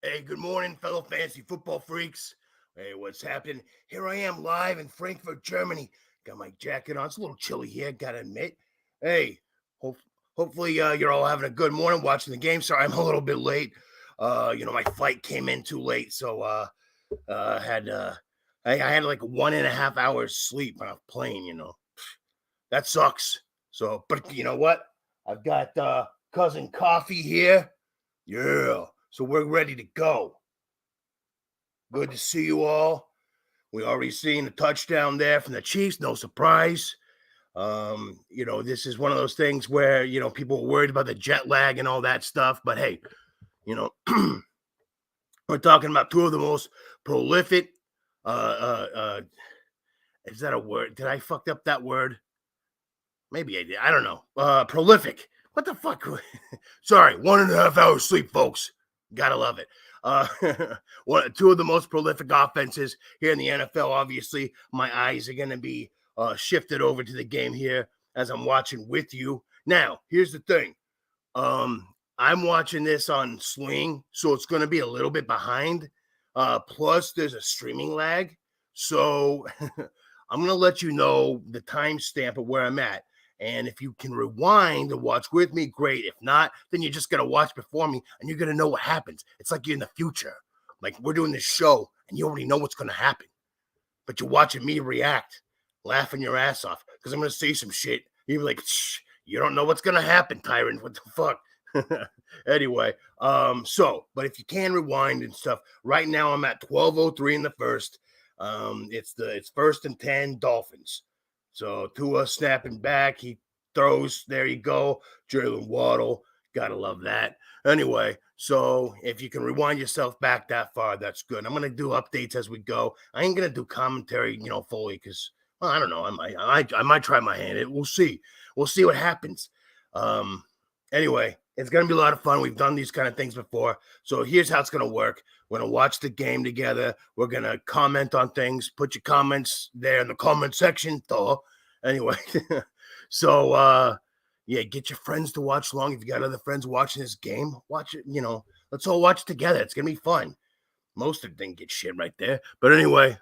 Hey, good morning, fellow fantasy football freaks. Hey, what's happening? Here I am live in Frankfurt, Germany. Got my jacket on. It's a little chilly here, gotta admit. Hey, hope, hopefully you're all having a good morning watching the game. Sorry, I'm a little bit late. My flight came in too late, so had I had like 1.5 hours sleep on a plane. That sucks. So, but you know what? I've got cousin Coffee here. Yeah. So we're ready to go. Good to see you all. We already seen a touchdown there from the Chiefs. No surprise. This is one of those things where, people were worried about the jet lag and all that stuff. But hey, you know, we're talking about two of the most prolific. Is that a word? Did I fuck up that word? Maybe I did. I don't know. Prolific. What the fuck? Sorry, 1.5 hours sleep, folks. Gotta love it. Uh, two of the most prolific offenses here in the NFL. Obviously, my eyes are gonna be shifted over to the game here as I'm watching with you. Now, here's the thing. I'm watching this on Sling, so it's gonna be a little bit behind. Plus, there's a streaming lag, so I'm gonna let you know the timestamp of where I'm at. And if you can rewind and watch with me, great. If not, then you're just gonna watch before me and you're gonna know what happens. It's like you're in the future. Like we're doing this show and you already know what's gonna happen. But you're watching me react, laughing your ass off. Because I'm gonna say some shit. You're like, shh, you don't know what's gonna happen, Tyrant. What the fuck? Anyway, but if you can rewind and stuff, right now I'm at 12:03 in the first. It's first and 10 Dolphins. So Tua snapping back, he throws. There you go, Jalen Waddle. Gotta love that. Anyway, so if you can rewind yourself back that far, that's good. I'm gonna do updates as we go. I ain't gonna do commentary, fully because I don't know. I might try my hand. We'll see. We'll see what happens. Anyway, it's going to be a lot of fun. We've done these kind of things before. So here's how it's going to work. We're going to watch the game together. We're going to comment on things. Put your comments there in the comment section. Anyway, so yeah, get your friends to watch along. If you got other friends watching this game, watch it. Let's all watch together. It's going to be fun. Most of it didn't get shit right there. But anyway,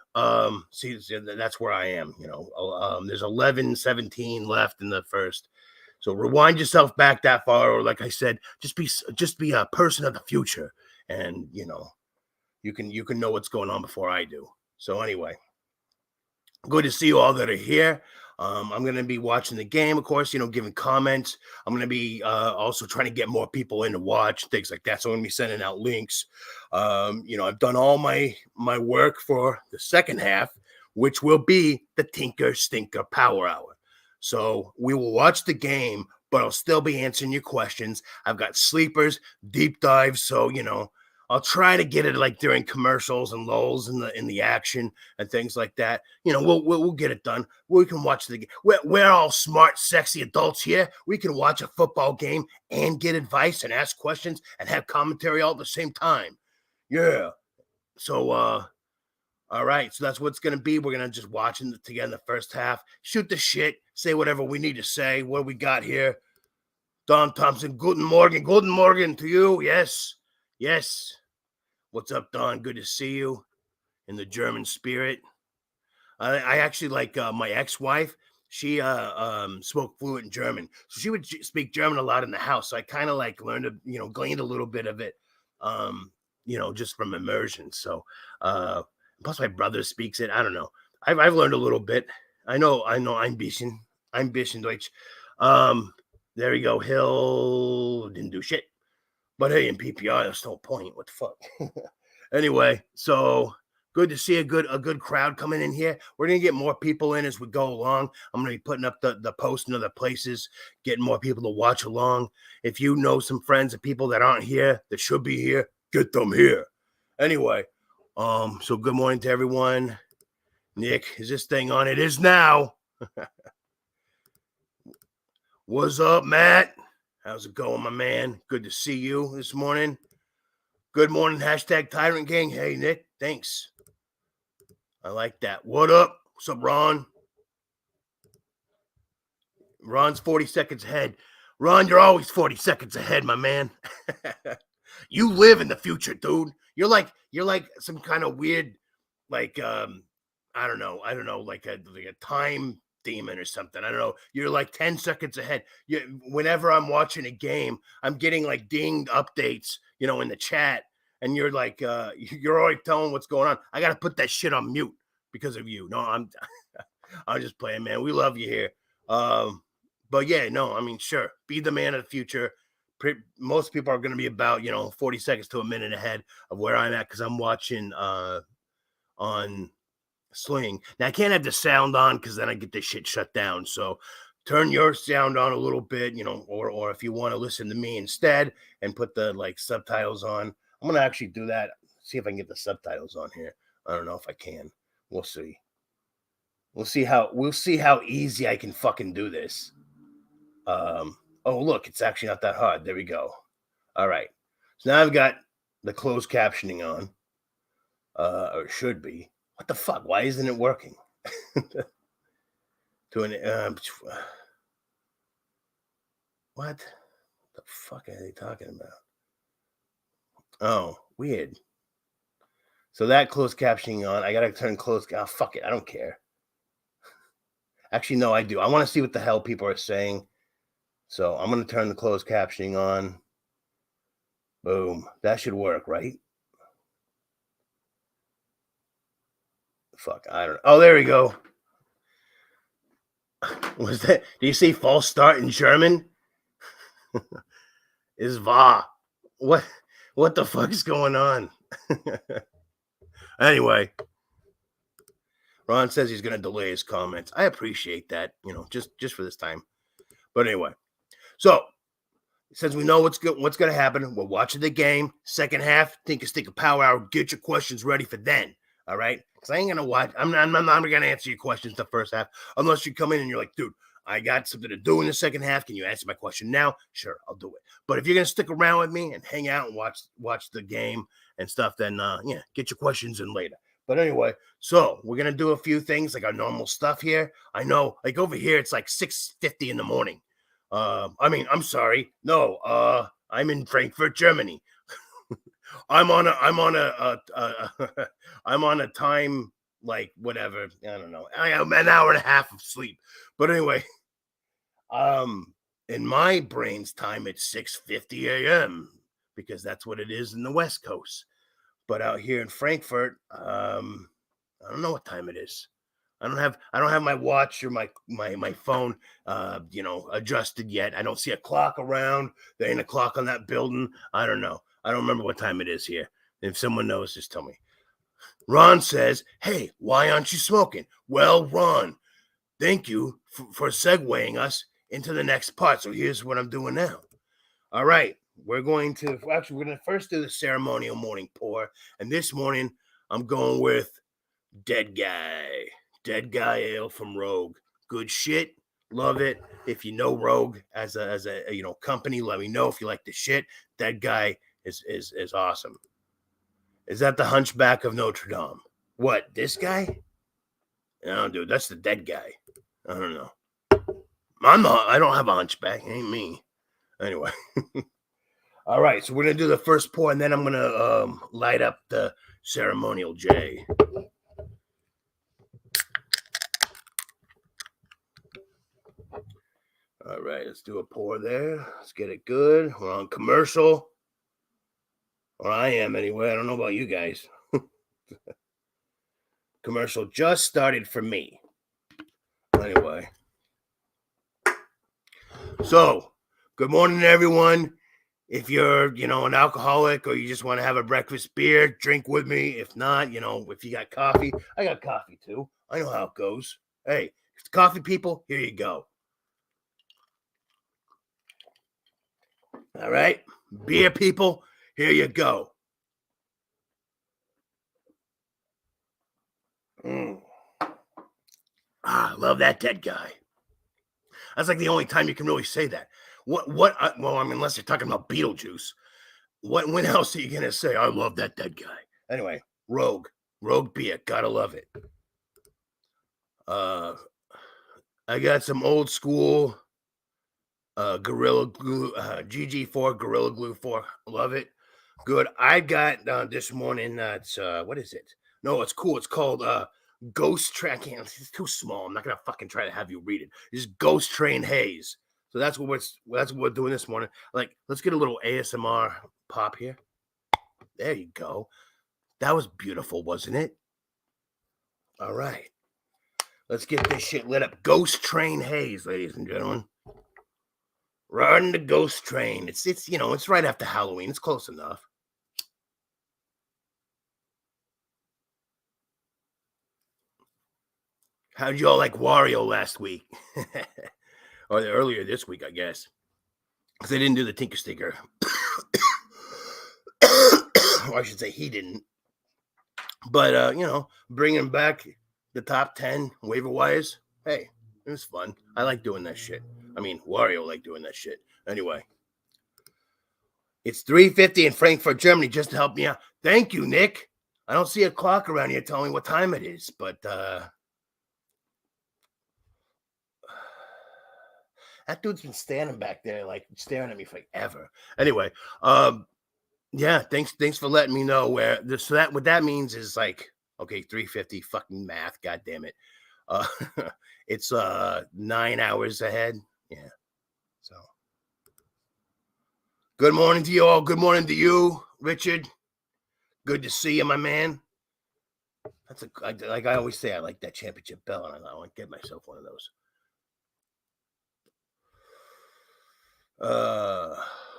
see, that's where I am. There's 11:17 left in the first. So rewind yourself back that far, or like I said, just be a person of the future, and you can know what's going on before I do. So anyway, good to see you all that are here. I'm going to be watching the game, of course, giving comments. I'm going to be also trying to get more people in to watch, things like that. So I'm going to be sending out links. I've done all my work for the second half, which will be the Tinker Stinker Power Hour. So we will watch the game, but I'll still be answering your questions. I've got sleepers, deep dives. So, I'll try to get it like during commercials and lulls in the action and things like that. We'll get it done. We can watch the game. We're all smart, sexy adults here. We can watch a football game and get advice and ask questions and have commentary all at the same time. Yeah. So all right, so that's what it's going to be. We're going to just watch it together in the first half, shoot the shit, say whatever we need to say. What we got here? Don Thompson, guten Morgen to you. Yes, yes. What's up, Don? Good to see you in the German spirit. I actually like my ex-wife. She spoke fluent in German, so she would speak German a lot in the house. So I kind of like learned, gleaned a little bit of it, just from immersion. So plus my brother speaks it. I don't know. I've learned a little bit. I know. I'm bisschen Deutsch. There we go. Hill didn't do shit. But hey, in PPR, that's no point. What the fuck? Anyway, so good to see a good crowd coming in here. We're gonna get more people in as we go along. I'm gonna be putting up the post in other places, getting more people to watch along. If you know some friends of people that aren't here that should be here, get them here. Anyway, so good morning to everyone. Nick, is this thing on? It is now. What's up, Matt? How's it going, my man? Good to see you this morning. Good morning, hashtag Tyrant Gang. Hey, Nick, thanks. I like that. What up? What's up, Ron? Ron's 40 seconds ahead. Ron, you're always 40 seconds ahead, my man. You live in the future, dude. You're like some kind of weird, like I don't know, like a time demon or something. I don't know. You're like 10 seconds ahead. Whenever I'm watching a game, I'm getting like dinged updates, in the chat, and you're like, you're already telling what's going on. I gotta put that shit on mute because of you. No, I'm just playing, man. We love you here. But yeah, no, I mean, sure, be the man of the future. Most people are going to be about 40 seconds to a minute ahead of where I'm at because I'm watching on Sling. Now I can't have the sound on because then I get this shit shut down. So turn your sound on a little bit, or if you want to listen to me instead and put the like subtitles on. I'm gonna actually do that. See if I can get the subtitles on here. I don't know if I can. We'll see. We'll see how easy I can fucking do this. Oh look, it's actually not that hard. There we go. All right. So now I've got the closed captioning on. Or it should be. What the fuck? Why isn't it working? What the fuck are they talking about? Oh, weird. So that closed captioning on. I gotta turn closed. Oh, fuck it. I don't care. Actually, no, I do. I want to see what the hell people are saying. So I'm gonna turn the closed captioning on. Boom. That should work, right? Fuck, I don't know. Oh, there we go. Was that? Do you see false start in German? Is va? What the fuck is going on? Anyway, Ron says he's gonna delay his comments. I appreciate that, just for this time. But anyway, so since we know what's gonna happen, we're watching the game. Second half, think of power hour. Get your questions ready for then. All right, because I ain't gonna watch. I'm not gonna answer your questions the first half unless you come in and you're like, dude, I got something to do in the second half. Can you answer my question now? Sure, I'll do it. But if you're gonna stick around with me and hang out and watch the game and stuff, then yeah, get your questions in later. But anyway, so we're gonna do a few things like our normal stuff here. I know, like over here, it's like 6:50 in the morning. I'm sorry. No, I'm in Frankfurt, Germany. I'm on I'm on a time like whatever. I don't know. I have an hour and a half of sleep. But anyway, in my brain's time, it's 6:50 a.m. because that's what it is in the West Coast. But out here in Frankfurt, I don't know what time it is. I don't have my watch or my phone adjusted yet. I don't see a clock around. There ain't a clock on that building. I don't know. I don't remember what time it is here. If someone knows, just tell me. Ron says, "Hey, why aren't you smoking?" Well, Ron, thank you for segueing us into the next part. So here's what I'm doing now. All right. We're going to first do the ceremonial morning pour. And this morning, I'm going with Dead Guy Ale from Rogue. Good shit. Love it. If you know Rogue as a company, let me know if you like the shit. Dead Guy is awesome. Is that the Hunchback of Notre Dame? What, this guy? No, dude, that's the dead guy. I don't know. I don't have a hunchback. It ain't me. Anyway. All right, so we're gonna do the first pour, and then I'm gonna light up the ceremonial J. All right, let's do a pour there. Let's get it good. We're on commercial. Or I am anyway. I don't know about you guys. Commercial just started for me. Anyway. So, good morning, everyone. If you're, an alcoholic or you just want to have a breakfast beer, drink with me. If not, if you got coffee, I got coffee too. I know how it goes. Hey, coffee people, here you go. All right. Beer people, here you go. I love that dead guy. That's like the only time you can really say that. Unless you're talking about Beetlejuice. When else are you going to say, I love that dead guy? Anyway, Rogue beer. Gotta love it. I got some old school Gorilla Glue, GG4 Gorilla Glue 4. Love it. Good. I got this morning. It's what is it? No, it's cool. It's called Ghost Tracking. It's too small. I'm not gonna fucking try to have you read it. It's Ghost Train Haze. So that's what we're doing this morning. Like, let's get a little ASMR pop here. There you go. That was beautiful, wasn't it? All right. Let's get this shit lit up. Ghost Train Haze, ladies and gentlemen. Riding the ghost train. It's it's right after Halloween. It's close enough. How'd y'all like Wario last week? Or earlier this week, I guess. Because they didn't do the Tinker Sticker. Or I should say he didn't. But, bringing back the top 10 waiver wires, hey, it was fun. I like doing that shit. I mean, Wario liked doing that shit. Anyway, it's 3:50 in Frankfurt, Germany, just to help me out. Thank you, Nick. I don't see a clock around here telling me what time it is, but that dude's been standing back there, like, staring at me forever. Anyway, yeah, thanks for letting me know where this. So that what that means is like, okay, 3:50, fucking math, god damn it. Uh, it's 9 hours ahead. Yeah. So, good morning to you all. Good morning to you, Richard. Good to see you, my man. Like I always say, I like that championship belt, and I want to get myself one of those.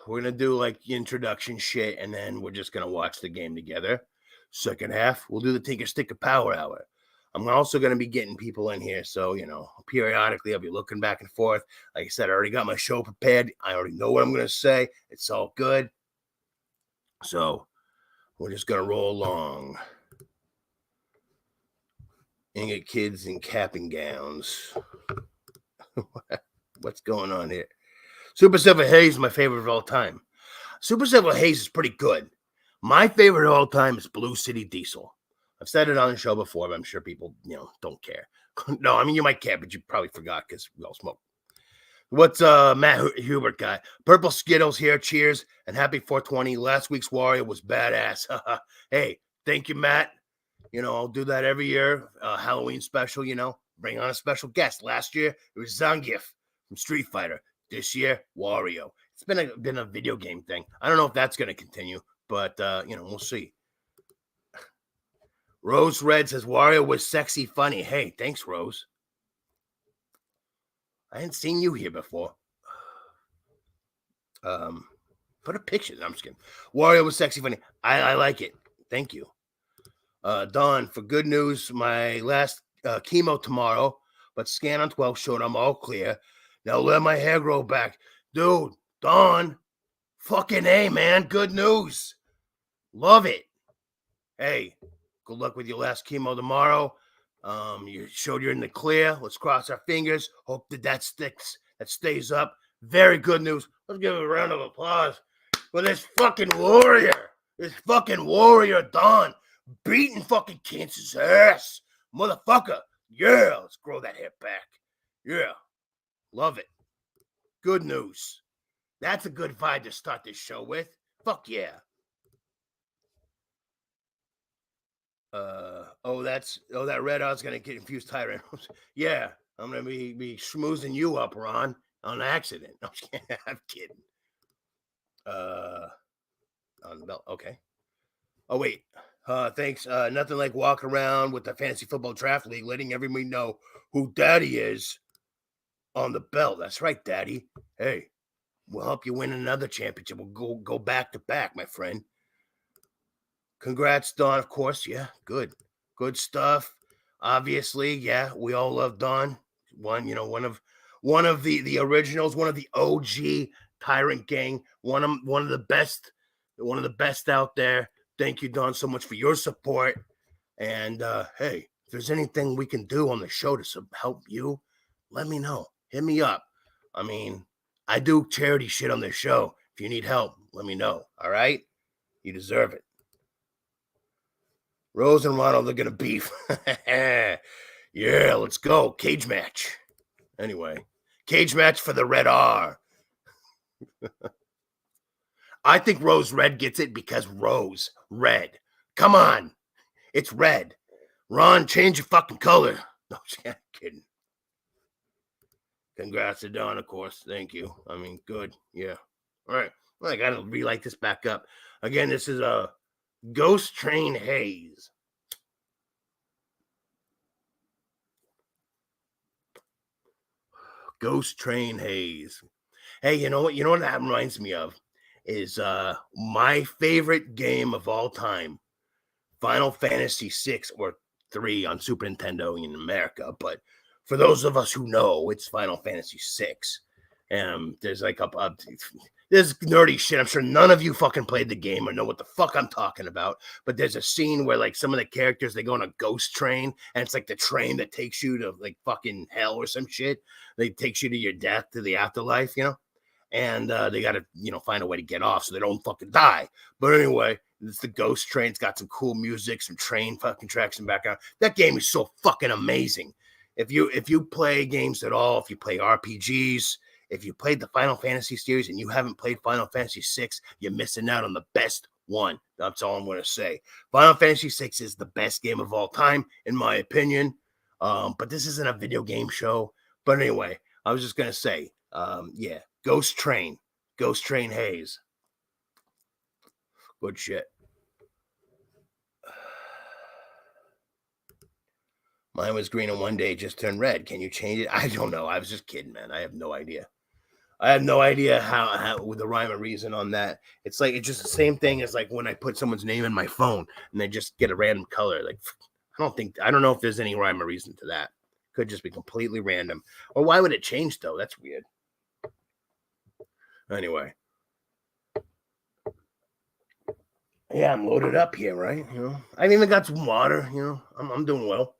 We're gonna do like introduction shit, and then we're just gonna watch the game together. Second half, we'll do the Tinker Sticker Power Hour. I'm also gonna be getting people in here, so periodically I'll be looking back and forth. Like I said, I already got my show prepared. I already know what I'm gonna say. It's all good. So we're just gonna roll along. Ingot kids in capping gowns. What's going on here? Super Silver Haze is my favorite of all time. Super Silver Haze is pretty good. My favorite of all time is Blue City Diesel. I've said it on the show before, but I'm sure people, don't care. No, I mean, you might care, but you probably forgot because we all smoke. What's Matt Hubert guy? Purple Skittles here. Cheers and happy 420. Last week's Wario was badass. Hey, thank you, Matt. I'll do that every year. Halloween special, bring on a special guest. Last year, it was Zangief from Street Fighter. This year, Wario. It's been a video game thing. I don't know if that's going to continue, but, we'll see. Rose Red says Wario was sexy funny. Hey, thanks, Rose. I hadn't seen you here before. Put a picture. I'm just kidding. Wario was sexy funny. I like it. Thank you. Don, for good news, my last chemo tomorrow, but scan on 12 showed I'm all clear. Now let my hair grow back. Dude, Don, fucking A, man. Good news. Love it. Hey, good luck with your last chemo tomorrow. You showed you're in the clear. Let's cross our fingers. Hope that sticks. That stays up. Very good news. Let's give a round of applause for this fucking warrior. This fucking warrior, Don, beating fucking cancer's ass. Motherfucker. Yeah, let's grow that hair back. Yeah. Love it. Good news. That's a good vibe to start this show with. Fuck yeah. That red out's gonna get confused tyrant. Yeah, I'm gonna be schmoozing you up, Ron, on accident. I'm kidding. On the belt. Okay. Oh wait. Thanks. Nothing like walking around with the fantasy football draft league, letting everybody know who Daddy is on the belt. That's right, Daddy. Hey, we'll help you win another championship. We'll go back to back, my friend. Congrats, Don, of course. Yeah, good stuff. Obviously, yeah, we all love Don. One of the originals, one of the OG Tyrant Gang, one of the best out there. Thank you, Don, so much for your support. And hey, if there's anything we can do on the show to help you, let me know. Hit me up. I mean, I do charity shit on this show. If you need help, let me know. All right? You deserve it. Rose and Ronald are going to beef. Yeah, let's go. Cage match. Anyway, cage match for the Red R. I think Rose Red gets it because Rose Red. Come on. It's red. Ron, change your fucking color. No, I'm kidding. Congrats to Don, of course. Thank you. I mean, good. Yeah. All right. Well, I got to relight this back up. Again, this is a Ghost Train Haze. Ghost Train Haze. Hey, you know what? You know what that reminds me of is my favorite game of all time, Final Fantasy 6 or 3 on Super Nintendo in America. But for those of us who know, it's Final Fantasy 6. There's like there's nerdy shit. I'm sure none of you fucking played the game or know what the fuck I'm talking about. But there's a scene where like some of the characters, they go on a ghost train, and it's like the train that takes you to like fucking hell or some shit. They takes you to your death, to the afterlife, you know? And they got to, find a way to get off so they don't fucking die. But anyway, it's the ghost train. It's got some cool music, some train fucking tracks in the background. That game is so fucking amazing. If you play games at all, if you play RPGs, if you played the Final Fantasy series and you haven't played Final Fantasy 6, you're missing out on the best one. That's all I'm going to say. Final Fantasy 6 is the best game of all time, in my opinion. But this isn't a video game show. But anyway, I was just going to say, yeah, Ghost Train Haze. Good shit. Mine was green and one day it just turned red. Can you change it? I don't know. I was just kidding, man. I have no idea. I have no idea how with the rhyme or reason on that. It's like it's just the same thing as like when I put someone's name in my phone and they just get a random color. Like I don't know if there's any rhyme or reason to that. Could just be completely random. Or why would it change though? That's weird. Anyway. Yeah, I'm loaded up here, right? I even got some water, I'm doing well.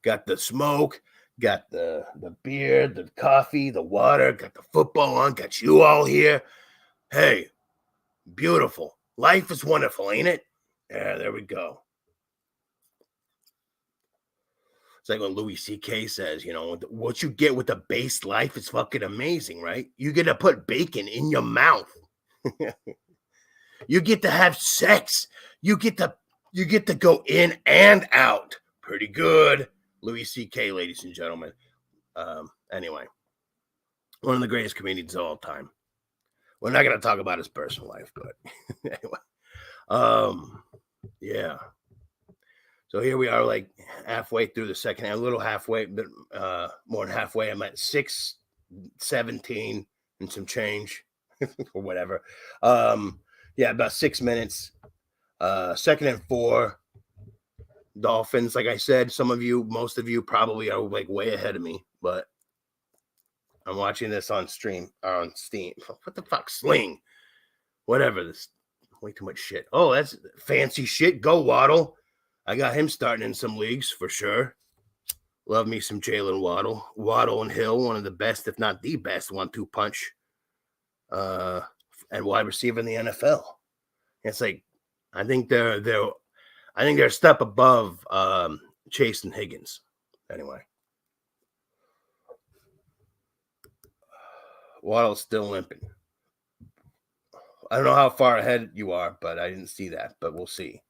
Got the smoke, got the beer, the coffee, the water, got the football on, got you all here. Hey, beautiful. Life is wonderful, ain't it? Yeah, there we go. It's like what Louis C.K. says, what you get with the base life is fucking amazing, right? You get to put bacon in your mouth. You get to have sex. You get to go in and out. Pretty good. Louis C.K., ladies and gentlemen. Anyway, one of the greatest comedians of all time. We're not going to talk about his personal life, but anyway. Yeah. So here we are, like halfway through the second half, a little halfway, but more than halfway. I'm at 6:17 and some change or whatever. Yeah, about 6 minutes. 2nd and 4. Dolphins, like I said, most of you probably are like way ahead of me, but I'm watching this on Steam. What the fuck? Sling. Whatever. This way too much shit. Oh, that's fancy shit. Go Waddle. I got him starting in some leagues for sure. Love me some Jalen Waddle. Waddle and Hill, one of the best, if not the best, 1-2 punch. And wide receiver in the NFL. It's like I think they're a step above Chase and Higgins. Anyway. Waddle's still limping. I don't know how far ahead you are, but I didn't see that, but we'll see.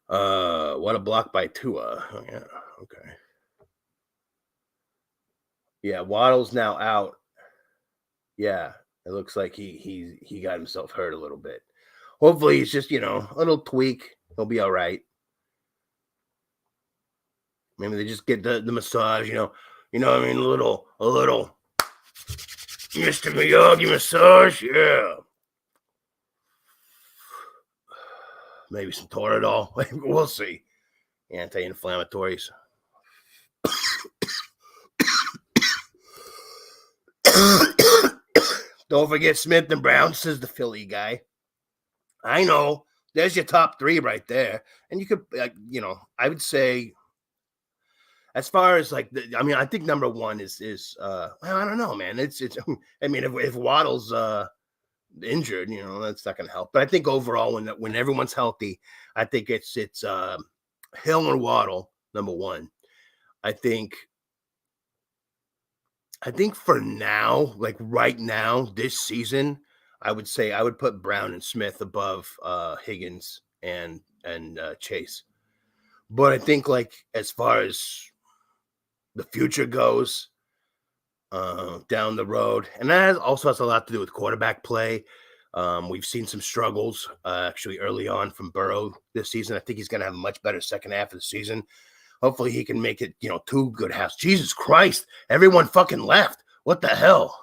What a block by Tua. Oh, yeah, okay. Yeah, Waddle's now out. Yeah, it looks like he got himself hurt a little bit. Hopefully it's just, a little tweak. He'll be all right. Maybe they just get the massage, what I mean? A little Mr. Miyagi massage, yeah. Maybe some Toradol. We'll see. Anti-inflammatories. Don't forget Smith and Brown, says the Philly guy. I know. There's your top 3 right there. And you could, I would say, as far as like, I think number 1 is I don't know, man. It's I mean, if Waddle's injured, that's not going to help. But I think overall, when everyone's healthy, I think it's Hill and Waddle, number 1. I think I think for now, like right now, this season, I would say I would put Brown and Smith above Higgins and Chase. But I think like as far as the future goes, down the road, and that also has a lot to do with quarterback play. We've seen some struggles actually early on from Burrow this season. I think he's going to have a much better second half of the season. Hopefully he can make it, 2 good halves. Jesus Christ, everyone fucking left. What the hell?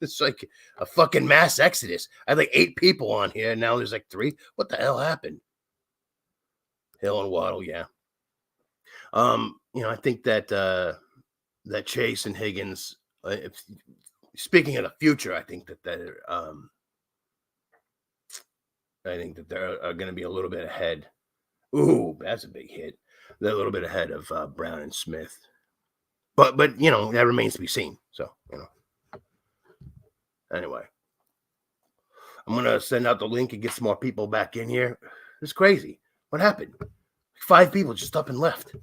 It's like a fucking mass exodus. I had like 8 people on here, and now there's like 3. What the hell happened? Hill and Waddle, yeah. I think that Chase and Higgins, speaking of the future, I think that they're going to be a little bit ahead. Ooh, that's a big hit. They're a little bit ahead of Brown and Smith, but that remains to be seen. So anyway, I'm gonna send out the link and get some more people back in here. It's crazy. What happened? 5 people just up and left.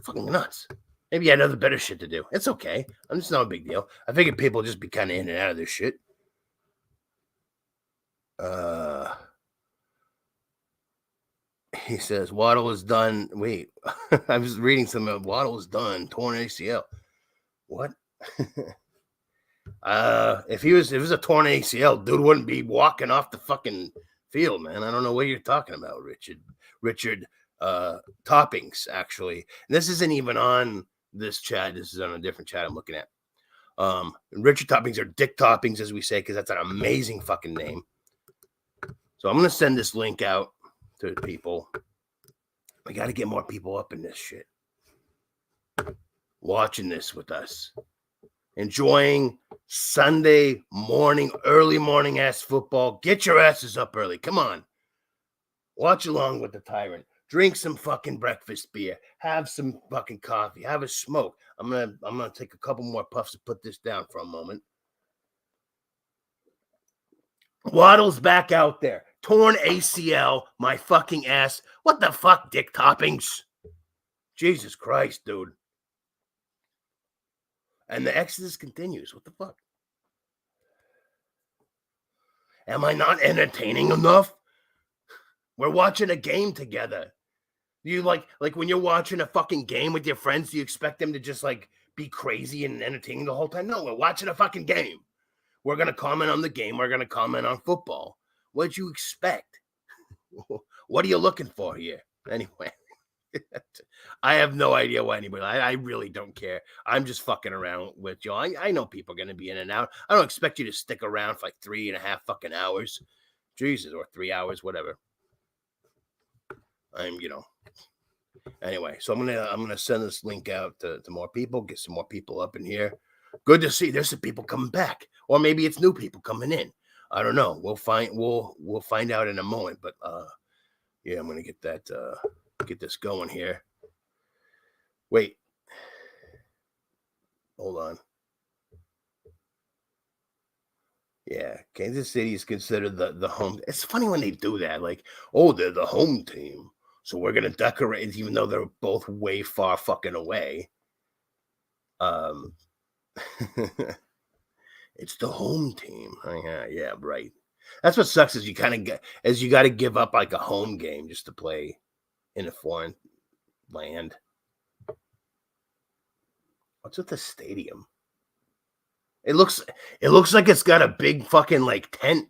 Fucking nuts. Maybe I had other better shit to do. It's okay. It's not a big deal. I figured people would just be kind of in and out of this shit. He says Waddle is done. Wait, I was reading some of Waddle is done. Torn ACL. What? If it was a torn ACL, dude wouldn't be walking off the fucking field, man. I don't know what you're talking about, Richard Toppings, actually. And this isn't even on this chat. This is on a different chat I'm looking at. Richard Toppings, or Dick Toppings, as we say, because that's an amazing fucking name. So I'm gonna send this link out to people. We got to get more people up in this shit, watching this with us, enjoying Sunday morning, early morning ass football. Get your asses up early. Come on. Watch along with the tyrant. Drink some fucking breakfast beer. Have some fucking coffee. Have a smoke. I'm gonna take a couple more puffs to put this down for a moment. Waddle's back out there. Torn ACL, my fucking ass. What the fuck, Dick Toppings? Jesus Christ, dude. And the exodus continues. What the fuck? Am I not entertaining enough? We're watching a game together. You like when you're watching a fucking game with your friends, do you expect them to just like be crazy and entertaining the whole time? No, we're watching a fucking game. We're going to comment on the game. We're going to comment on football. What'd you expect? What are you looking for here? Anyway, I have no idea why anybody. I really don't care. I'm just fucking around with you. I know people are going to be in and out. I don't expect you to stick around for like 3.5 fucking hours. Jesus, or 3 hours, whatever. Anyway, so I'm gonna send this link out to more people, get some more people up in here. Good to see there's some people coming back, or maybe it's new people coming in. I don't know. We'll find out in a moment. But yeah, I'm gonna get this going here. Wait, hold on. Yeah, Kansas City is considered the home. It's funny when they do that. Like, oh, they're the home team, so we're gonna decorate, even though they're both way far fucking away. It's the home team. Yeah, right. That's what sucks is you got to give up like a home game just to play in a foreign land. What's with the stadium? It looks like it's got a big fucking like tent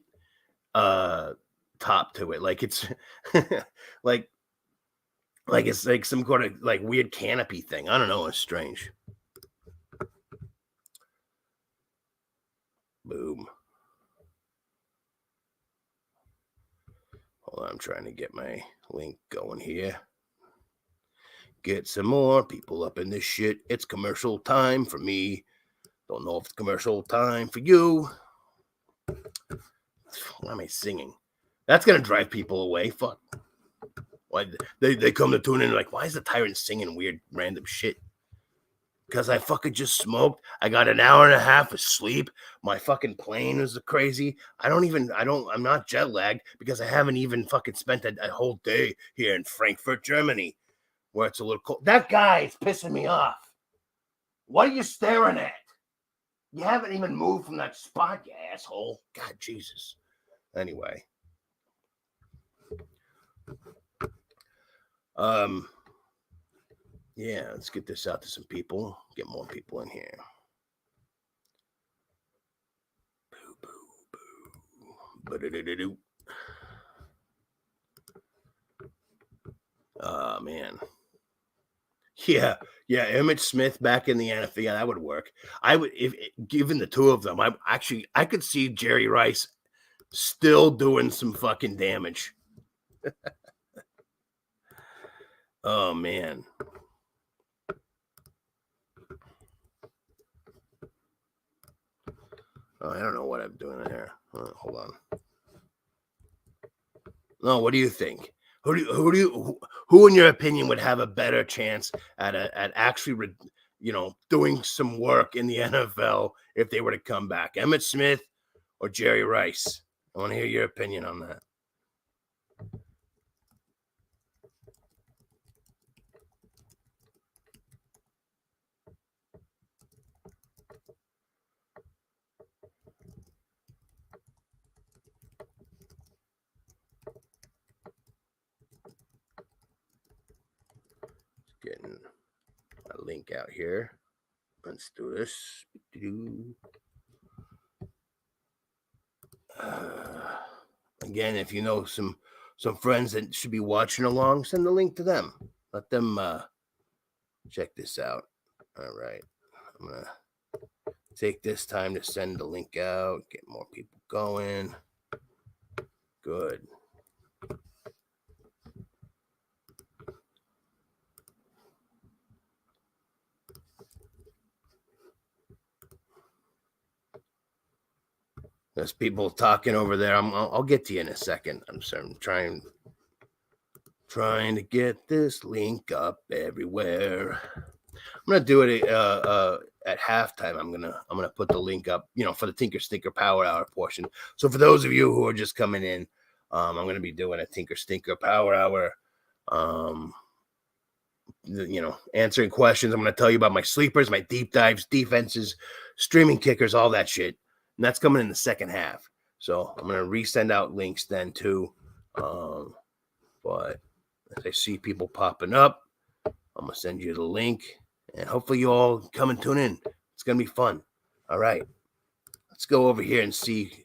top to it. Like it's like it's like some kind of like weird canopy thing. I don't know. It's strange. Boom. Hold on, I'm trying to get my link going here. Get some more people up in this shit. It's commercial time for me. Don't know if it's commercial time for you. Why am I singing? That's going to drive people away. Fuck. Why they come to tune in like, why is the tyrant singing weird random shit? Because I fucking just smoked. I got an hour and a half of sleep. My fucking plane was crazy. I'm not jet lagged because I haven't even fucking spent a whole day here in Frankfurt, Germany, where it's a little cold. That guy is pissing me off. What are you staring at? You haven't even moved from that spot, you asshole. God, Jesus. Anyway. Yeah, let's get this out to some people. Get more people in here. Boo, boo, boo. Oh, man. Yeah, Emmett Smith back in the NFL. Yeah, that would work. I would, if given the two of them, I could see Jerry Rice still doing some fucking damage. Oh man. Oh, I don't know what I'm doing here. Hold on. No, what do you think? Who in your opinion would have a better chance at actually doing some work in the NFL if they were to come back? Emmett Smith or Jerry Rice? I want to hear your opinion on that. Getting a link out here. Let's do this. Again, if you know some friends that should be watching along, send the link to them. Let them check this out. All right. I'm going to take this time to send the link out, get more people going. Good. There's people talking over there. I'll get to you in a second. I'm trying to get this link up everywhere. I'm gonna do it at halftime. I'm gonna put the link up, for the Tinker Stinker Power Hour portion. So for those of you who are just coming in, I'm gonna be doing a Tinker Stinker Power Hour. Answering questions. I'm gonna tell you about my sleepers, my deep dives, defenses, streaming kickers, all that shit. And that's coming in the second half. So I'm going to resend out links then too. But as I see people popping up, I'm going to send you the link. And hopefully you all come and tune in. It's going to be fun. All right. Let's go over here and see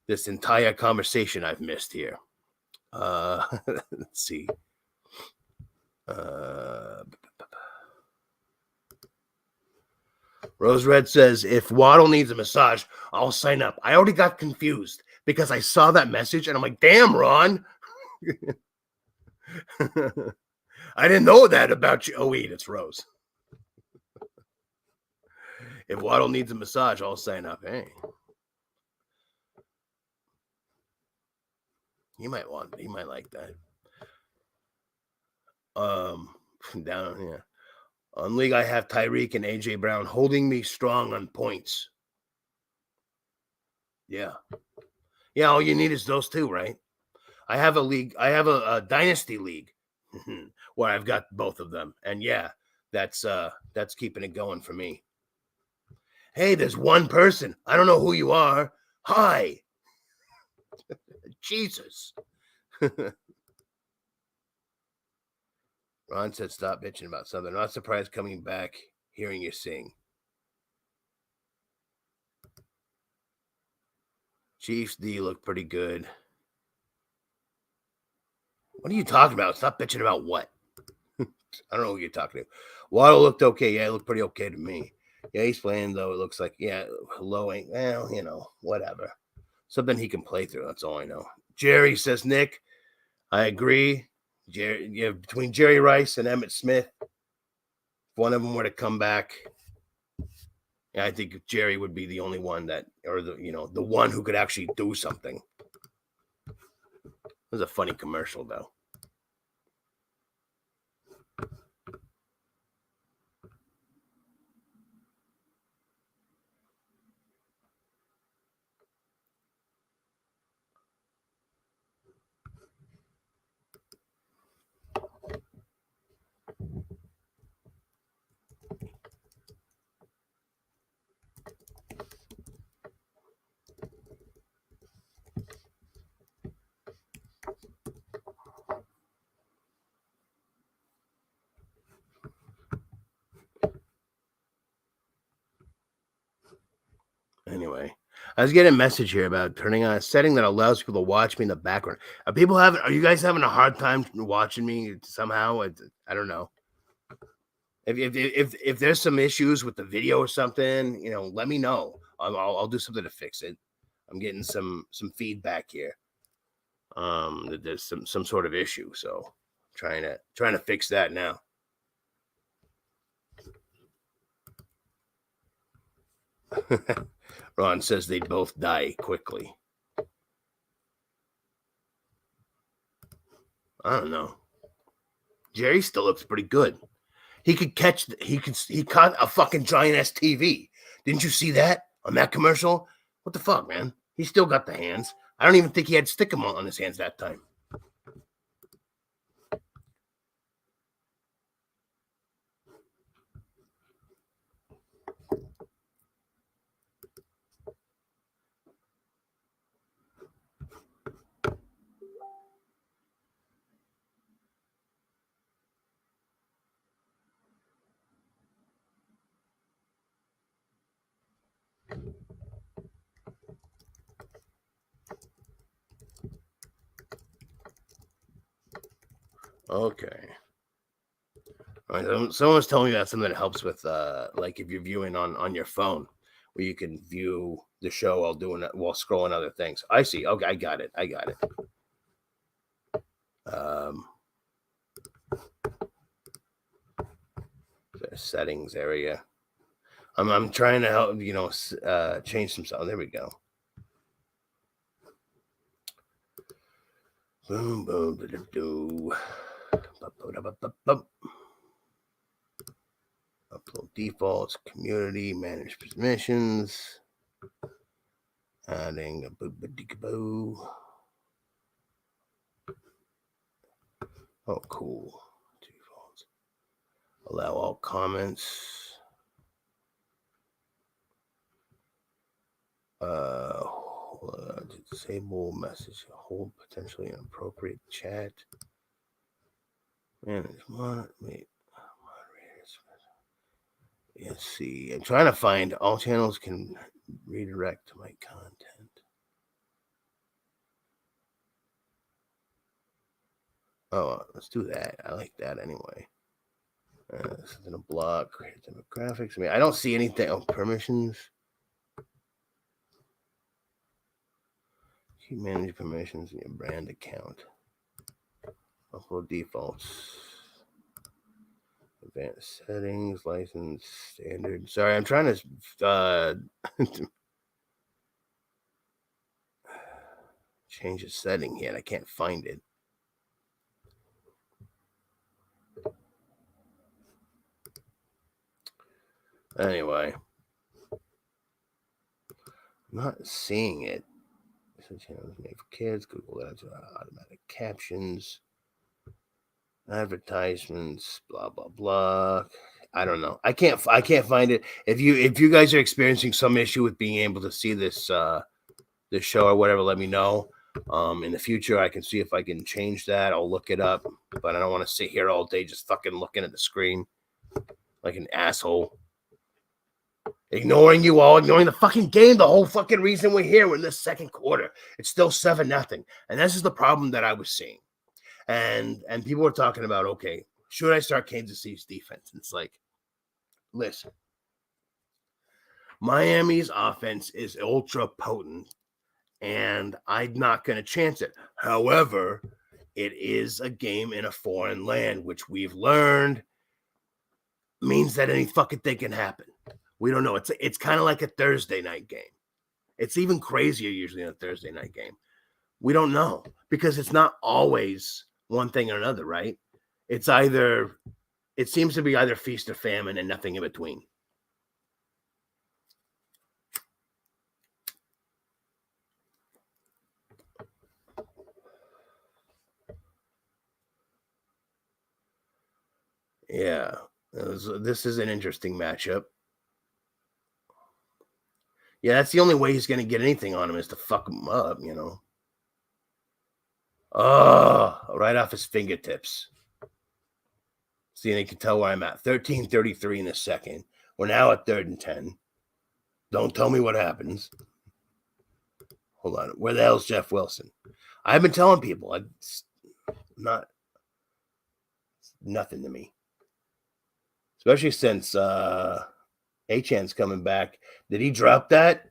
this entire conversation I've missed here. Let's see. Rose Red says, if Waddle needs a massage, I'll sign up. I already got confused because I saw that message and I'm like, damn, Ron. I didn't know that about you. Oh, wait, it's Rose. If Waddle needs a massage, I'll sign up. Hey. He might like that. Down here. On league, I have Tyreek and AJ Brown holding me strong on points. Yeah. Yeah, all you need is those two, right? I have a league. I have a dynasty league where I've got both of them. And yeah, that's keeping it going for me. Hey, there's one person. I don't know who you are. Hi. Jesus. Ron said, stop bitching about something. Not surprised coming back, hearing you sing. Chiefs D look pretty good. What are you talking about? Stop bitching about what? I don't know who you're talking to. Waddle looked okay. Yeah, it looked pretty okay to me. Yeah, he's playing, though. It looks like, low ain't, well, whatever. Something he can play through. That's all I know. Jerry says, Nick, I agree. Between Jerry Rice and Emmett Smith, if one of them were to come back, I think Jerry would be the only one the one who could actually do something. It was a funny commercial, though. Anyway, I was getting a message here about turning on a setting that allows people to watch me in the background. Are you guys having a hard time watching me somehow? I don't know. If there's some issues with the video or something, let me know. I'll do something to fix it. I'm getting some feedback here. That there's some sort of issue, so trying to fix that now. Ron says they both die quickly. I don't know. Jerry still looks pretty good. He caught a fucking giant ass TV. Didn't you see that on that commercial? What the fuck, man? He still got the hands. I don't even think he had stick 'em on his hands that time. Okay. All right. Someone's telling me about something that helps with like if you're viewing on your phone, where you can view the show while scrolling other things. I see. Okay, I got it. The settings area. I'm trying to help change some stuff. There we go. Boom boom do. Upload defaults, community, manage permissions, adding a boo. Oh, cool. Defaults. Allow all comments. Disable message. Hold potentially inappropriate chat. Manage moderators. Let's see. I'm trying to find all channels can redirect to my content. Oh, let's do that. I like that anyway. This is in a block. Create demographics. I mean, I don't see anything. Oh, permissions. Keep manage permissions in your brand account. Upload defaults. Advanced settings, license, standard. Sorry, I'm trying to change a setting here and I can't find it. Anyway, I'm not seeing it. So channels made for kids. Google automatic captions, advertisements, blah blah blah. I don't know. I can't find it. If you guys are experiencing some issue with being able to see this this show or whatever, let me know. In the future, I can see if I can change that. I'll look it up, but I don't want to sit here all day just fucking looking at the screen like an asshole. Ignoring the fucking game. The whole fucking reason we're here. We're in the second quarter. It's still 7-0. And this is the problem that I was seeing. And people were talking about, okay, should I start Kansas City's defense? And it's like, listen, Miami's offense is ultra potent, and I'm not going to chance it. However, it is a game in a foreign land, which we've learned means that any fucking thing can happen. We don't know. It's kind of like a Thursday night game. It's even crazier usually in a Thursday night game. We don't know because it's not always one thing or another, right? It seems to be either feast or famine and nothing in between. Yeah, this is an interesting matchup. Yeah, that's the only way he's going to get anything on him is to fuck him up, Oh, right off his fingertips. See, and you can tell where I'm at. 13:33 in a second. We're now at 3rd and 10. Don't tell me what happens. Hold on. Where the hell's Jeff Wilson? I've been telling people. It's not nothing to me. Especially since Achan's coming back. Did he drop that?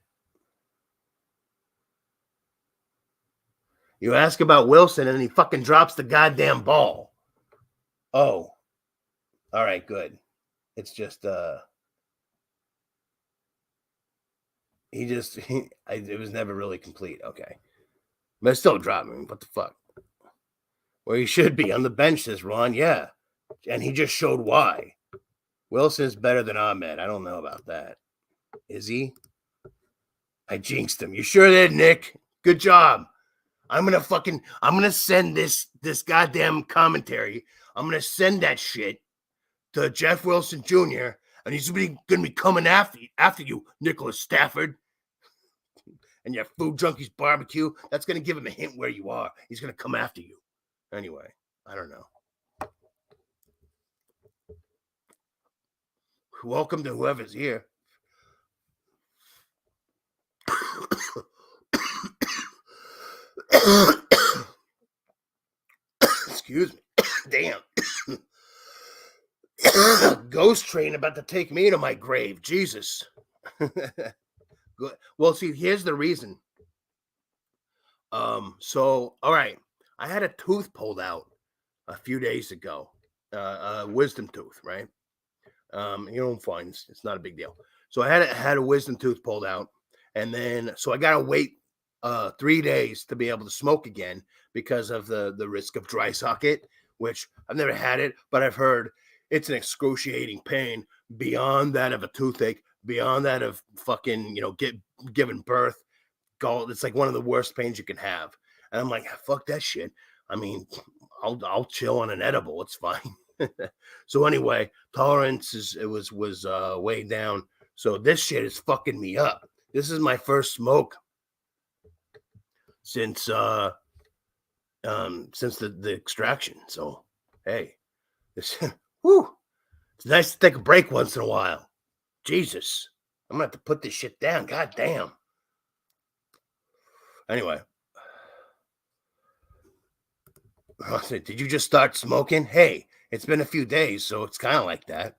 You ask about Wilson and he fucking drops the goddamn ball. Oh. All right, good. It's just it was never really complete. Okay. But it's still dropping. What the fuck? Where he should be on the bench, says Ron. Yeah. And he just showed why. Wilson's better than Ahmed. I don't know about that. Is he? I jinxed him. You sure did, Nick. Good job. I'm gonna send this goddamn commentary. I'm gonna send that shit to Jeff Wilson Jr. and he's gonna be coming after you, Nicholas Stafford. And your Food Junkies barbecue. That's gonna give him a hint where you are. He's gonna come after you. Anyway, I don't know. Welcome to whoever's here. Excuse me. Damn. Ghost train about to take me to my grave. Jesus. Good. Well, see, here's the reason. So, all right. I had a tooth pulled out a few days ago. A wisdom tooth, right? Fine. It's not a big deal. So I had a wisdom tooth pulled out. And then, so I got to wait 3 days to be able to smoke again because of the risk of dry socket, which I've never had it, but I've heard it's an excruciating pain beyond that of a toothache, beyond that of fucking, giving birth. It's like one of the worst pains you can have. And I'm like, fuck that shit. I mean, I'll chill on an edible. It's fine. So anyway, tolerance was way down. So this shit is fucking me up. This is my first smoke since the extraction. So hey, this whoo, it's nice to take a break once in a while. Jesus, I'm gonna have to put this shit down. God damn. Anyway, did you just start smoking? Hey, it's been a few days, so it's kind of like that.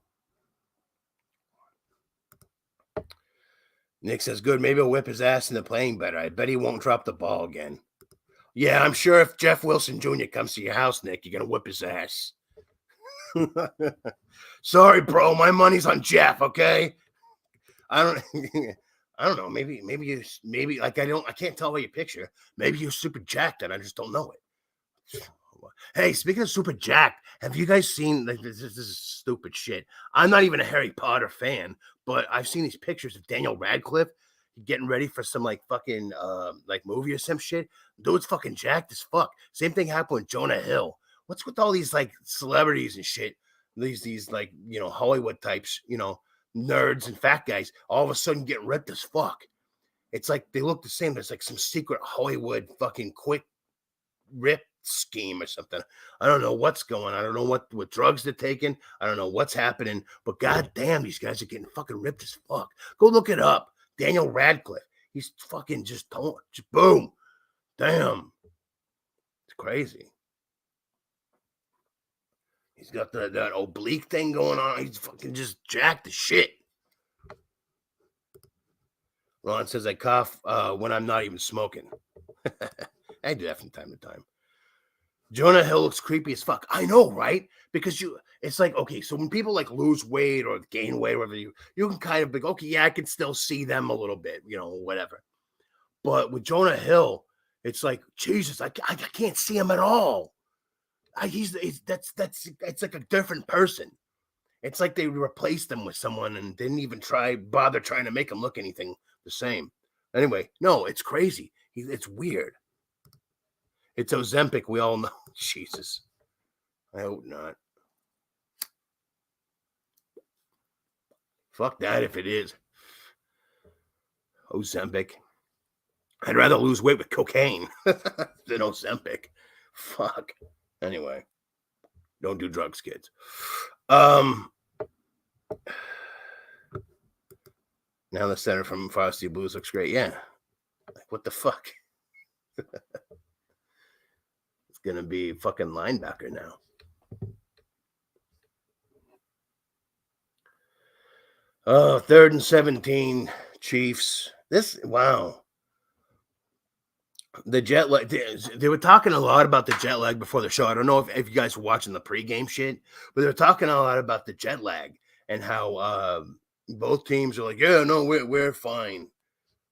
Nick says, good, maybe he'll whip his ass into playing better. I bet he won't drop the ball again. Yeah, I'm sure if Jeff Wilson Jr. comes to your house, Nick, you're going to whip his ass. Sorry, bro, my money's on Jeff, okay? I don't know. Maybe I can't tell by your picture. Maybe you're super jacked and I just don't know it. Hey, speaking of super jacked, have you guys seen this is stupid shit. I'm not even a Harry Potter fan, but I've seen these pictures of Daniel Radcliffe getting ready for some fucking movie or some shit. Dude's fucking jacked as fuck. Same thing happened with Jonah Hill. What's with all these celebrities and shit? These Hollywood types, nerds and fat guys, all of a sudden getting ripped as fuck. It's like they look the same. There's some secret Hollywood fucking quick rip scheme or something. I don't know what's going on. I don't know what drugs they're taking. I don't know what's happening, but goddamn, these guys are getting fucking ripped as fuck. Go look it up. Daniel Radcliffe. He's fucking just boom. Damn. It's crazy. He's got that oblique thing going on. He's fucking just jacked as shit. Ron says I cough when I'm not even smoking. I do that from time to time. Jonah Hill looks creepy as fuck. I know, right? Because it's like, okay, so when people lose weight or gain weight, whatever, you can kind of be, okay, yeah, I can still see them a little bit, whatever. But with Jonah Hill, it's like, Jesus, I can't see him at all. It's like a different person. It's like they replaced him with someone and didn't even bother trying to make him look anything the same. Anyway, no, it's crazy. It's weird. It's Ozempic, we all know. Jesus. I hope not. Fuck that if it is. Ozempic. I'd rather lose weight with cocaine than Ozempic. Fuck. Anyway. Don't do drugs, kids. Now the center from Frosty Blues looks great. Yeah. Like, what the fuck? It's going to be fucking linebacker now. Oh, 3rd and 17, Chiefs. Wow. The jet lag. They were talking a lot about the jet lag before the show. I don't know if you guys were watching the pregame shit, but they were talking a lot about the jet lag and how both teams are like, yeah, no, we're fine.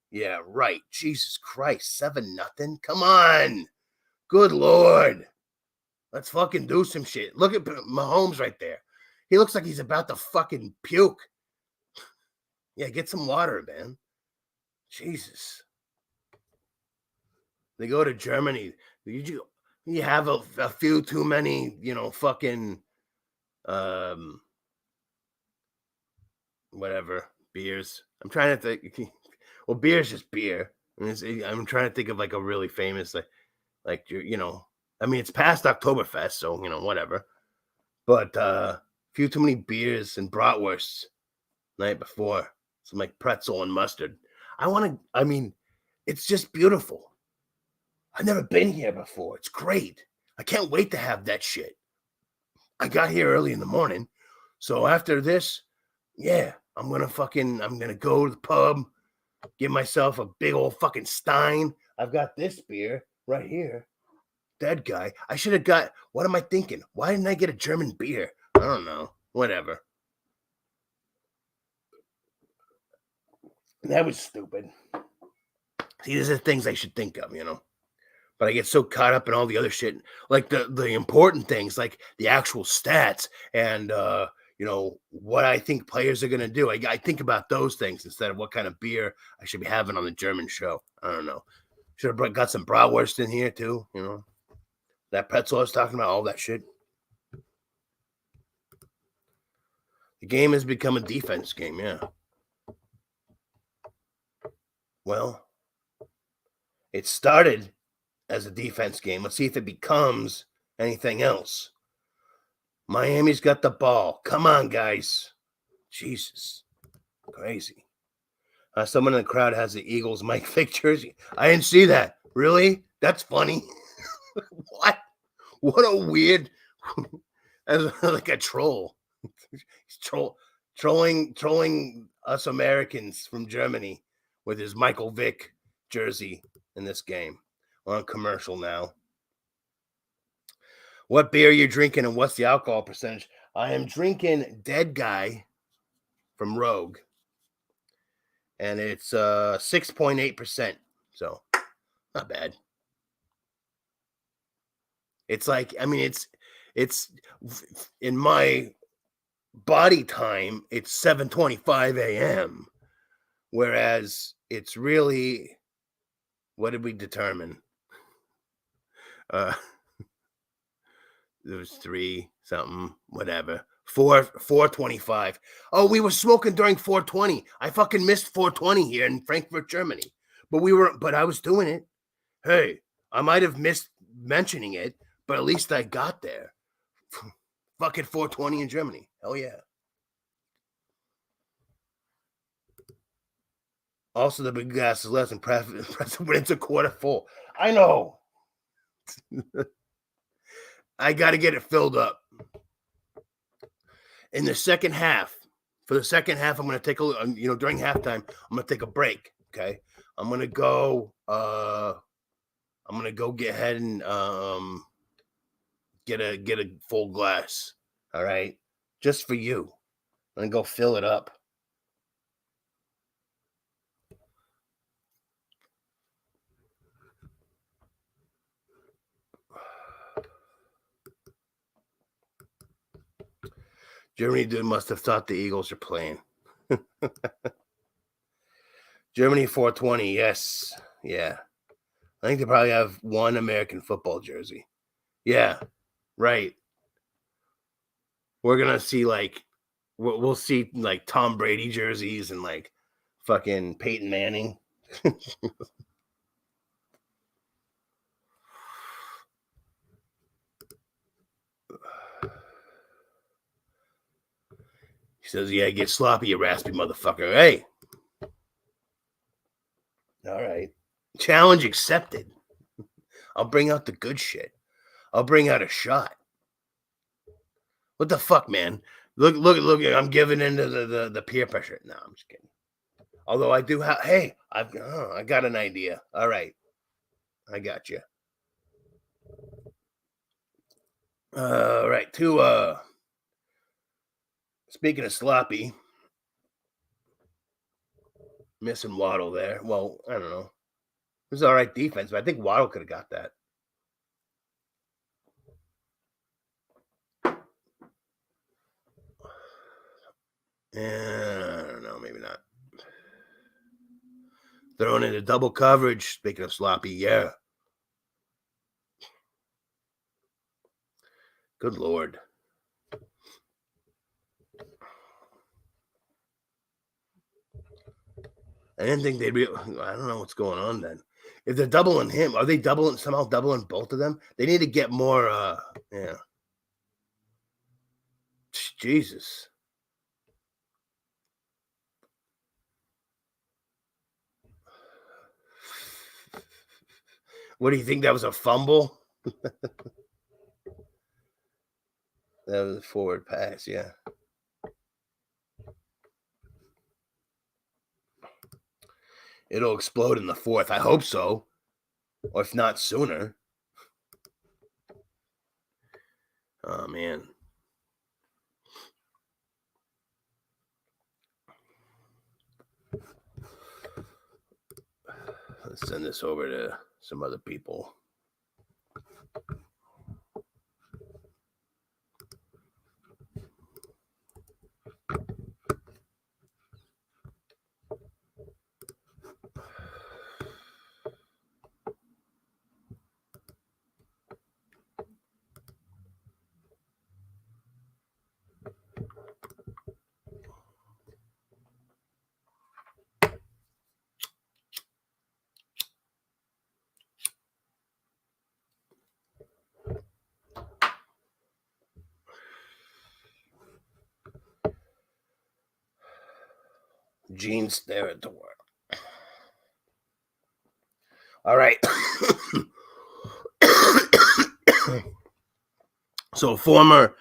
Yeah, right. Jesus Christ, 7-0. Come on. Good Lord. Let's fucking do some shit. Look at Mahomes right there. He looks like he's about to fucking puke. Yeah, get some water, man. Jesus. They go to Germany. You have a few too many, fucking whatever beers. I'm trying to think. Well, beer is just beer. I'm trying to think of like a really famous like I mean, it's past Oktoberfest, so whatever. But few too many beers and bratwursts night before. Some like pretzel and mustard. I mean, it's just beautiful. I've never been here before. It's great. I can't wait to have that shit. I got here early in the morning. So after this, yeah, I'm gonna go to the pub, get myself a big old fucking stein. I've got this beer right here. Dead guy. I should have got, what am I thinking? Why didn't I get a German beer? I don't know. Whatever. That was stupid. See, these are things I should think of, But I get so caught up in all the other shit, like the important things, like the actual stats and what I think players are gonna do. I think about those things instead of what kind of beer I should be having on the German show. I don't know. Should have got some bratwurst in here too. That pretzel I was talking about, all that shit. The game has become a defense game. Yeah. Well, it started as a defense game. Let's see if it becomes anything else. Miami's got the ball. Come on, guys. Jesus. Crazy. Someone in the crowd has the Eagles Mike Vick jersey. I didn't see that. Really? That's funny. What? What a weird, like a troll. He's trolling us Americans from Germany with his Michael Vick jersey in this game. We're on commercial now. What beer are you drinking and what's the alcohol percentage? I am drinking Dead Guy from Rogue. And it's 6.8%. So not bad. It's like, I mean, it's in my body time, it's 7:25 a.m. Whereas it's really, what did we determine? There was 3 something, whatever. 4:25. Oh, we were smoking during 4:20. I fucking missed 4:20 here in Frankfurt, Germany. But I was doing it. Hey, I might have missed mentioning it, but at least I got there. Fucking 4:20 in Germany. Hell yeah. Also, the big glass is less impressive when it's a quarter full. I know. I got to get it filled up. In the second half, I'm going to take during halftime, I'm going to take a break. Okay. I'm going to go get ahead and get a full glass. All right. Just for you. I'm going to go fill it up. Germany must have thought the Eagles are playing. Germany 420, yes. Yeah. I think they probably have one American football jersey. Yeah, right. We're going to see we'll see like Tom Brady jerseys and like fucking Peyton Manning. He says, yeah, get sloppy, you raspy motherfucker. Hey, All right. Challenge accepted. I'll bring out the good shit. I'll bring out a shot. What the fuck, man? Look! I'm giving into the peer pressure. No, I'm just kidding. Although I do have. Hey, I got an idea. All right, I got you. All right, speaking of sloppy, missing Waddle there. Well, I don't know. It was all right defense, but I think Waddle could have got that. I don't know, maybe not. Throwing into double coverage. Speaking of sloppy, yeah. Good Lord. I didn't think they'd be. I don't know what's going on then. If they're doubling him, are they somehow doubling both of them? They need to get more. Yeah. Jesus. What do you think? That was a fumble? That was a forward pass, yeah. It'll explode in the fourth. I hope so. Or if not sooner. Oh, man. Let's send this over to some other people. Gene's there at the work. All right. So former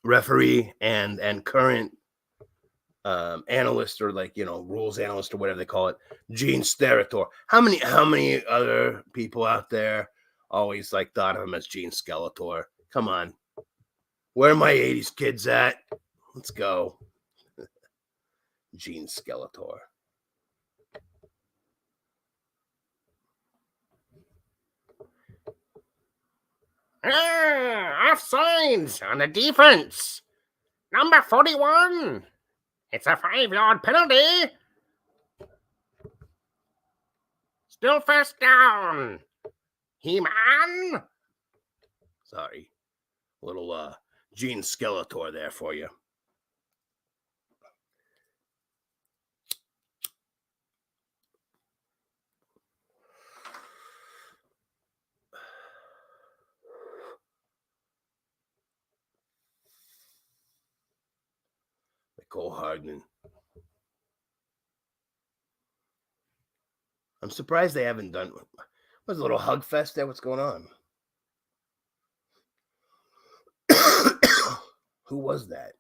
referee and current analyst, or like, rules analyst or whatever they call it, Gene Steratore. How many other people out there always like thought of him as Gene Skeletor? Come on. Where are my 80s kids at? Let's go. Gene Skeletor. Offsides on the defense. Number 41. It's a 5-yard penalty. Still first down. He-Man. Sorry. Little Gene Skeletor there for you. Nicole Hardman. I'm surprised they haven't done. Was a little hug fest there? What's going on? Who was that?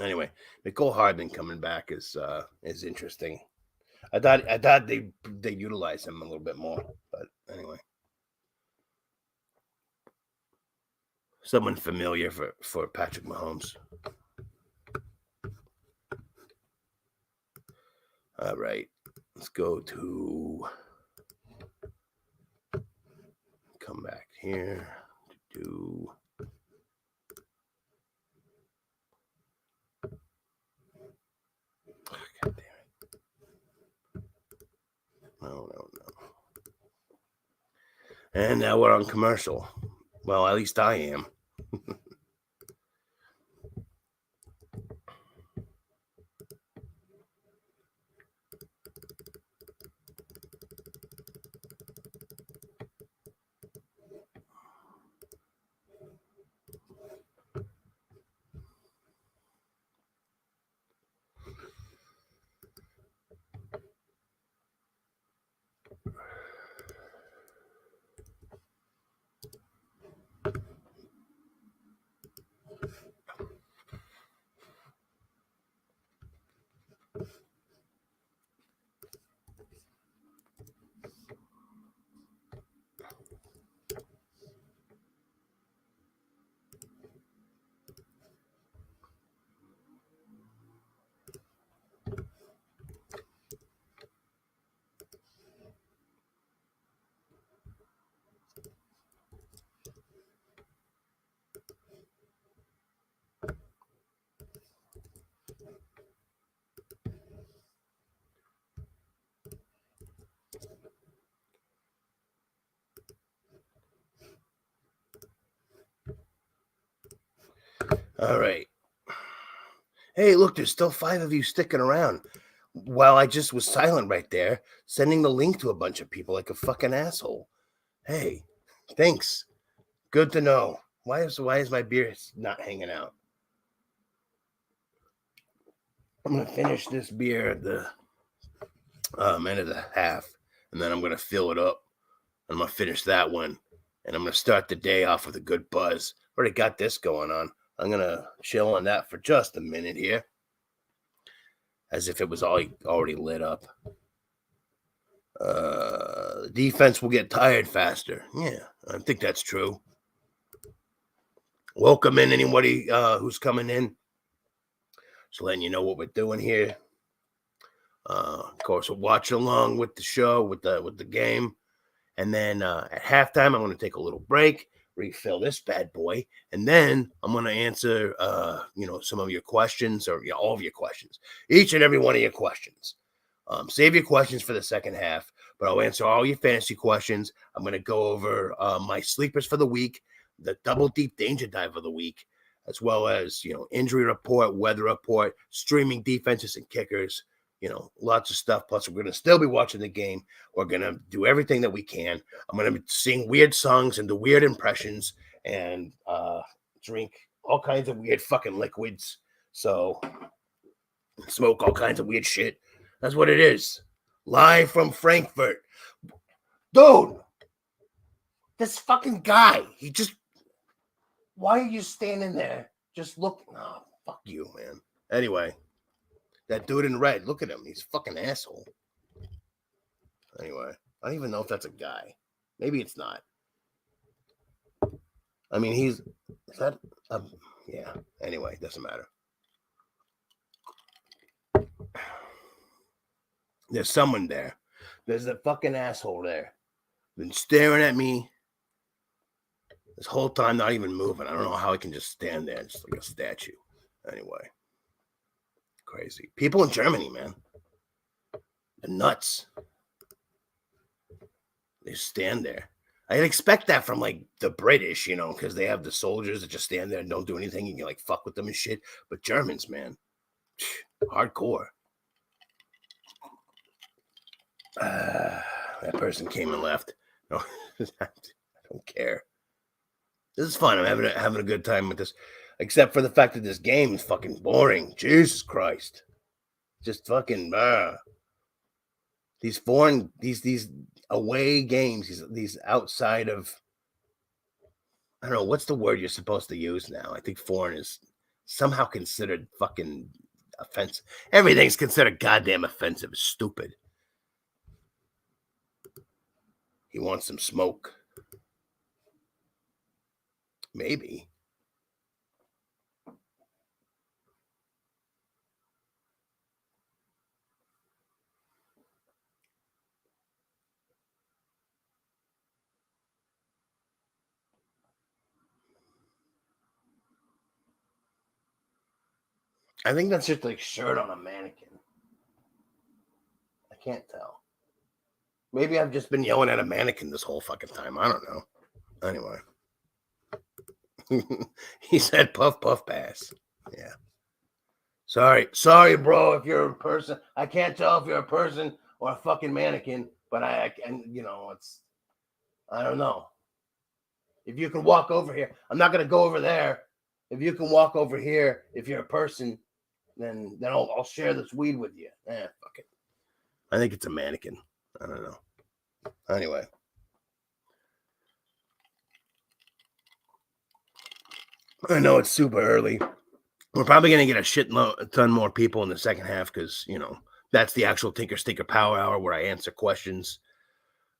Anyway, Nicole Hardman coming back is interesting. I thought they utilized him a little bit more, but anyway, someone familiar for Patrick Mahomes. All right, let's go to come back here to do. God damn it. No. And now we're on commercial. Well, at least I am. All right. Hey, look, there's still 5 of you sticking around. While I just was silent right there, sending the link to a bunch of people like a fucking asshole. Hey, thanks. Good to know. Why is my beer not hanging out? I'm gonna finish this beer at the end of the half, and then I'm gonna fill it up. I'm gonna finish that one, and I'm gonna start the day off with a good buzz. Already got this going on. I'm gonna chill on that for just a minute here, as if it was already lit up. The defense will get tired faster. Yeah, I think that's true. Welcome in anybody who's coming in. Just letting you know what we're doing here. Of course, we'll watch along with the show, with the game. And then at halftime, I'm going to take a little break, refill this bad boy, and then I'm going to answer, some of your questions, or all of your questions, each and every one of your questions. Save your questions for the second half, but I'll answer all your fantasy questions. I'm going to go over my sleepers for the week, the double deep danger dive of the week, as well as injury report, weather report, streaming defenses and kickers. Lots of stuff. Plus, we're going to still be watching the game. We're going to do everything that we can. I'm going to be sing weird songs and do weird impressions and drink all kinds of weird fucking liquids. So, smoke all kinds of weird shit. That's what it is. Live from Frankfurt. Dude, this fucking guy, why are you standing there just looking? Oh, fuck you, man. Anyway. That dude in red, look at him. He's a fucking asshole. Anyway, I don't even know if that's a guy. Maybe it's not. I mean, yeah. Anyway, doesn't matter. There's someone there. There's a fucking asshole there. Been staring at me this whole time, not even moving. I don't know how I can just stand there just like a statue. Anyway. Crazy. People in Germany, man. They're nuts. They stand there. I'd expect that from like the British, because they have the soldiers that just stand there and don't do anything. You can like fuck with them and shit. But Germans, man, hardcore. That person came and left. No, I don't care. This is fun. I'm having a good time with this. Except for the fact that this game is fucking boring. Jesus Christ. Just fucking these away games, these outside of, I don't know, what's the word you're supposed to use now? I think foreign is somehow considered fucking offensive. Everything's considered goddamn offensive. It's stupid. He wants some smoke. Maybe. I think that's just like shirt on a mannequin. I can't tell. Maybe I've just been yelling at a mannequin this whole fucking time. I don't know. Anyway. He said puff puff pass. Yeah. Sorry, bro, if you're a person. I can't tell if you're a person or a fucking mannequin, but I don't know. If you can walk over here, I'm not gonna go over there. If you can walk over here, if you're a person, then I'll share this weed with you. Fuck it. I think it's a mannequin. I don't know. Anyway. I know it's super early. We're probably going to get a ton more people in the second half because, that's the actual Tinker Stinker Power Hour where I answer questions.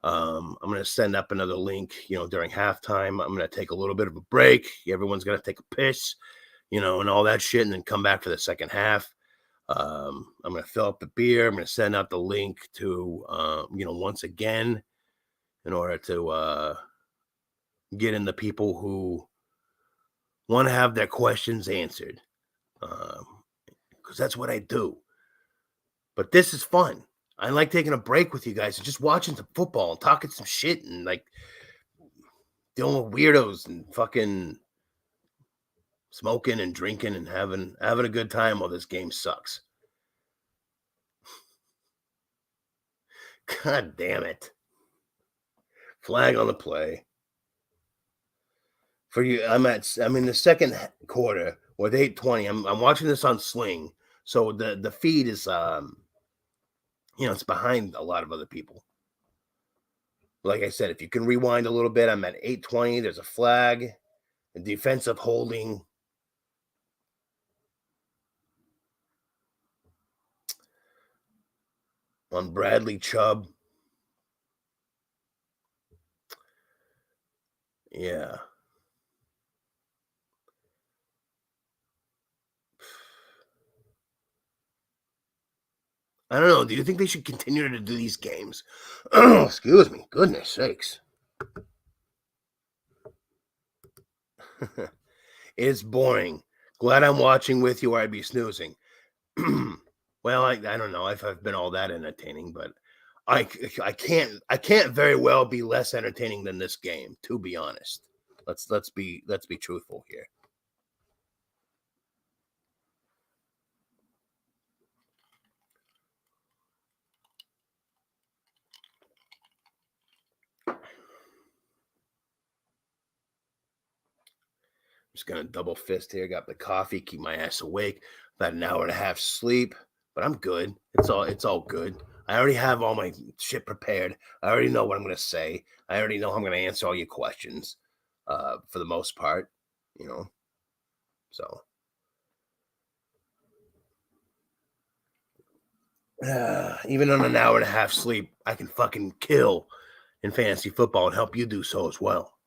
I'm going to send up another link, during halftime. I'm going to take a little bit of a break. Everyone's going to take a piss, and all that shit, and then come back for the second half. I'm going to fill up the beer. I'm going to send out the link to, once again, in order to get in the people who want to have their questions answered. Because that's what I do. But this is fun. I like taking a break with you guys and just watching some football and talking some shit and like dealing with weirdos and fucking smoking and drinking and having a good time while this game sucks. God damn it. Flag on the play. For you, I'm in the second quarter with 8:20. I'm watching this on Sling. So the feed is it's behind a lot of other people. Like I said, if you can rewind a little bit, I'm at 8:20. There's a flag, a defensive holding. On Bradley Chubb. Yeah. I don't know. Do you think they should continue to do these games? Oh, excuse me. Goodness sakes. It's boring. Glad I'm watching with you or I'd be snoozing. Well, I don't know if I've been all that entertaining, but I can't very well be less entertaining than this game, to be honest. Let's be truthful here. Just gonna double fist here. Got the coffee, keep my ass awake. About an hour and a half sleep, but I'm good. It's all good. I already have all my shit prepared. I already know what I'm gonna say. I already know how I'm gonna answer all your questions. For the most part, So even on an hour and a half sleep, I can fucking kill in fantasy football and help you do so as well.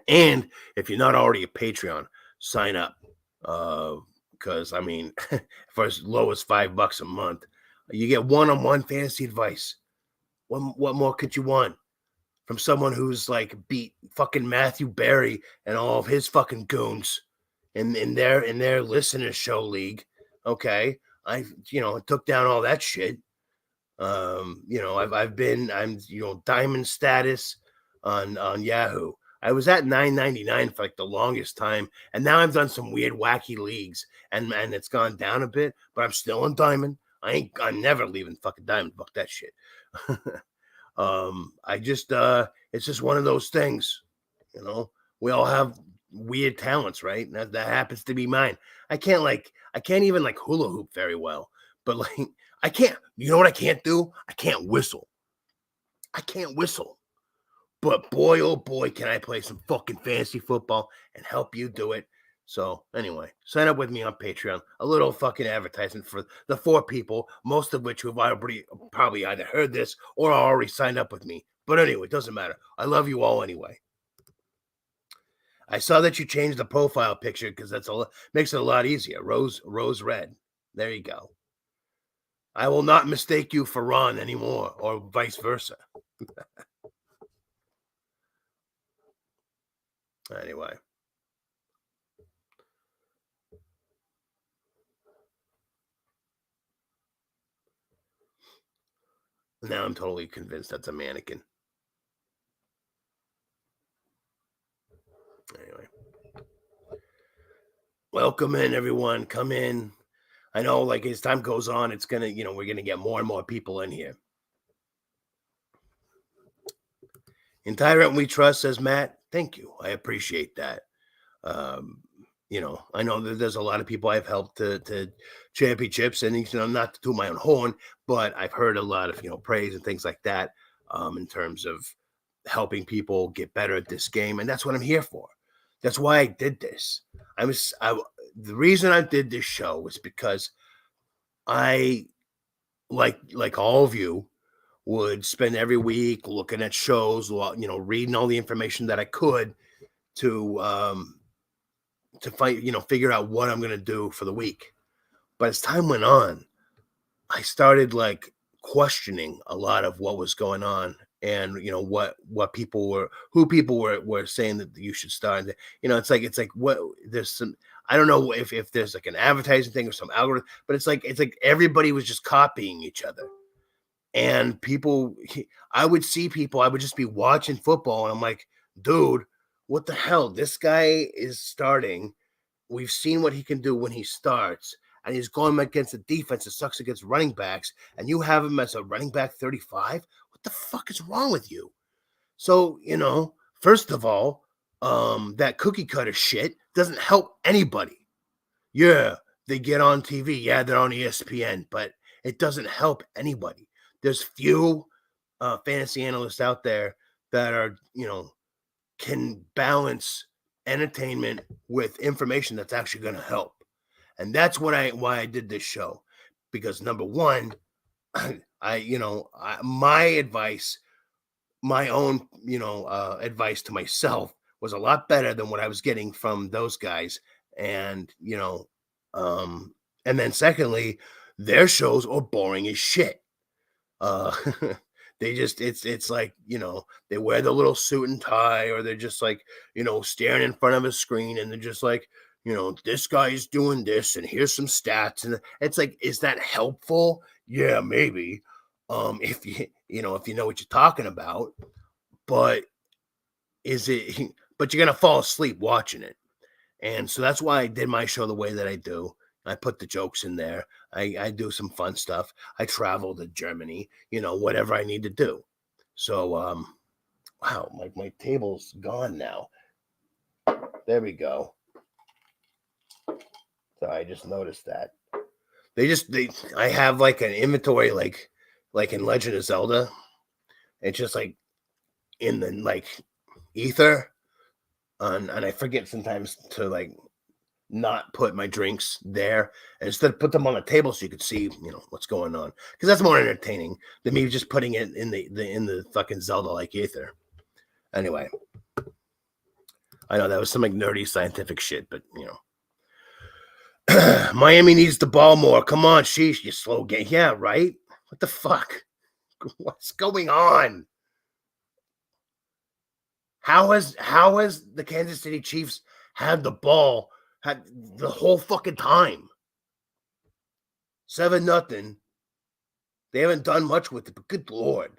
And if you're not already a Patreon, sign up. Because for as low as $5 a month, you get one-on-one fantasy advice. What more could you want from someone who's like beat fucking Matthew Berry and all of his fucking goons in their listener show league? Okay, I took down all that shit. I'm diamond status on Yahoo. I was at $9.99 for like the longest time, and now I've done some weird, wacky leagues, and it's gone down a bit, but I'm still on diamond. I'm never leaving fucking diamond. Fuck that shit. It's just one of those things, We all have weird talents, right? And that happens to be mine. I can't even like hula hoop very well, but like I can't. You know what I can't do? I can't whistle. But boy, oh boy, can I play some fucking fantasy football and help you do it. So anyway, sign up with me on Patreon. A little fucking advertisement for the 4 people, most of which have already probably either heard this or already signed up with me. But anyway, it doesn't matter. I love you all anyway. I saw that you changed the profile picture because makes it a lot easier. Rose red. There you go. I will not mistake you for Ron anymore, or vice versa. Anyway. Now I'm totally convinced that's a mannequin. Anyway. Welcome in, everyone. Come in. I know, like, as time goes on, it's going to, we're going to get more and more people in here. In Tyrant We Trust, says Matt. Thank you. I appreciate that. I know that there's a lot of people I've helped to championships, and not to toot my own horn, but I've heard a lot of praise and things like that in terms of helping people get better at this game, and that's what I'm here for. That's why I did this. The reason I did this show was because I, like all of you, would spend every week looking at shows, reading all the information that I could to figure out what I'm going to do for the week. But as time went on, I started like questioning a lot of what was going on, and what people were saying that you should start. It's like what there's some. I don't know if there's like an advertising thing or some algorithm, but it's like everybody was just copying each other. And I would see people, I would just be watching football, and I'm like, dude, what the hell? This guy is starting we've seen what he can do when he starts, and he's going against a defense that sucks against running backs, and you have him as a running back 35? What the fuck is wrong with you? So, first of all, that cookie cutter shit doesn't help anybody. Yeah, they get on TV. Yeah, they're on ESPN, but it doesn't help anybody. There's few fantasy analysts out there that are, can balance entertainment with information that's actually going to help. And that's why I did this show, because number one, my advice, my own, advice to myself was a lot better than what I was getting from those guys. And, and then secondly, their shows are boring as shit. They just, it's like, they wear the little suit and tie, or they're just like, staring in front of a screen, and they're just like, this guy's doing this, and here's some stats. And it's like, is that helpful? Yeah, maybe. If you know what you're talking about, but is it, but you're going to fall asleep watching it. And so that's why I did my show the way that I do. I put the jokes in there. I do some fun stuff. I travel to Germany, whatever I need to do. So, wow, my table's gone now. There we go. So I just noticed that. I have like an inventory, like in Legend of Zelda. It's just like in the like ether. And I forget sometimes to like not put my drinks there, and instead put them on a table so you could see, what's going on. Because that's more entertaining than me just putting it in the fucking Zelda like ether. Anyway, I know that was some like nerdy scientific shit, but Miami needs the ball more. Come on, sheesh, you slow game. Yeah, right. What the fuck? What's going on? How has the Kansas City Chiefs had the ball the whole fucking time? 7-0. They haven't done much with it, but good Lord.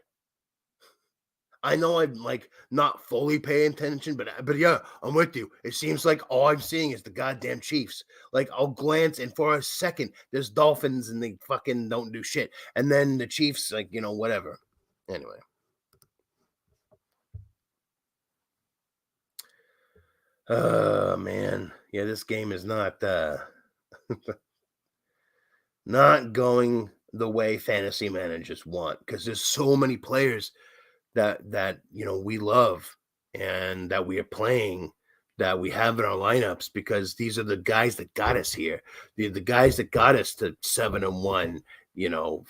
I know I'm like not fully paying attention, but yeah, I'm with you. It seems like all I'm seeing is the goddamn Chiefs. Like I'll glance, and for a second, there's Dolphins, and they fucking don't do shit. And then the Chiefs, like, whatever. Anyway. Man. Yeah, this game is not not going the way fantasy managers want, because there's so many players that we love and that we are playing, that we have in our lineups, because these are the guys that got us here. The guys that got us to 7-1, 8-0,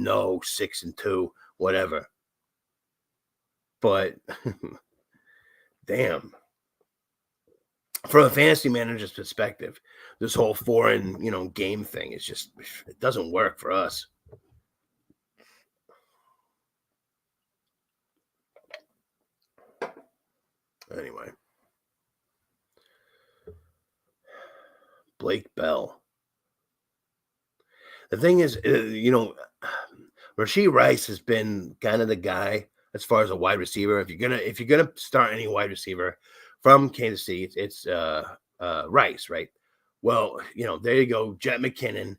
6-2, whatever. But damn. From a fantasy manager's perspective, this whole foreign, game thing is just, it doesn't work for us. Anyway. Blake Bell. The thing is, Rashee Rice has been kind of the guy as far as a wide receiver. If you're gonna start any wide receiver from Kansas City, it's Rice, right? Well, there you go, Jet McKinnon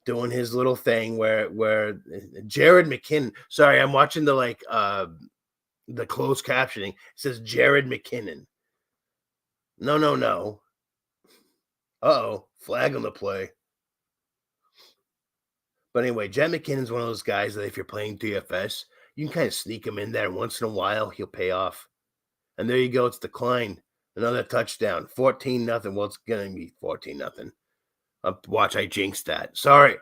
doing his little thing where Jared McKinnon. Sorry, I'm watching the closed captioning. It says Jared McKinnon. No. Uh-oh, flag on the play. But anyway, Jet McKinnon's one of those guys that if you're playing DFS, you can kind of sneak him in there. Once in a while, he'll pay off. And there you go. It's declined. Another touchdown. 14-0. Well, it's going to be 14-0. Watch, I jinxed that. Sorry,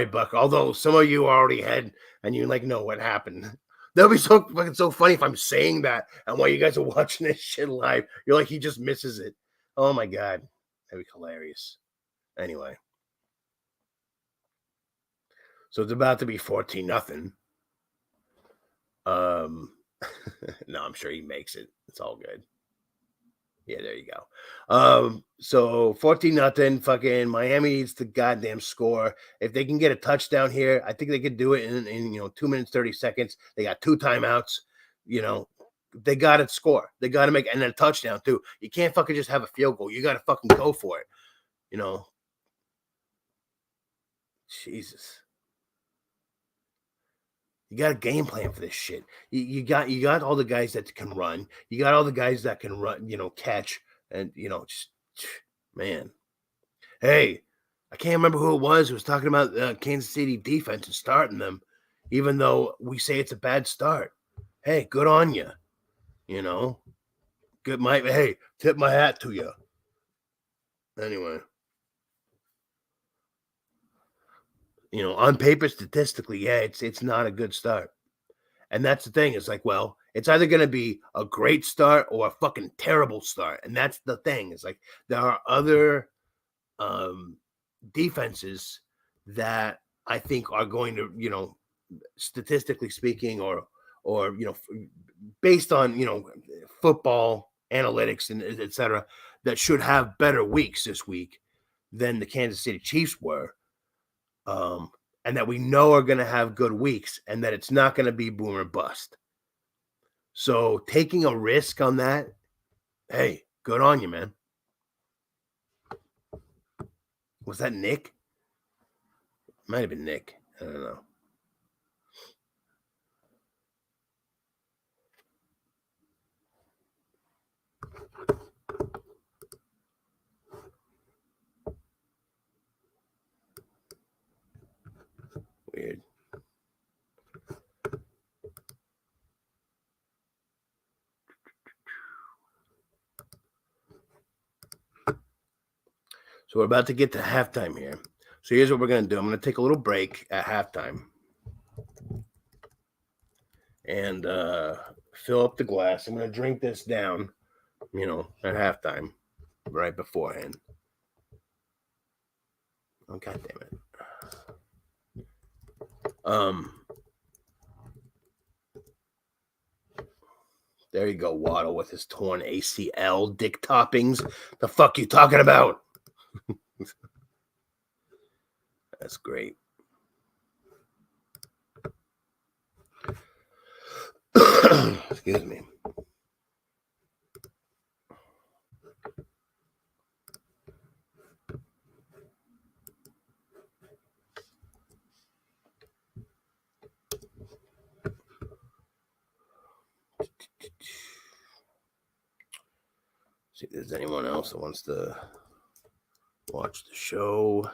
Buck. Although some of you already had, and you know what happened. That'll be so fucking so funny if I'm saying that, and while you guys are watching this shit live, you're like, he just misses it. Oh my God. That'd be hilarious. Anyway. So it's about to be 14-0. No, I'm sure he makes it. It's all good. Yeah, there you go. So 14-0. Fucking Miami needs to goddamn score. If they can get a touchdown here, I think they could do it in 2 minutes 30 seconds. They got 2 timeouts. They got to score. They got to make and a touchdown too. You can't fucking just have a field goal. You got to fucking go for it. You know. Jesus. You got a game plan for this shit. You got all the guys that can run. You got all the guys that can run, catch, and just man. Hey, I can't remember who it was who was talking about Kansas City defense and starting them, even though we say it's a bad start. Hey, good on you. Hey, tip my hat to you. Anyway. On paper, statistically, yeah, it's not a good start. And that's the thing. It's like, well, it's either going to be a great start or a fucking terrible start. And that's the thing. It's like there are other defenses that I think are going to, statistically speaking, or based on, football analytics and et cetera, that should have better weeks this week than the Kansas City Chiefs were. And that we know are going to have good weeks and that it's not going to be boom or bust. So taking a risk on that, hey, good on you, man. Was that Nick? Might have been Nick. I don't know. Weird. So we're about to get to halftime here. So here's what we're going to do. I'm going to take a little break at halftime and fill up the glass. I'm going to drink this down, at halftime right beforehand. Oh, God damn it. There you go, Waddle with his torn ACL, dick toppings. The fuck you talking about? That's great. Excuse me. See if there's anyone else that wants to watch the show.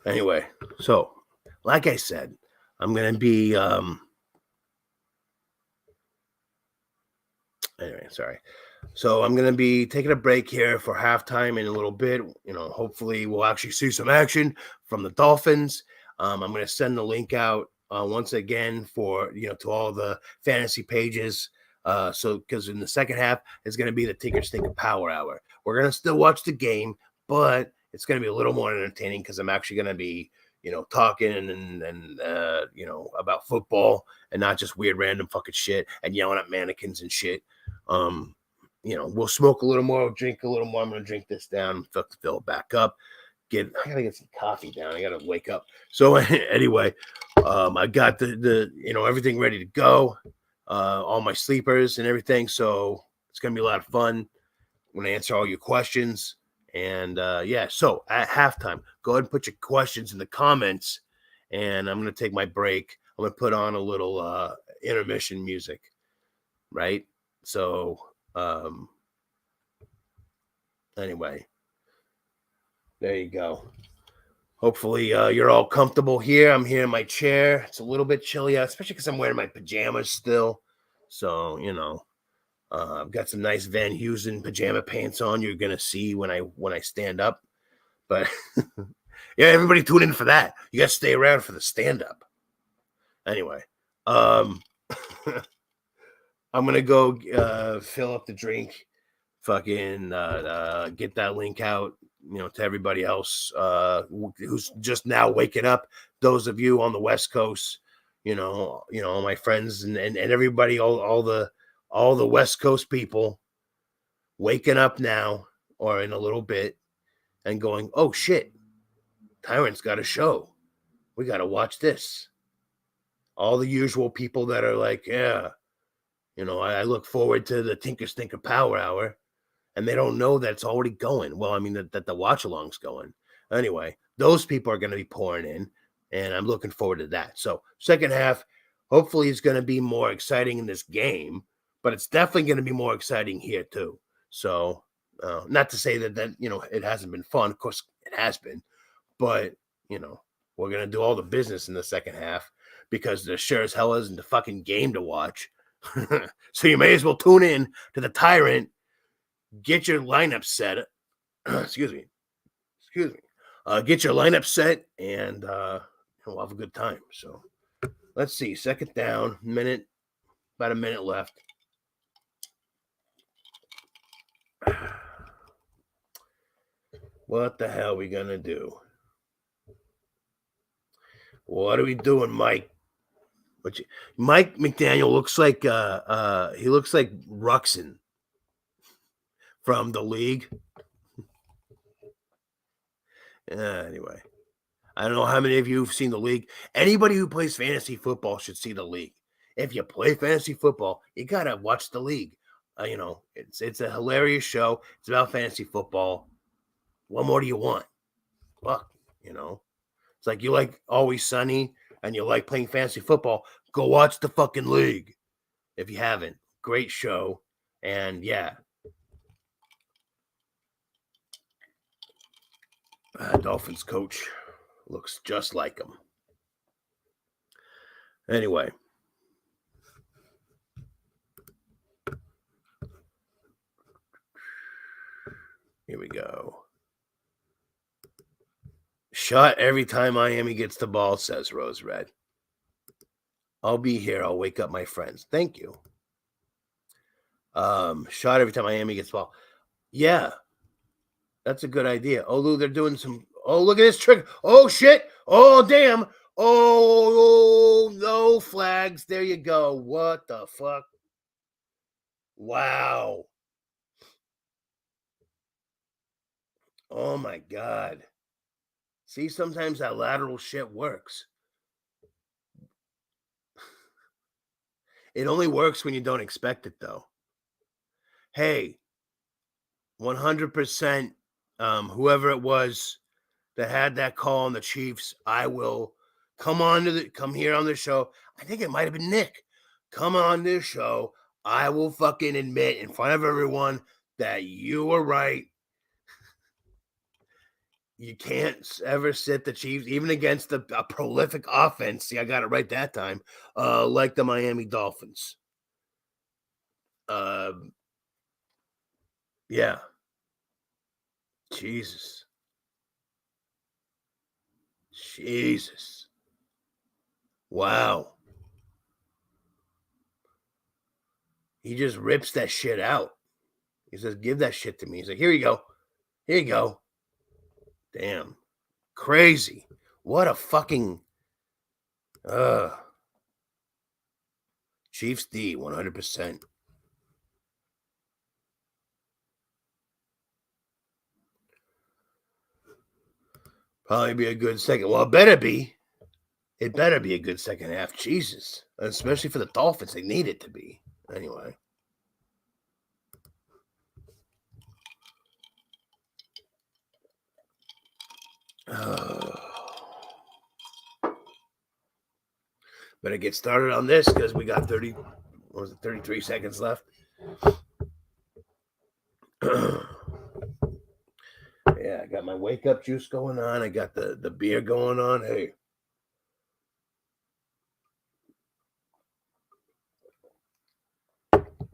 Anyway, so like I said, I'm going to be sorry. So I'm going to be taking a break here for halftime in a little bit. Hopefully we'll actually see some action from the Dolphins. I'm going to send the link out once again for, to all the fantasy pages. So because in the second half, it's going to be the Tinker Stinker Power Hour. We're going to still watch the game, but it's going to be a little more entertaining because I'm actually going to be, talking and about football and not just weird random fucking shit and yelling at mannequins and shit. We'll smoke a little more, drink a little more. I'm going to drink this down, fill it back up. I got to get some coffee down. I got to wake up. So anyway, I got the everything ready to go, all my sleepers and everything. So it's going to be a lot of fun. I'm going to answer all your questions. And so at halftime, go ahead and put your questions in the comments. And I'm going to take my break. I'm going to put on a little intermission music, right? So anyway, there you go. Hopefully you're all comfortable here. I'm here in my chair. It's a little bit chilly, especially because I'm wearing my pajamas still. So, I've got some nice Van Heusen pajama pants on. You're going to see when I stand up. But yeah, everybody tune in for that. You got to stay around for the stand up. Anyway, I'm going to go fill up the drink, fucking get that link out, to everybody else who's just now waking up. Those of you on the West Coast, my friends and everybody, all the West Coast people waking up now or in a little bit and going, oh shit, Tyrant's got a show. We got to watch this. All the usual people that are like, yeah, I look forward to the Tinker Stinker Power Hour, and they don't know that it's already going. Well, I mean, that the watch along's going. Anyway, those people are going to be pouring in, and I'm looking forward to that. So, second half, hopefully, it's going to be more exciting in this game, but it's definitely going to be more exciting here, too. So, not to say that it hasn't been fun. Of course, it has been, but, we're going to do all the business in the second half because there sure as hell isn't a fucking game to watch. So you may as well tune in to the Tyrant, get your lineup set. Excuse me. Get your lineup set, and we'll have a good time. So let's see. Second down, about a minute left. What the hell are we gonna do? What are we doing, Mike? Mike McDaniel looks like he looks like Ruxin from the league. Anyway, I don't know how many of you have seen the league. Anybody who plays fantasy football should see the league. If you play fantasy football, you gotta watch the league. It's a hilarious show. It's about fantasy football. What more do you want? Fuck, it's like you like Always Sunny and you like playing fantasy football. Go watch the fucking league if you haven't. Great show, and yeah. Dolphins coach looks just like him. Anyway. Here we go. Shot every time Miami gets the ball, says Rose Red. I'll be here. I'll wake up my friends. Thank you. Shot every time Miami gets the ball. Yeah. That's a good idea. Oh, Lou, they're doing some. Oh, look at this trick. Oh, shit. Oh, damn. Oh, no flags. There you go. What the fuck? Wow. Oh, my God. See, sometimes that lateral shit works. It only works when you don't expect it, though. Hey, 100%, whoever it was that had that call on the Chiefs, I will come here on the show. I think it might have been Nick. Come on this show. I will fucking admit in front of everyone that you were right. You can't ever sit the Chiefs, even against a prolific offense. See, I got it right that time. Like the Miami Dolphins. Yeah. Jesus. Wow. He just rips that shit out. He says, give that shit to me. He's like, here you go. Here you go. Damn. Crazy. What a fucking Chiefs D, 100%. Probably be a good second. Well, it better be. It better be a good second half. Jesus. Especially for the Dolphins. They need it to be. Anyway. Better get started on this because we got 33 seconds left. Yeah, I got my wake up juice going on. I got the beer going on. Hey.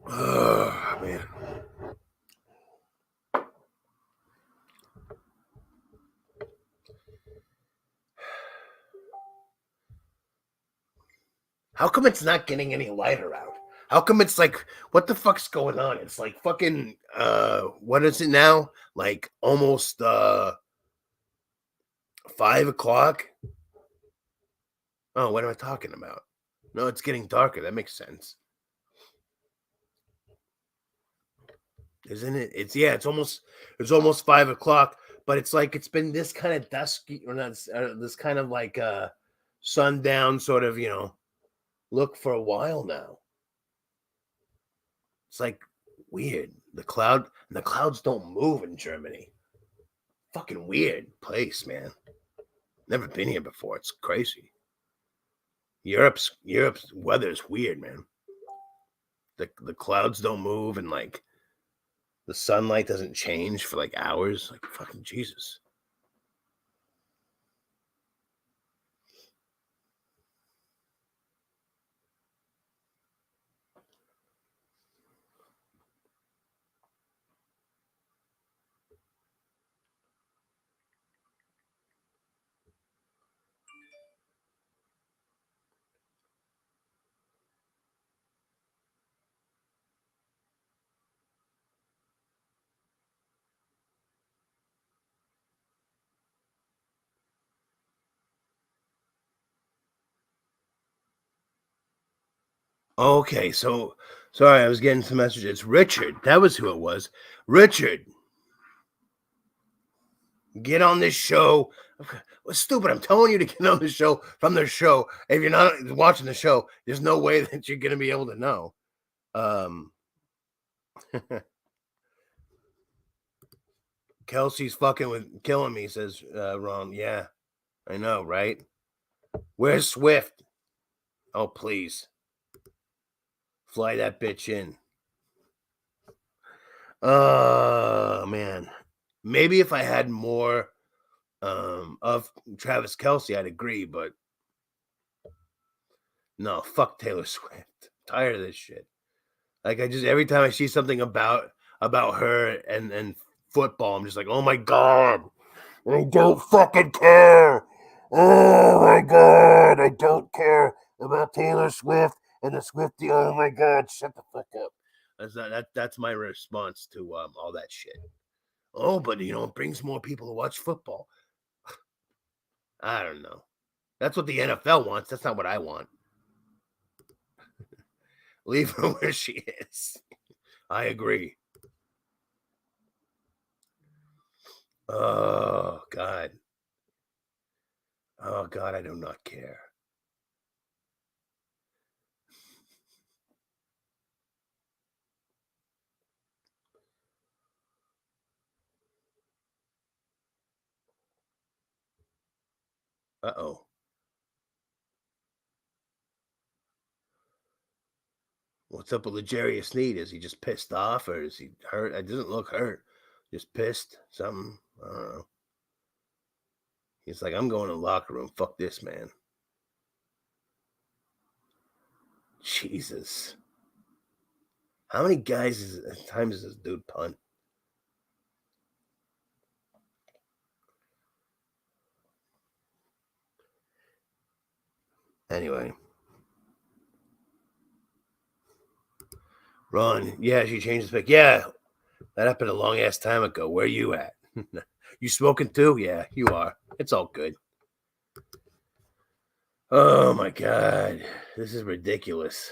Oh, man. How come it's not getting any lighter out? How come it's like, what the fuck's going on? It's like fucking, what is it now? Like almost 5 o'clock? Oh, what am I talking about? No, it's getting darker. That makes sense. Isn't it? It's almost 5 o'clock, but it's like it's been this kind of dusky or not this kind of like sundown sort of, look for a while now. It's like weird. The clouds don't move in Germany. Fucking weird place, man. Never been here before. It's crazy. Europe's weather is weird, man. The clouds don't move and like the sunlight doesn't change for like hours. Like fucking Jesus. Okay, so sorry, I was getting some messages. It's Richard. That was who it was. Richard, get on this show. Well, stupid. I'm telling you to get on the show from their show. If you're not watching the show, there's no way that you're gonna be able to know. Kelsey's fucking with killing me, says Ron. Yeah, I know, right? Where's Swift? Oh, please. Fly that bitch in. Man. Maybe if I had more of Travis Kelce, I'd agree, but no, fuck Taylor Swift. Tired of this shit. Like every time I see something about her and football, I'm just like, oh my god, I don't fucking care. Oh my god, I don't care about Taylor Swift and the Swiftie. Oh my god, shut the fuck up. That's my response to all that shit. Oh, but it brings more people to watch football. I don't know. That's what the NFL wants. That's not what I want. Leave her where she is. I agree. Oh, God. Oh, God, I do not care. Uh-oh. What's up with L'Jarius Sneed? Is he just pissed off or is he hurt? It doesn't look hurt. Just pissed. Something. I don't know. He's like, I'm going to the locker room. Fuck this, man. Jesus. How many times does this dude punt? Anyway. Ron, yeah, she changed the pick. Yeah, that happened a long ass time ago. Where you at? You smoking too? Yeah, you are. It's all good. Oh my god, this is ridiculous.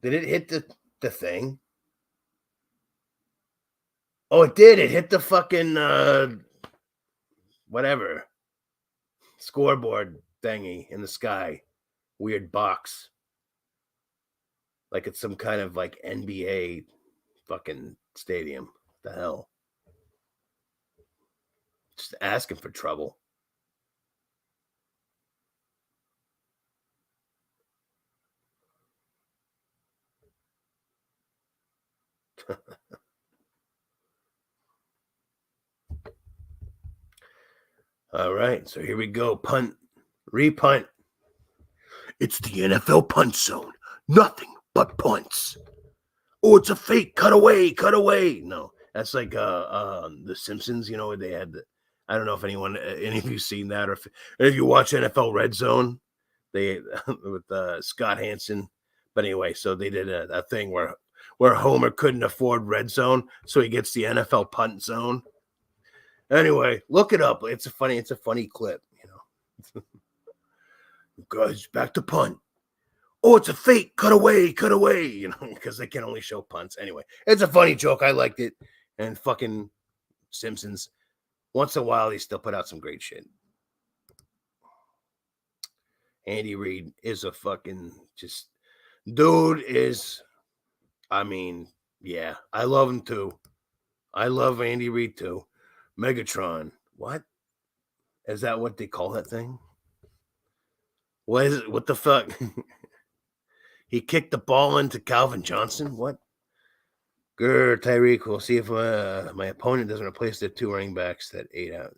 Did it hit the thing? Oh, it did. It hit the fucking whatever scoreboard thingy in the sky. Weird box. Like it's some kind of like NBA fucking stadium. What the hell? Just asking for trouble. All right, so here we go. Punt, repunt. It's the NFL punt zone. Nothing but punts. Oh, it's a fake. Cut away. Cut away. No, that's like the Simpsons. They had the. I don't know if any of you seen that, or if you watch NFL Red Zone, they with Scott Hansen. But anyway, so they did a thing where Homer couldn't afford Red Zone, so he gets the NFL punt zone. Anyway, look it up. It's a funny clip. Guys, back to punt. Oh, it's a fake. Cut away, because they can only show punts. Anyway, it's a funny joke. I liked it. And fucking Simpsons, once in a while, they still put out some great shit. Andy Reid is a fucking just dude yeah, I love him too. I love Andy Reid too. Megatron. What? Is that what they call that thing? What is it? What the fuck? He kicked the ball into Calvin Johnson? What? Grr, Tyreek. We'll see if my opponent doesn't replace the 2 running backs that 8 out.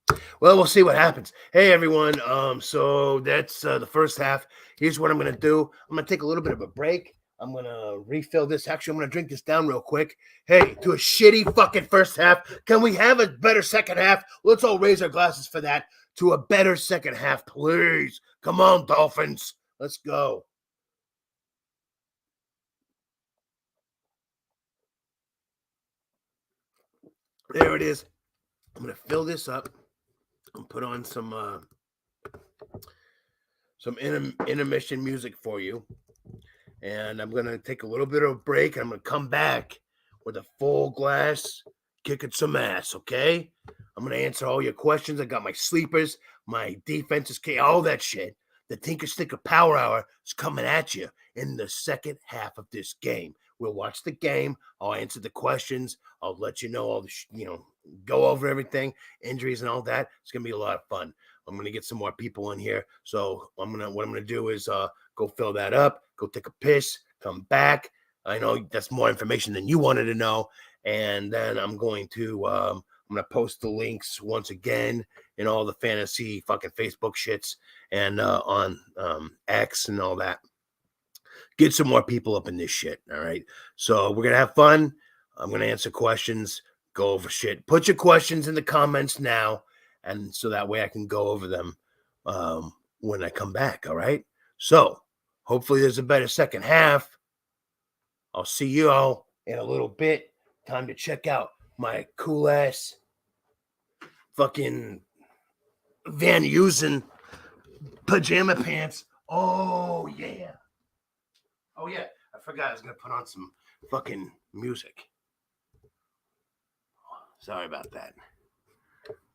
So, well, we'll see what happens. Hey, everyone. So that's the first half. Here's what I'm going to do. I'm going to take a little bit of a break. I'm going to refill this. Actually, I'm going to drink this down real quick. Hey, to a shitty fucking first half. Can we have a better second half? Let's all raise our glasses for that. To a better second half, please. Come on, Dolphins. Let's go. There it is. I'm going to fill this up and put on some intermission music for you. And I'm going to take a little bit of a break. And I'm going to come back with a full glass, kicking some ass, okay? I'm going to answer all your questions. I got my sleepers, my defenses, all that shit. The Tinker Stinker Power Hour is coming at you in the second half of this game. We'll watch the game. I'll answer the questions. I'll let you know all the, go over everything, injuries and all that. It's going to be a lot of fun. I'm going to get some more people in here. So what I'm going to do is go fill that up, go take a piss, come back. I know that's more information than you wanted to know. And then I'm going to post the links once again in all the fantasy fucking Facebook shits and on X and all that. Get some more people up in this shit. All right. So we're going to have fun. I'm going to answer questions, go over shit. Put your questions in the comments now. And so that way I can go over them when I come back. All right. So hopefully there's a better second half. I'll see you all in a little bit. Time to check out my cool ass fucking Van Heusen pajama pants. Oh, yeah. Oh, yeah. I forgot I was going to put on some fucking music. Sorry about that.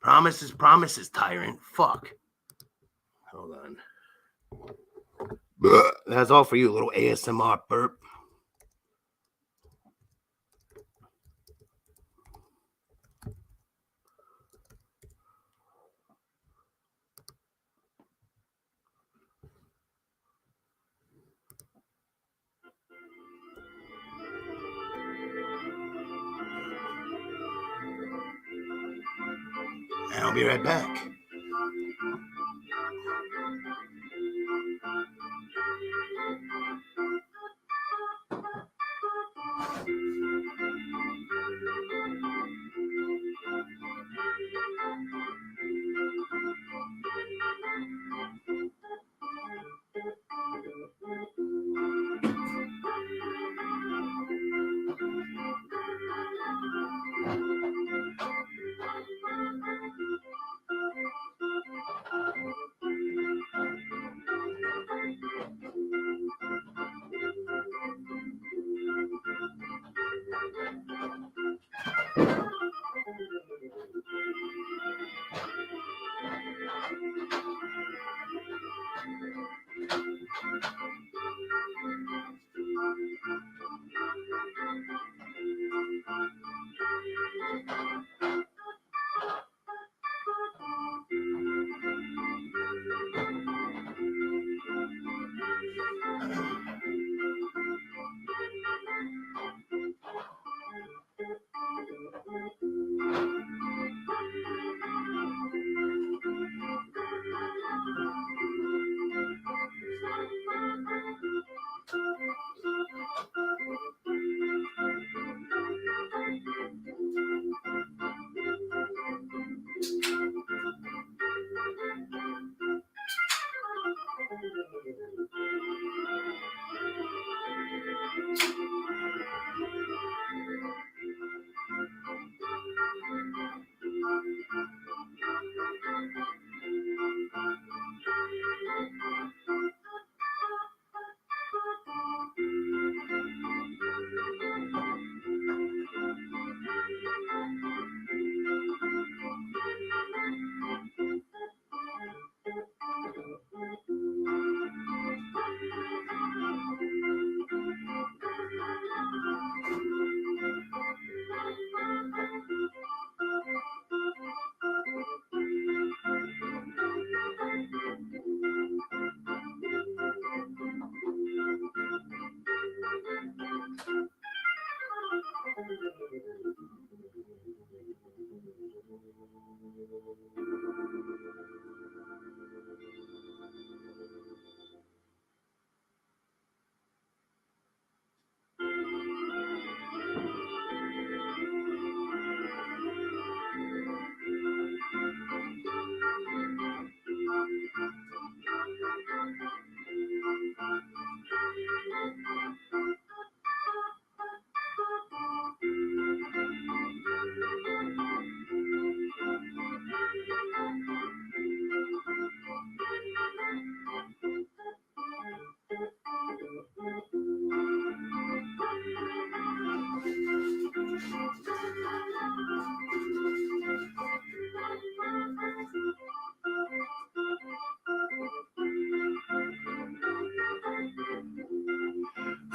Promises, tyrant. Fuck. Hold on. That's all for you, little ASMR burp. And I'll be right back.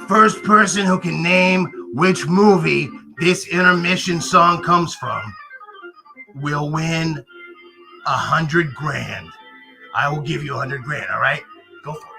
First person who can name which movie this intermission song comes from will win $100,000. I will give you $100,000. All right, go for it.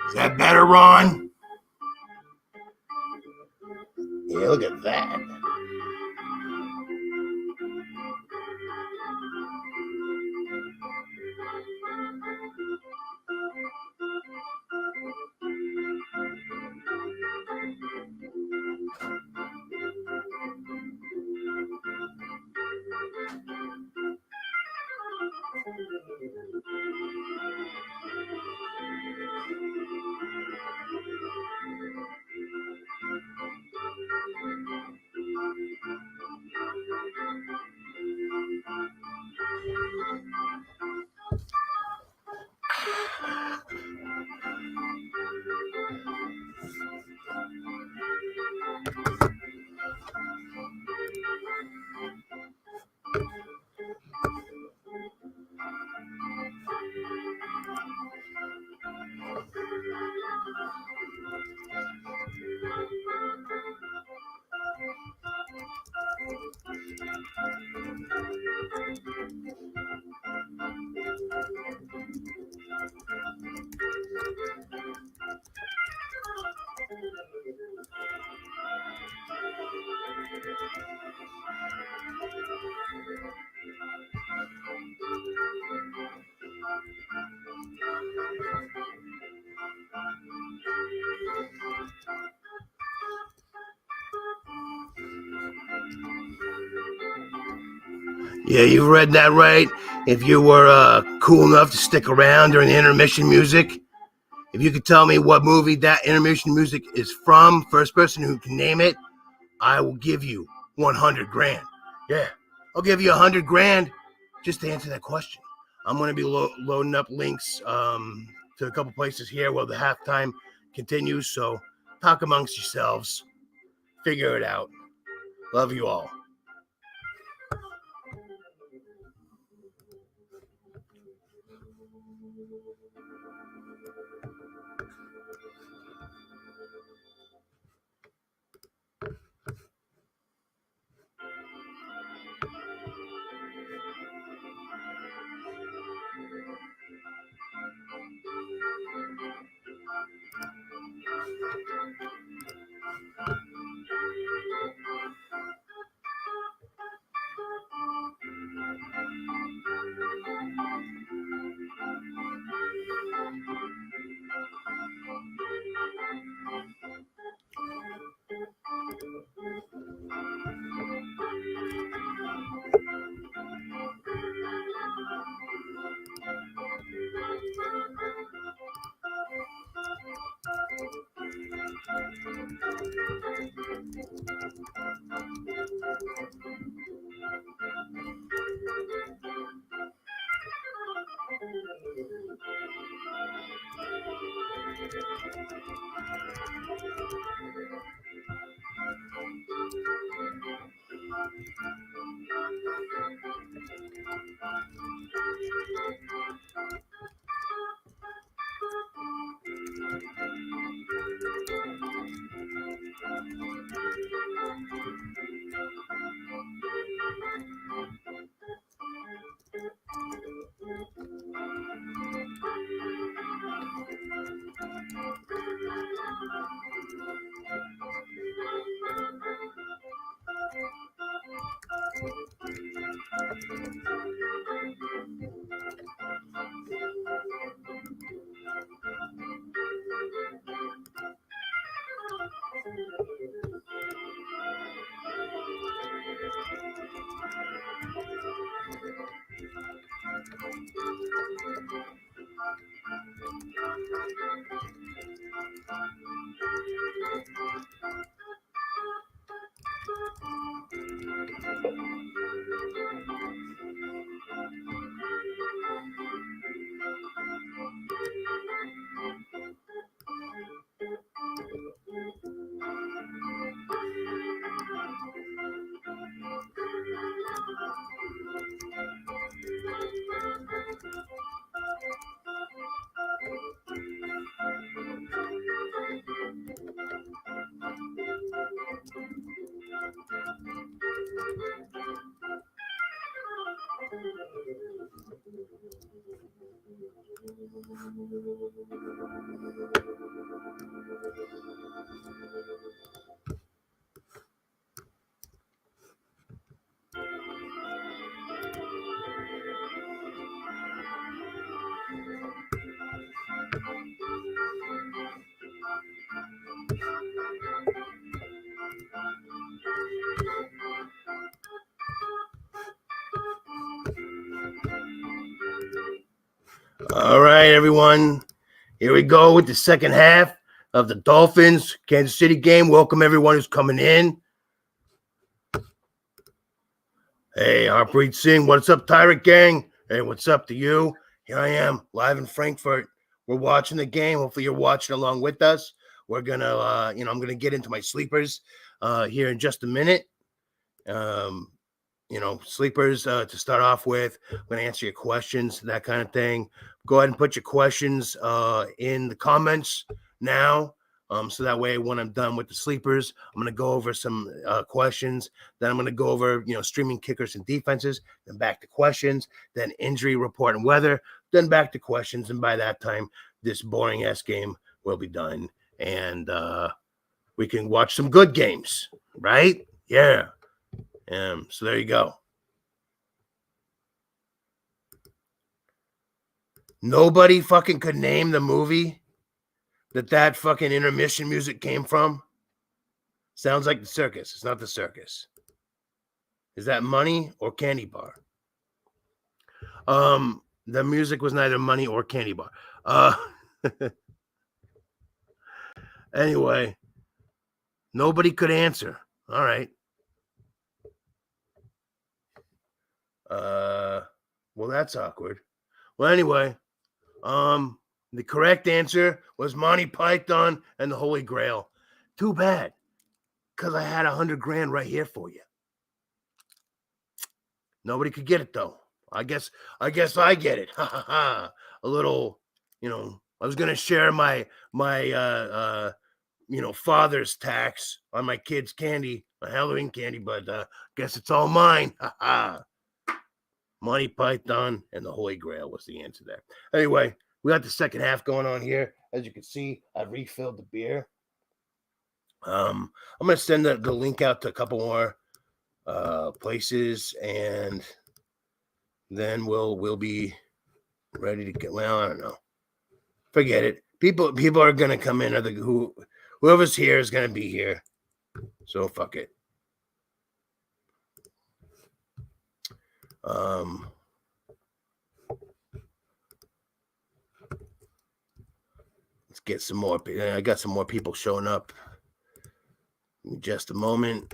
Is that better, Ron? Yeah, look at that. Yeah, you read that right. if you were cool enough to stick around during the intermission music, if you could tell me what movie that intermission music is from, first person who can name it, I will give you 100 grand. Yeah, I'll give you 100 grand just to answer that question. I'm going to be loading up links to a couple places here while the halftime continues. So talk amongst yourselves. Figure it out. Love you all. All right, everyone. Here we go with the second half of the Dolphins Kansas City game. Welcome everyone who's coming in. Hey, Harpreet Singh, what's up, Tyrant Gang? Hey, what's up to you? Here I am, live in Frankfurt. We're watching the game. Hopefully you're watching along with us. We're going to, I'm going to get into my sleepers here in just a minute. Sleepers to start off with. I'm going to answer your questions, that kind of thing. Go ahead and put your questions in the comments now. So that way, when I'm done with the sleepers, I'm going to go over some questions. Then I'm going to go over, streaming kickers and defenses. Then back to questions. Then injury report and weather. Then back to questions. And by that time, this boring ass game will be done, and we can watch some good games, right? Yeah. So there you go. Nobody fucking could name the movie that fucking intermission music came from. Sounds like the circus. It's not the circus. Is that Money or Candy Bar? The music was neither money or candy bar. Anyway, nobody could answer. All right. Well, that's awkward. Well, anyway, the correct answer was Monty Python and the Holy Grail. Too bad, because I had $100,000 right here for you. Nobody could get it though. I guess I get it. Ha ha ha. A little, I was gonna share my father's tax on my kids' candy, my Halloween candy, but guess it's all mine. Ha ha. Monty Python and the Holy Grail was the answer there. Anyway, we got the second half going on here. As you can see, I refilled the beer. I'm gonna send the link out to a couple more places, and then we'll be ready to get. Well, I don't know. Forget it. People are gonna come in. Whoever's here is gonna be here. So fuck it. Let's get some more. I got some more people showing up in just a moment.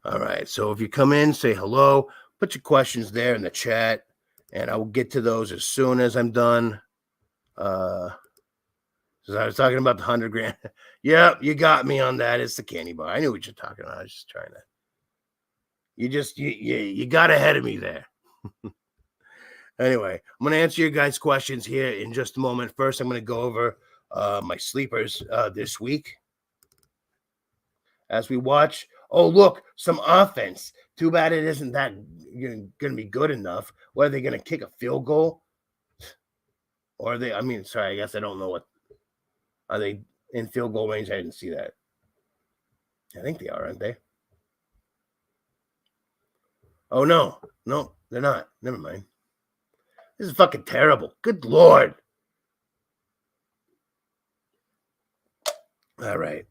All right. So if you come in, say hello, put your questions there in the chat, and I will get to those as soon as I'm done. So I was talking about the $100,000. Yep, you got me on that. It's the candy bar. I knew what you're talking about. I was just trying to. You got ahead of me there. Anyway, I'm going to answer your guys' questions here in just a moment. First, I'm going to go over my sleepers this week. As we watch, oh, look, some offense. Too bad it isn't that going to be good enough. What, are they going to kick a field goal? Or are they, I guess I don't know what. Are they in field goal range? I didn't see that. I think they are, aren't they? Oh, no, they're not. Never mind. This is fucking terrible. Good Lord. All right.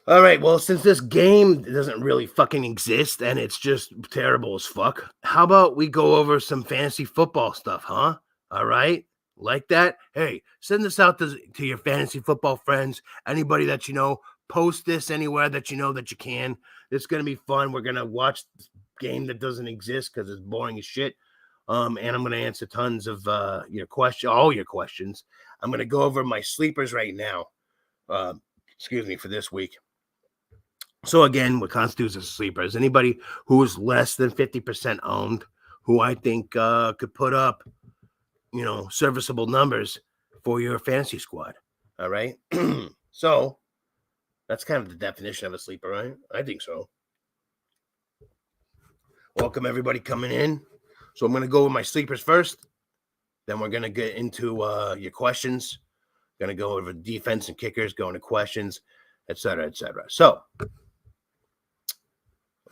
All right, well, since this game doesn't really fucking exist and it's just terrible as fuck, how about we go over some fantasy football stuff, huh? All right? Like that? Hey, send this out to your fantasy football friends, anybody that you know. Post this anywhere that you know that you can. It's going to be fun. We're going to watch this game that doesn't exist because it's boring as shit. And I'm going to answer tons of all your questions. I'm going to go over my sleepers right now. For this week. So again, what constitutes a sleeper is anybody who is less than 50% owned, who I think could put up, serviceable numbers for your fantasy squad. All right. So that's kind of the definition of a sleeper, right? I think so. Welcome everybody coming in. So I'm going to go with my sleepers first. Then we're going to get into your questions. Going to go over defense and kickers, go into questions, et cetera, et cetera. So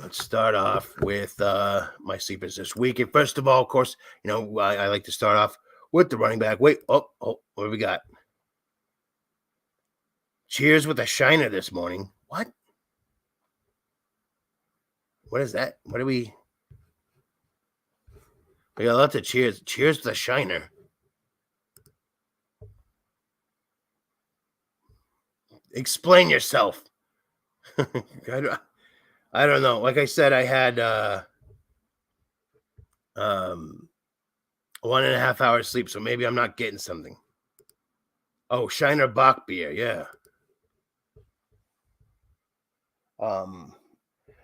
let's start off with my sleepers this week. And first of all, of course, I like to start off with the running back. Wait, what do we got? Cheers with a shiner this morning. What? What is that? What do we got lots of cheers. Cheers with a shiner. Explain yourself. I don't know. Like I said, I had 1.5 hours sleep, so maybe I'm not getting something. Oh, Shiner Bach beer, yeah.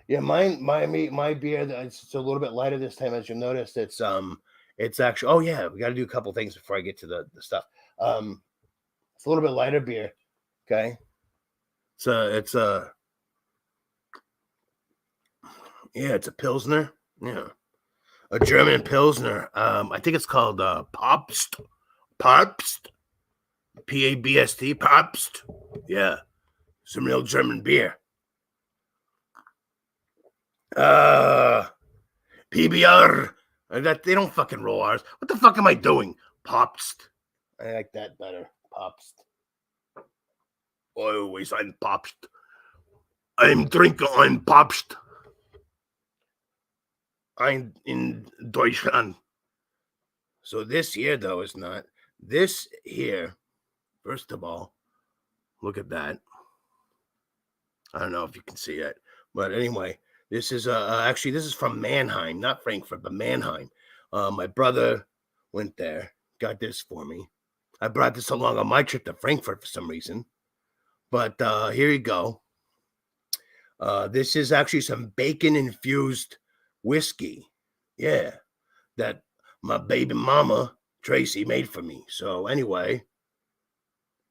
Yeah, my beer. It's a little bit lighter this time, as you'll notice. It's actually. Oh yeah, we got to do a couple things before I get to the stuff. It's a little bit lighter beer. Okay, it's a pilsner. Yeah. a German Pilsner. I think it's called Popst. Popst. P-A-B-S-T. Popst. Yeah. Some real German beer. PBR. That they don't fucking roll R's. What the fuck am I doing? Popst. I like that better. Popst. Always I'm Popst. I'm drinking. I'm Popst. I'm in Deutschland. So this here, though, is not. This here, first of all, look at that. I don't know if you can see it. But anyway, this is actually, this is from Mannheim, not Frankfurt, but Mannheim. My brother went there, got this for me. I brought this along on my trip to Frankfurt for some reason. But here you go. This is actually some bacon-infused whiskey. Yeah, that my baby mama, Tracy, made for me. So anyway,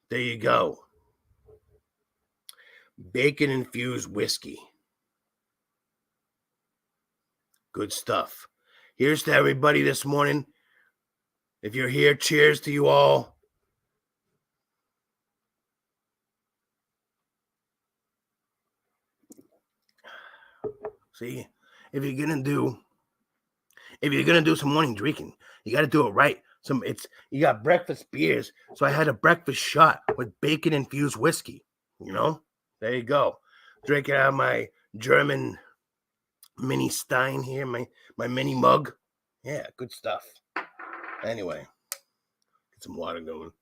there you go. Bacon-infused whiskey. Good stuff. Here's to everybody this morning. If you're here, cheers to you all. See, if you're gonna do some morning drinking, you got to do it right. You got breakfast beers, so I had a breakfast shot with bacon-infused whiskey. You know, there you go. Drink it out of my German mini stein here, my mini mug. Yeah, good stuff. Anyway, get some water going.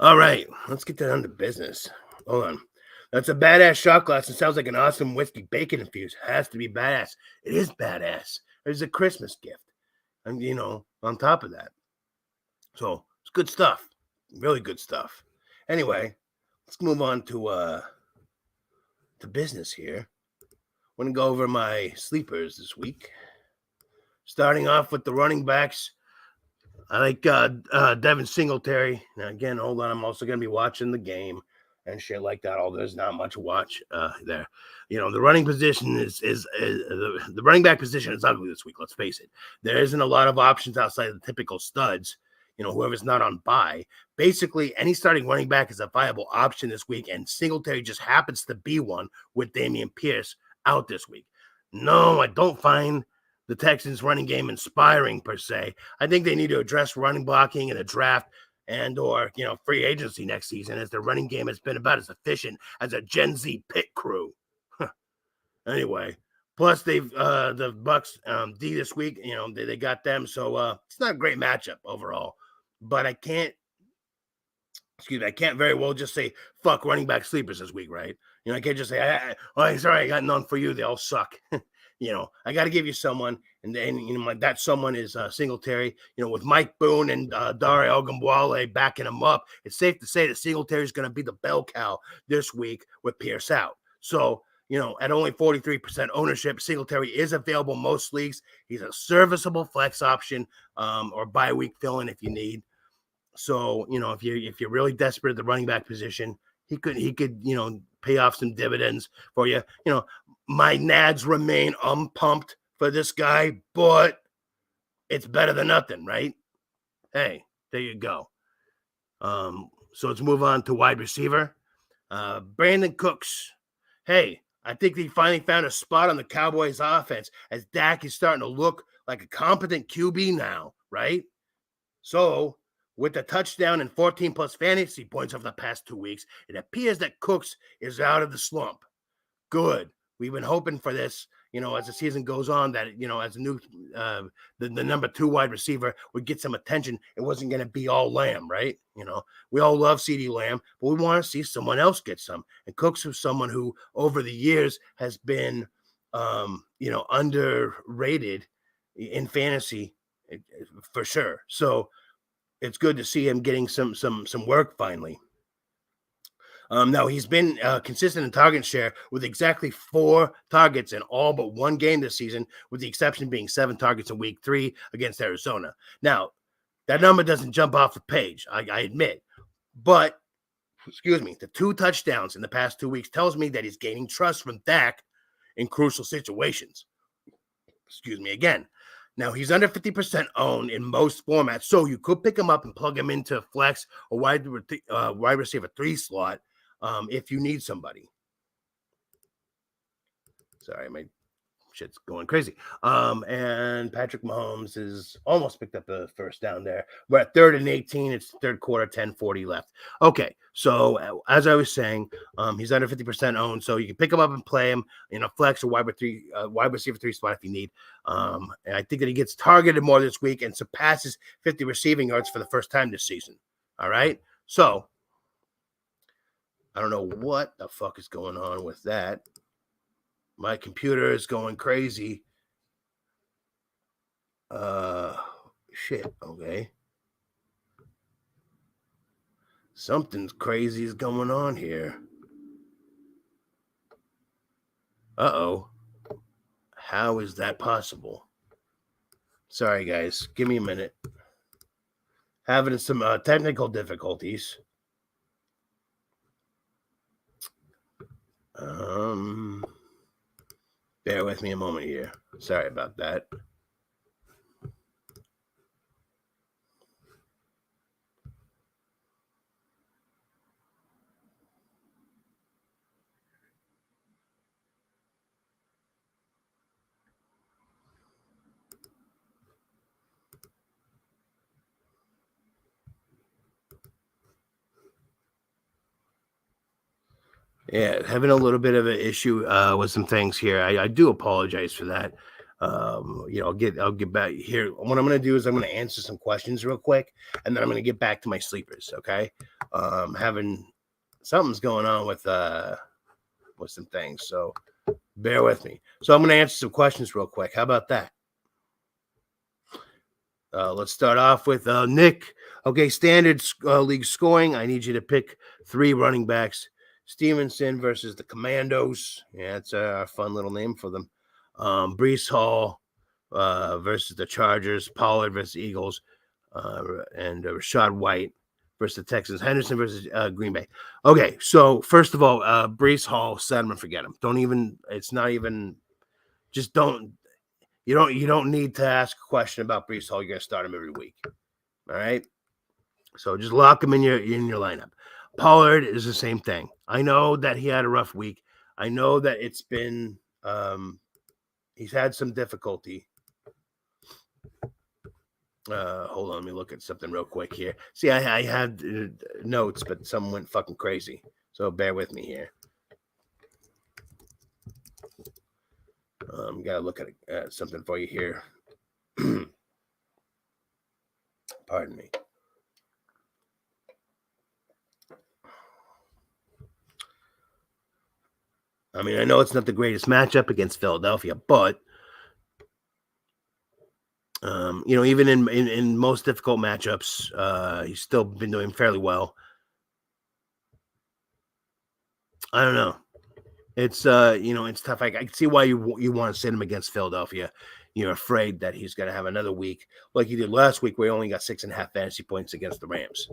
All right, let's get down to business. Hold on. That's a badass shot glass. It sounds like an awesome whiskey, bacon infused. Has to be badass. It is badass. It's a Christmas gift. And, on top of that. So, it's good stuff. Really good stuff. Anyway, let's move on to business here. I'm going to go over my sleepers this week. Starting off with the running backs. I like Devin Singletary. Now, again, hold on. I'm also going to be watching the game and shit like that. Although there's not much to watch there. The running position is the running back position is ugly this week. Let's face it. There isn't a lot of options outside of the typical studs. Whoever's not on bye. Basically, any starting running back is a viable option this week, and Singletary just happens to be one with Dameon Pierce out this week. No, I don't find the Texans' running game inspiring per se. I think they need to address running blocking in a draft or free agency next season, as their running game has been about as efficient as a Gen Z pit crew. Anyway, plus they've the Bucks D this week. They got them, so it's not a great matchup overall. But I can't very well just say fuck running back sleepers this week, right? I can't just say, sorry, I got none for you. They all suck. I got to give you someone, and then that someone is Singletary. With Mike Boone and Dare Ogunbowale backing him up, it's safe to say that Singletary is going to be the bell cow this week with Pierce out. So, at only 43% ownership, Singletary is available in most leagues. He's a serviceable flex option or bye week fill-in if you need. So, if you're really desperate at the running back position, he could pay off some dividends for you. My nads remain unpumped for this guy, but it's better than nothing, right? Hey, there you go. So let's move on to wide receiver. Brandon Cooks. Hey, I think they finally found a spot on the Cowboys offense, as Dak is starting to look like a competent QB now, right? So, with the touchdown and 14-plus fantasy points over the past 2 weeks, it appears that Cooks is out of the slump. Good. We've been hoping for this, as the season goes on, that, as a new, the number 2 wide receiver would get some attention. It wasn't going to be all Lamb, right? We all love CeeDee Lamb, but we want to see someone else get some. And Cooks was someone who, over the years, has been, underrated in fantasy for sure. So it's good to see him getting some work finally. Now, he's been consistent in target share with exactly 4 targets in all but 1 game this season, with the exception being 7 targets in week 3 against Arizona. Now, that number doesn't jump off the page, I admit, But, the 2 touchdowns in the past 2 weeks tells me that he's gaining trust from Dak in crucial situations. Again. Now, he's under 50% owned in most formats, so you could pick him up and plug him into flex or wide receiver 3 slot if you need somebody. Sorry, my shit's going crazy. And Patrick Mahomes is almost picked up the first down there. We're at 3rd and 18. It's third quarter, 10:40 left. Okay, so as I was saying, he's under 50% owned, so you can pick him up and play him in a flex or wide receiver 3 spot if you need. And I think that he gets targeted more this week and surpasses 50 receiving yards for the first time this season. All right, so I don't know what the fuck is going on with that. My computer is going crazy. Shit, okay. Something's crazy is going on here. Uh-oh. How is that possible? Sorry, guys. Give me a minute. Having some technical difficulties. Bear with me a moment here. Sorry about that. Yeah, having a little bit of an issue with some things here. I do apologize for that. I'll get back here. What I'm gonna do is I'm gonna answer some questions real quick, and then I'm gonna get back to my sleepers. Okay, having something's going on with some things, so bear with me. So I'm gonna answer some questions real quick. How about that? Let's start off with Nick. Okay, standard league scoring. I need you to pick 3 running backs. Stevenson versus the Commandos. Yeah, it's a fun little name for them. Brees Hall versus the Chargers. Pollard versus the Eagles. And Rashad White versus the Texans. Henderson versus Green Bay. Okay, so first of all, Brees Hall, set him and forget him. You don't need to ask a question about Brees Hall. You're gonna start him every week. All right. So just lock him in your lineup. Pollard is the same thing. I know that he had a rough week. I know that it's been he's had some difficulty. Hold on, let me look at something real quick here. See, I had notes, but some went fucking crazy. So bear with me here. Gotta look at something for you here. Pardon me. I mean, I know it's not the greatest matchup against Philadelphia, but even in most difficult matchups, he's still been doing fairly well. I don't know. It's it's tough. I can see why you want to sit him against Philadelphia. You're afraid that he's going to have another week like he did last week, where he only got 6.5 fantasy points against the Rams.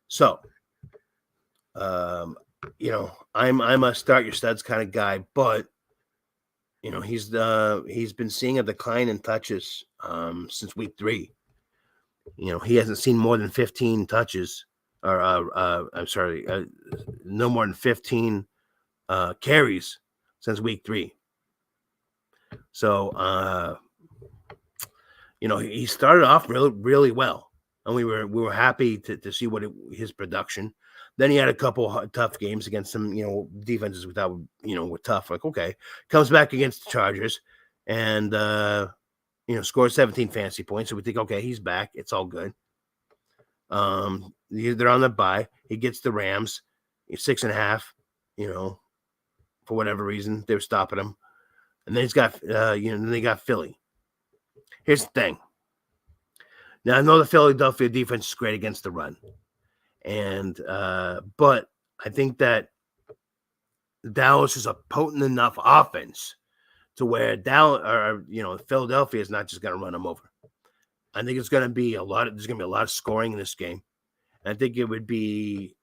So, I'm a start your studs kind of guy, but he's been seeing a decline in touches since week 3. He hasn't seen more than 15 touches, or no more than 15 carries since week 3. So he started off really, really well, and we were happy to see his production. Then he had a couple tough games against some defenses without were tough. Like, okay, comes back against the Chargers and scores 17 fantasy points. So we think, okay, he's back. It's all good. They're on the bye. He gets the Rams, 6.5. For whatever reason, they were stopping him. And then he's got, then they got Philly. Here's the thing. Now, I know the Philadelphia defense is great against the run. And, but I think that Dallas is a potent enough offense to where Philadelphia is not just going to run them over. I think it's going to be there's going to be a lot of scoring in this game. I think it would be.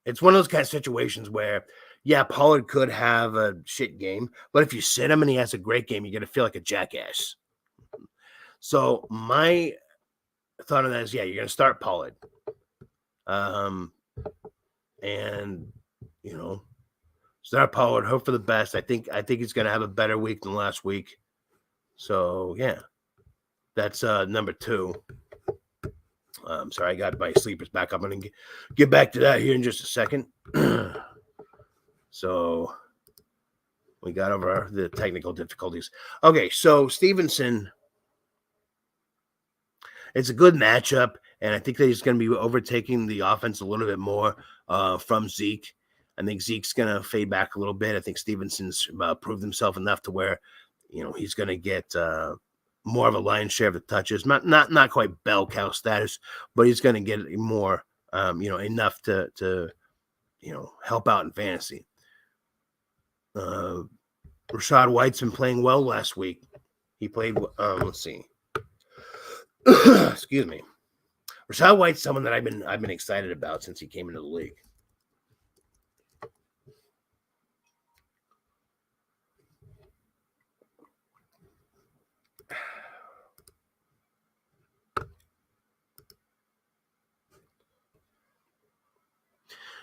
It's one of those kind of situations where, yeah, Pollard could have a shit game, but if you sit him and he has a great game, you're gonna feel like a jackass. So my thought on that is, yeah, you're gonna start Pollard, and start Pollard. Hope for the best. I think he's gonna have a better week than last week. So yeah, that's number 2. Sorry, I got my sleepers back up. I'm gonna get back to that here in just a second. So we got over the technical difficulties. Okay, so Stevenson, it's a good matchup, and I think that he's going to be overtaking the offense a little bit more from Zeke. I think Zeke's going to fade back a little bit. I think Stevenson's proved himself enough to where, he's going to get more of a lion's share of the touches. Not quite bell cow status, but he's going to get more, enough to help out in fantasy. Rachaad White's been playing well last week. He played. Let's see. Excuse me. Rachaad White's someone that I've been excited about since he came into the league.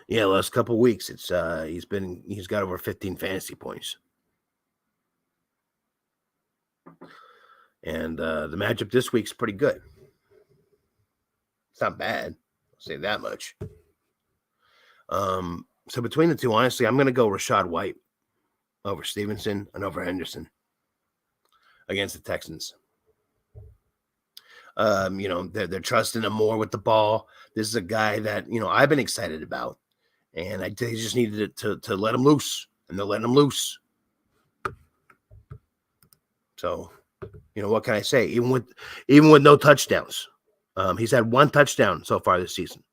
Yeah, last couple of weeks, it's he's got over 15 fantasy points. And the matchup this week's pretty good. It's not bad. I'll say that much. So between the two, honestly, I'm going to go Rachaad White over Stevenson and over Henderson against the Texans. They're trusting him more with the ball. This is a guy that, I've been excited about. And they just needed to let him loose. And they're letting him loose. So, what can I say? Even with no touchdowns. He's had 1 touchdown so far this season.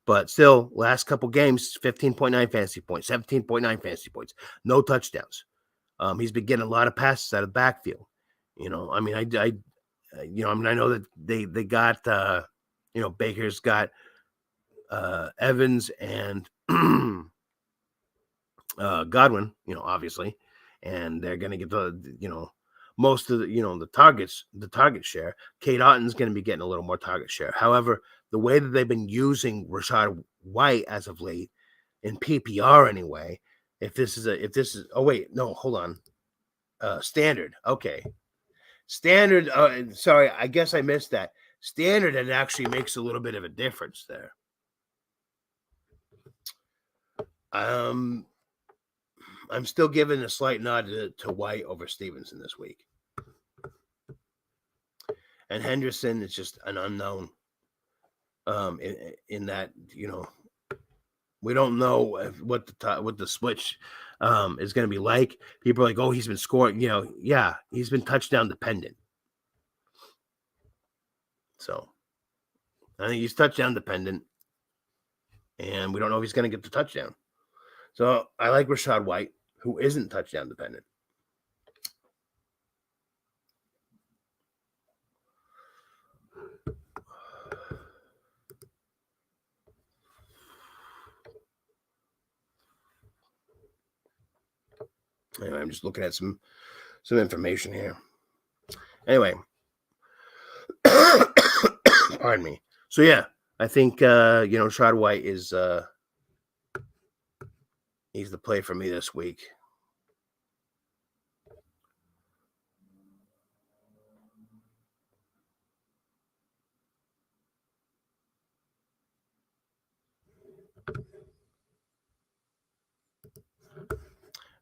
But still, last couple games, 15.9 fantasy points, 17.9 fantasy points, no touchdowns. He's been getting a lot of passes out of the backfield. I know that they got, Baker's got Evans and Godwin, obviously, and they're going to get the, most of the target share. Kate Otton's going to be getting a little more target share. However, the way that they've been using Rachaad White as of late in PPR anyway, standard. Okay. Standard. Sorry, I guess I missed that. Standard, it actually makes a little bit of a difference there. I'm still giving a slight nod to White over Stevenson this week. And Henderson is just an unknown. In that, we don't know what the switch is going to be like. People are like, oh, he's been scoring. Yeah, he's been touchdown dependent. So I think he's touchdown dependent, and we don't know if he's going to get the touchdown. So I like Rachaad White, who isn't touchdown dependent. Anyway, I'm just looking at some information here. Anyway, pardon me. So yeah, I think Rachaad White is he's the play for me this week.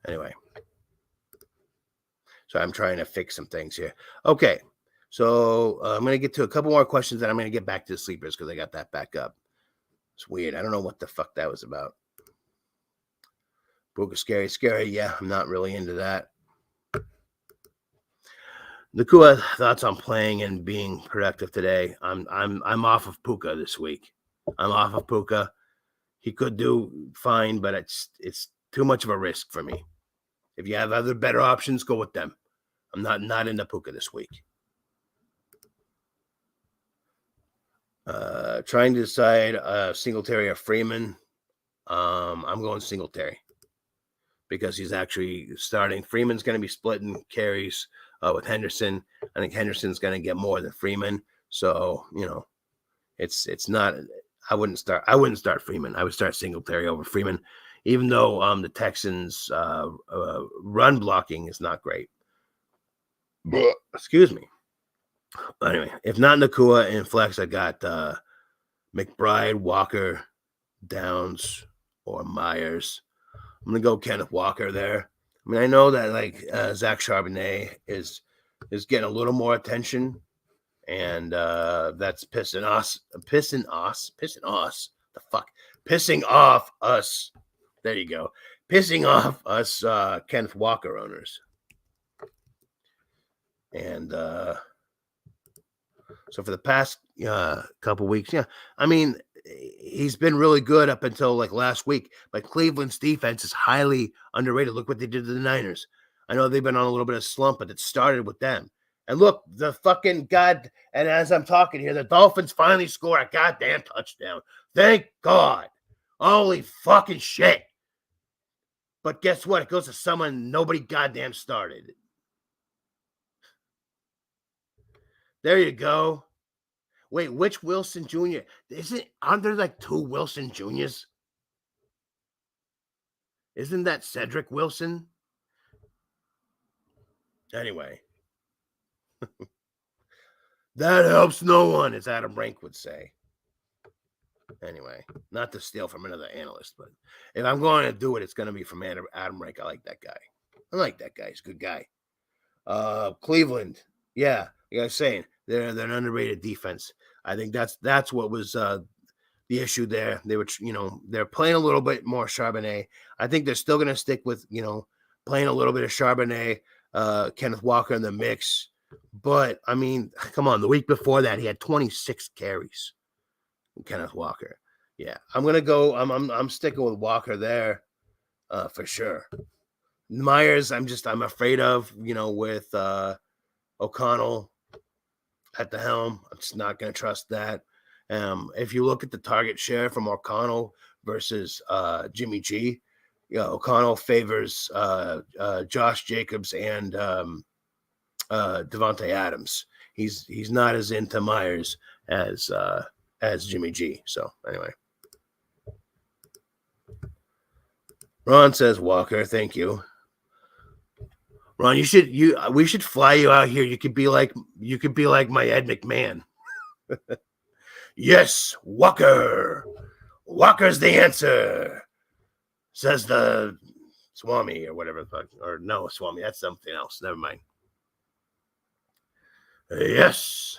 Anyway, so I'm trying to fix some things here. Okay, so I'm going to get to a couple more questions, and I'm going to get back to the sleepers because I got that back up. It's weird. I don't know what the fuck that was about. Puka scary. Yeah, I'm not really into that. Nakua, thoughts on playing and being productive today? I'm off of Puka this week. I'm off of Puka. He could do fine, but it's too much of a risk for me. If you have other better options, go with them. I'm not into Puka this week. Trying to decide Singletary or Freeman. I'm going Singletary because he's actually starting. Freeman's going to be splitting carries with Henderson. I think Henderson's going to get more than Freeman. So, it's not. I wouldn't start Freeman. I would start Singletary over Freeman, even though the Texans' run blocking is not great. Excuse me. Anyway, if not Nakua and flex, I got McBride, Walker, Downs, or Myers. I'm gonna go Kenneth Walker there. I mean, I know that Zach Charbonnet is getting a little more attention, and that's pissing off us. There you go, pissing off us Kenneth Walker owners. And so for the past couple weeks, I mean, he's been really good up until last week. But Cleveland's defense is highly underrated. Look what they did to the Niners. I know they've been on a little bit of slump, but it started with them. And look, the fucking God. And as I'm talking here, the Dolphins finally score a goddamn touchdown. Thank God. Holy fucking shit. But guess what? It goes to someone nobody goddamn started. There you go. Wait, which Wilson Jr.? Aren't there two Wilson Jr.'s? Isn't that Cedric Wilson? Anyway. That helps no one, as Adam Rank would say. Anyway, not to steal from another analyst, but if I'm going to do it, it's going to be from Adam Rank. I like that guy. He's a good guy. Cleveland. Yeah, like I was saying, they're an underrated defense. I think that's what was the issue there. They were, they're playing a little bit more Charbonnet. I think they're still going to stick with, playing a little bit of Charbonnet, Kenneth Walker in the mix. But I mean, come on, the week before that he had 26 carries. Kenneth Walker. Yeah, I'm gonna go. I'm sticking with Walker there, for sure. Myers, I'm afraid of. With O'Connell at the helm, I'm just not gonna trust that. If you look at the target share from O'Connell versus Jimmy G, O'Connell favors Josh Jacobs and Devontae Adams. He's not as into Myers as Jimmy G. So anyway, Ron says Walker. Thank you, Ron. We should fly you out here. You could be like my Ed McMahon. Yes, Walker. Walker's the answer, says the Swami or whatever. Or no, Swami. That's something else. Never mind. Yes.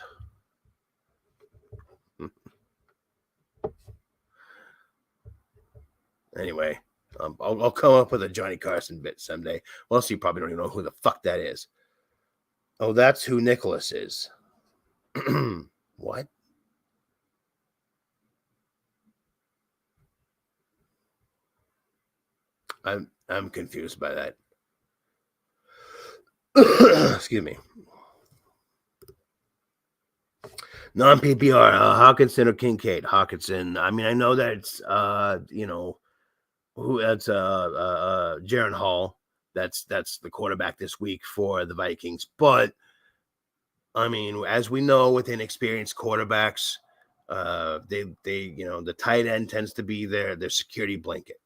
Anyway, I'll come up with a Johnny Carson bit someday. Well, you probably don't even know who the fuck that is. Oh, that's who Nicholas is. What? I'm confused by that. Excuse me. Non-PPR, Hawkinson or Kincaid? Hawkinson. I mean, I know that it's who that's Jaron Hall. That's the quarterback this week for the Vikings. But I mean, as we know, with inexperienced quarterbacks, they the tight end tends to be their security blanket.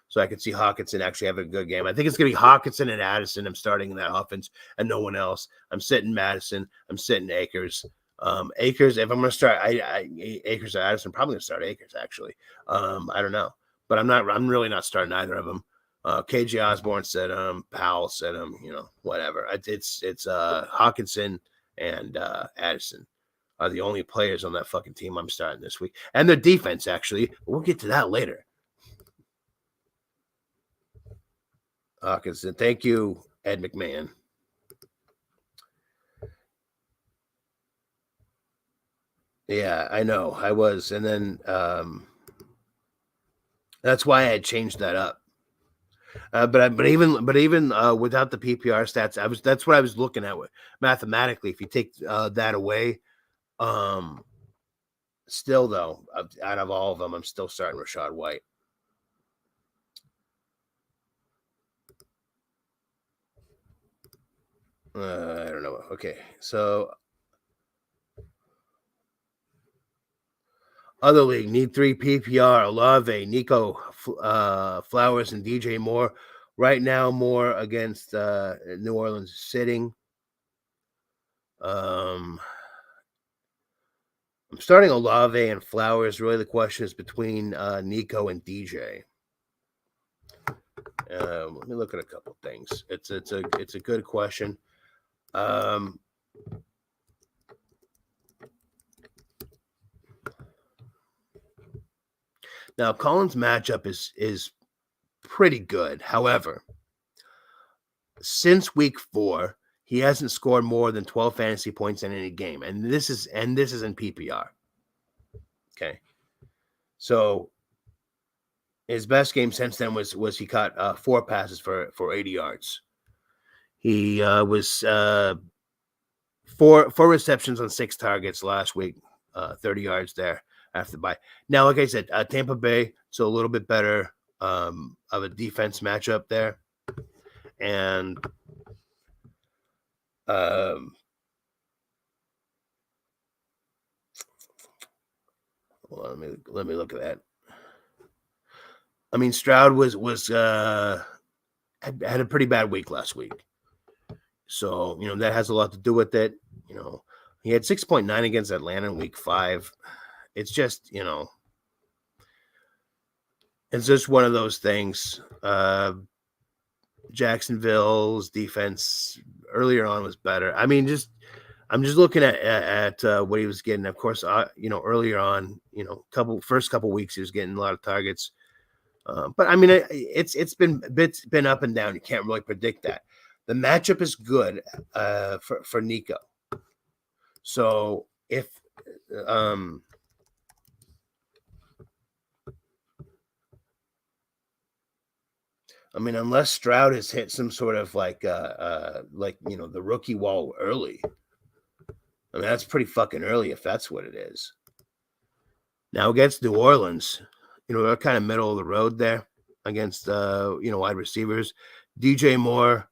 So I could see Hawkinson actually having a good game. I think it's going to be Hawkinson and Addison. I'm starting in that offense and no one else. I'm sitting Madison. I'm sitting Akers. Akers, if I'm going to start Akers or Addison, I'm probably going to start Akers, actually. I don't know. But I'm really not starting either of them. KJ Osborne said Powell said whatever. It's Hawkinson and Addison are the only players on that fucking team I'm starting this week. And their defense, actually. We'll get to that later. Hawkinson. Thank you, Ed McMahon. Yeah, I know. I was. And then that's why I had changed that up. But even without the PPR stats, that's what I was looking at with mathematically. If you take that away, Still, though, out of all of them, I'm still starting Rashad White. I don't know. Okay, so other league, need 3 PPR, Olave, Nico, Flowers, and DJ Moore. Right now, Moore against New Orleans sitting. I'm starting Olave and Flowers. Really, the question is between Nico and DJ. Let me look at a couple things. It's a good question. Now, Collins' matchup is pretty good. However, since week 4, he hasn't scored more than 12 fantasy points in any game, and this is in PPR. Okay, so his best game since then was he caught 4 passes for 80 yards. He was 4 receptions on 6 targets last week, 30 yards there after the bye. Now, like I said, Tampa Bay, so a little bit better of a defense matchup there. And let me look at that. I mean, Stroud had a pretty bad week last week. So, that has a lot to do with it. He had 6.9 against Atlanta in week 5. It's just, it's just one of those things. Jacksonville's defense earlier on was better. I mean, I'm just looking at what he was getting. Of course, earlier on, first couple weeks he was getting a lot of targets. But I mean, it's been up and down. You can't really predict that. The matchup is good for Nico. So if I mean, unless Stroud has hit some sort of like the rookie wall early. I mean, that's pretty fucking early if that's what it is. Now against New Orleans, they're kind of middle of the road there against wide receivers. DJ Moore,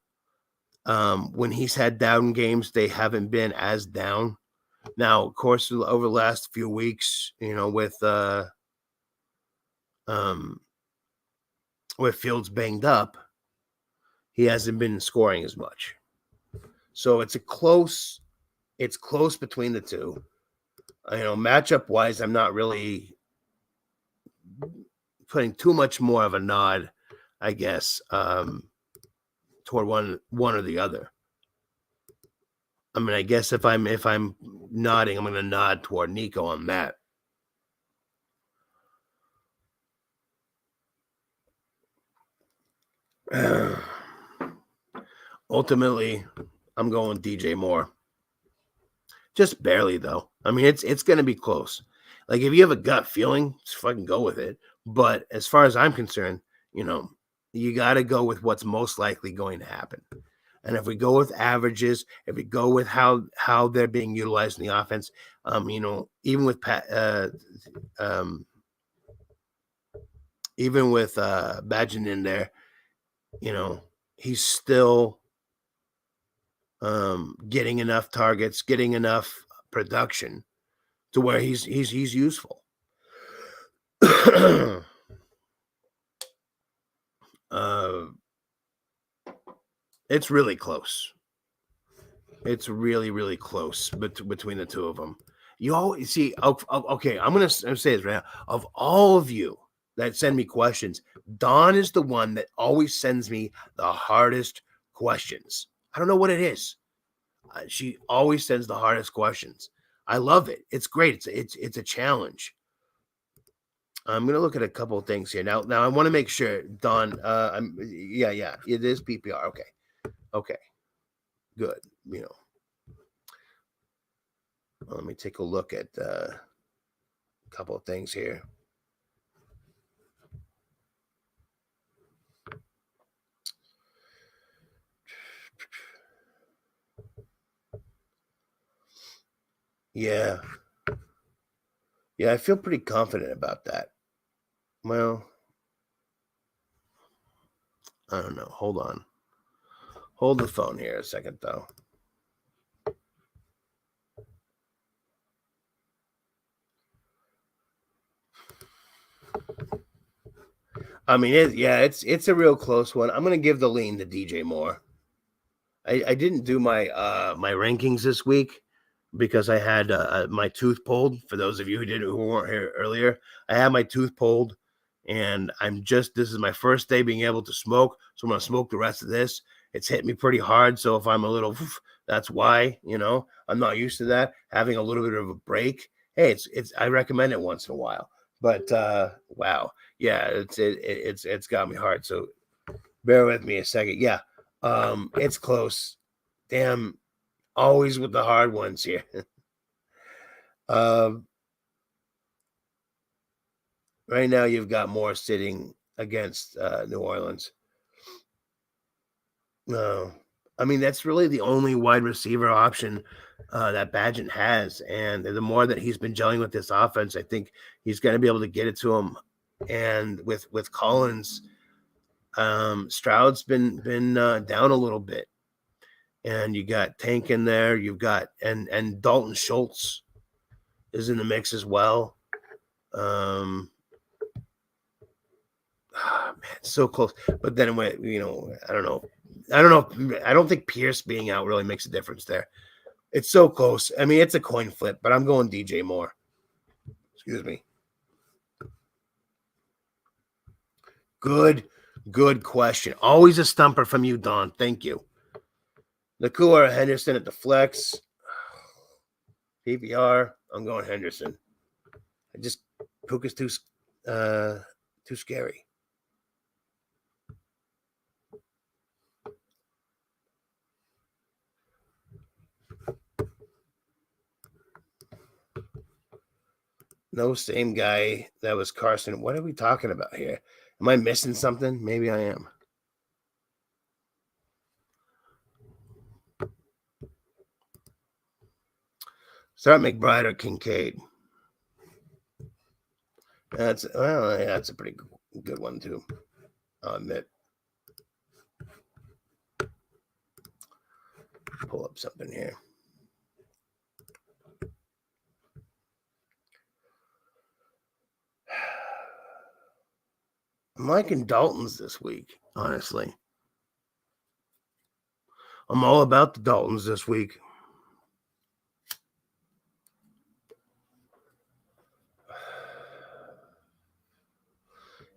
when he's had down games, they haven't been as down. Now, of course, over the last few weeks, with Fields banged up, he hasn't been scoring as much. So it's close between the two. Matchup wise, I'm not really putting too much more of a nod, I guess, toward one or the other. I mean, I guess if I'm nodding, I'm going to nod toward Nico on that. Ultimately, I'm going DJ Moore. Just barely, though. I mean, it's going to be close. Like, if you have a gut feeling, just fucking go with it. But as far as I'm concerned, you got to go with what's most likely going to happen. And if we go with averages, if we go with how they're being utilized in the offense, even with Badgett in there, he's still getting enough targets, getting enough production to where he's useful. It's really close. It's really, really close between the two of them. You always see. Okay, I'm gonna say this right now. Of all of you that send me questions, Dawn is the one that always sends me the hardest questions. I don't know what it is. She always sends the hardest questions. I love it. It's great. It's a challenge. I'm gonna look at a couple of things here now. Now I want to make sure, Dawn. Yeah. It is PPR. Okay. Good. Let me take a look at a couple of things here. Yeah. Yeah, I feel pretty confident about that. Well, I don't know. Hold on. Hold the phone here a second, though. I mean, it's a real close one. I'm gonna give the lean to DJ Moore. I didn't do my my rankings this week because I had my tooth pulled. For those of you who weren't here earlier, I had my tooth pulled, and this is my first day being able to smoke, so I'm gonna smoke the rest of this. It's hit me pretty hard, so if I'm a little, that's why I'm not used to that. Having a little bit of a break, hey, it's I recommend it once in a while. But wow, yeah, it's got me hard. So bear with me a second. Yeah, it's close. Damn, always with the hard ones here. um, right now you've got Moore sitting against New Orleans. No, I mean that's really the only wide receiver option that Badgett has, and the more that he's been gelling with this offense, I think he's going to be able to get it to him. And with Collins, Stroud's been down a little bit, and you got Tank in there. You've got and Dalton Schultz is in the mix as well. Man, so close. But then I don't know. I don't think Pierce being out really makes a difference there. It's so close. I mean, it's a coin flip, but I'm going DJ Moore. Excuse me. Good question. Always a stumper from you, Don. Thank you. Nakua or Henderson at the flex. PPR. I'm going Henderson. Puka's too scary. No, same guy. That was Carson. What are we talking about here? Am I missing something? Maybe I am. Start McBride or Kincaid. That's a pretty good one too. I'll admit. Pull up something here. I'm liking Daltons this week, honestly. I'm all about the Daltons this week.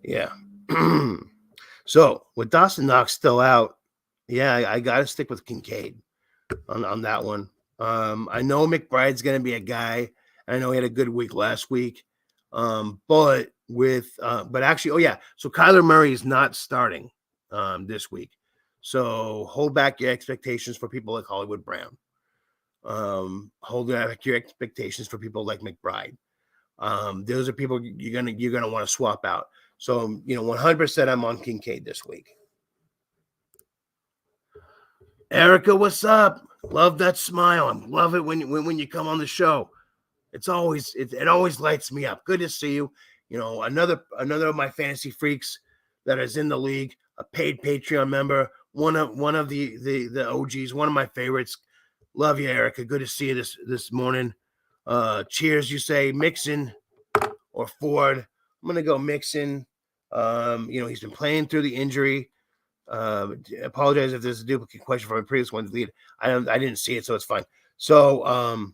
Yeah. So with Dawson Knox still out, yeah, I got to stick with Kincaid on that one. I know McBride's going to be a guy. I know he had a good week last week. But actually, oh yeah, so Kyler Murray is not starting this week. So hold back your expectations for people like Hollywood Brown. Hold back your expectations for people like McBride. Those are people you're gonna want to swap out. So 100% I'm on Kincaid this week. Erica, what's up? Love that smile. I love it when you come on the show. It always lights me up. Good to see you. Another of my fantasy freaks that is in the league, a paid Patreon member, one of the OGs, one of my favorites. Love you, Erica. Good to see you this morning. Cheers, you say Mixon or Ford. I'm gonna go Mixon. He's been playing through the injury. Apologize if there's a duplicate question from my previous one. Delete. I didn't see it, so it's fine. So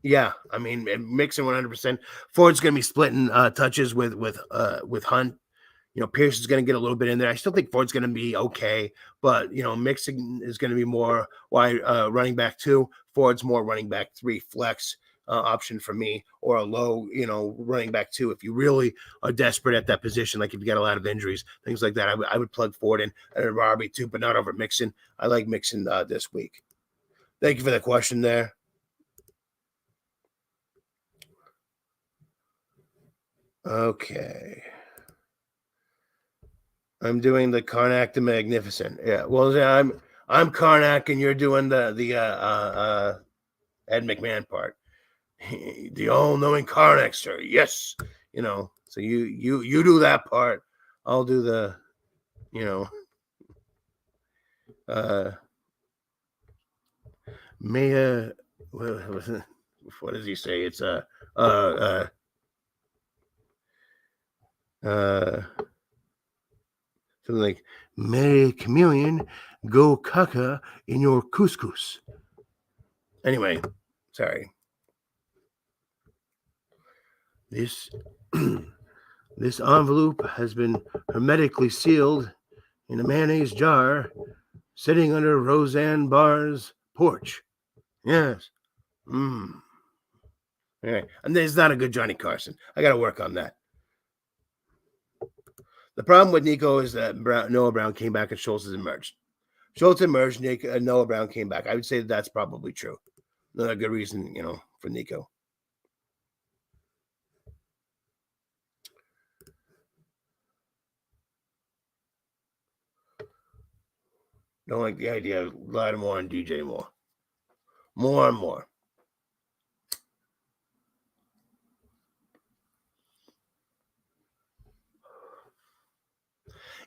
yeah, I mean, Mixon 100%. Ford's going to be splitting touches with Hunt. Pierce is going to get a little bit in there. I still think Ford's going to be okay, but Mixon is going to be more wide running back 2. Ford's more running back 3 flex option for me, or a low running back 2 if you really are desperate at that position, like if you got a lot of injuries, things like that. I would plug Ford in at a RB 2, but not over Mixon. I like Mixon this week. Thank you for the question there. Okay. I'm doing the Karnak the Magnificent. Yeah. Well, I'm Karnak, and you're doing the Ed McMahon part. The all-knowing Karnak, sir. Yes, you know. So you do that part. I'll do the, you know, may what does he say? It's something like, may chameleon go caca in your couscous. Anyway, sorry. This this envelope has been hermetically sealed in a mayonnaise jar, sitting under Roseanne Barr's porch. Yes. Anyway, and there's not a good Johnny Carson. I got to work on that. The problem with Nico is that Noah Brown came back and Schultz has emerged. Schultz emerged, Noah Brown came back. I would say that's probably true. Another good reason, for Nico. Don't like the idea of Lattimore and DJ Moore. More and more.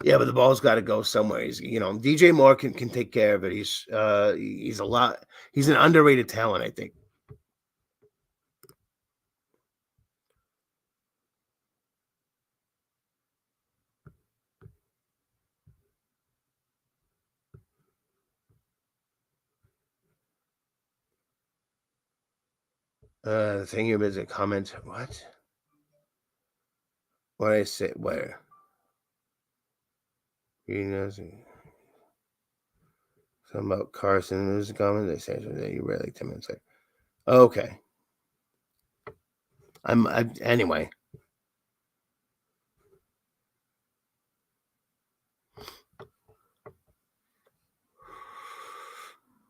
Yeah, but the ball's got to go somewhere. He's, DJ Moore can take care of it. He's an underrated talent, I think. The thing here is a comment. What? What I say? Where? He knows something about Carson. There's a comment they say that you read like 10 minutes later. Okay. Anyway.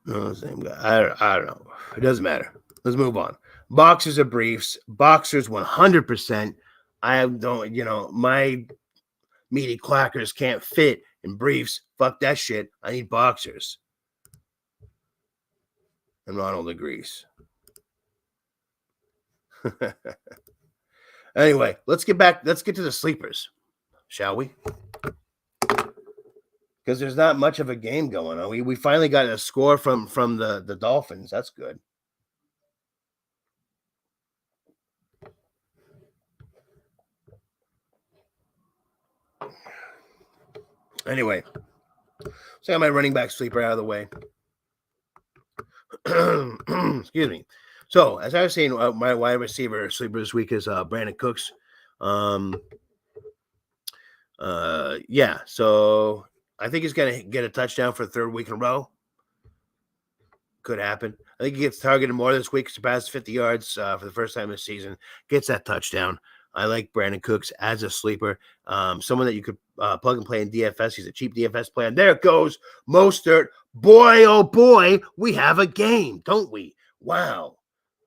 No, same guy. I don't know. It doesn't matter. Let's move on. Boxers or briefs. Boxers 100%. I don't, my meaty clackers can't fit in briefs. Fuck that shit. I need boxers. And Ronald agrees. Anyway, let's get to the sleepers, shall we? Because there's not much of a game going on. We finally got a score from the Dolphins. That's good. Anyway, so I got my running back sleeper out of the way. Excuse me. So, as I was saying, my wide receiver sleeper this week is Brandon Cooks. Yeah, so I think he's going to get a touchdown for the third week in a row. Could happen. I think he gets targeted more this week, surpasses 50 yards for the first time this season, gets that touchdown. I like Brandon Cooks as a sleeper. Someone that you could plug and play in DFS. He's a cheap DFS player. And there it goes. Mostert. Boy, oh boy, we have a game, don't we? Wow.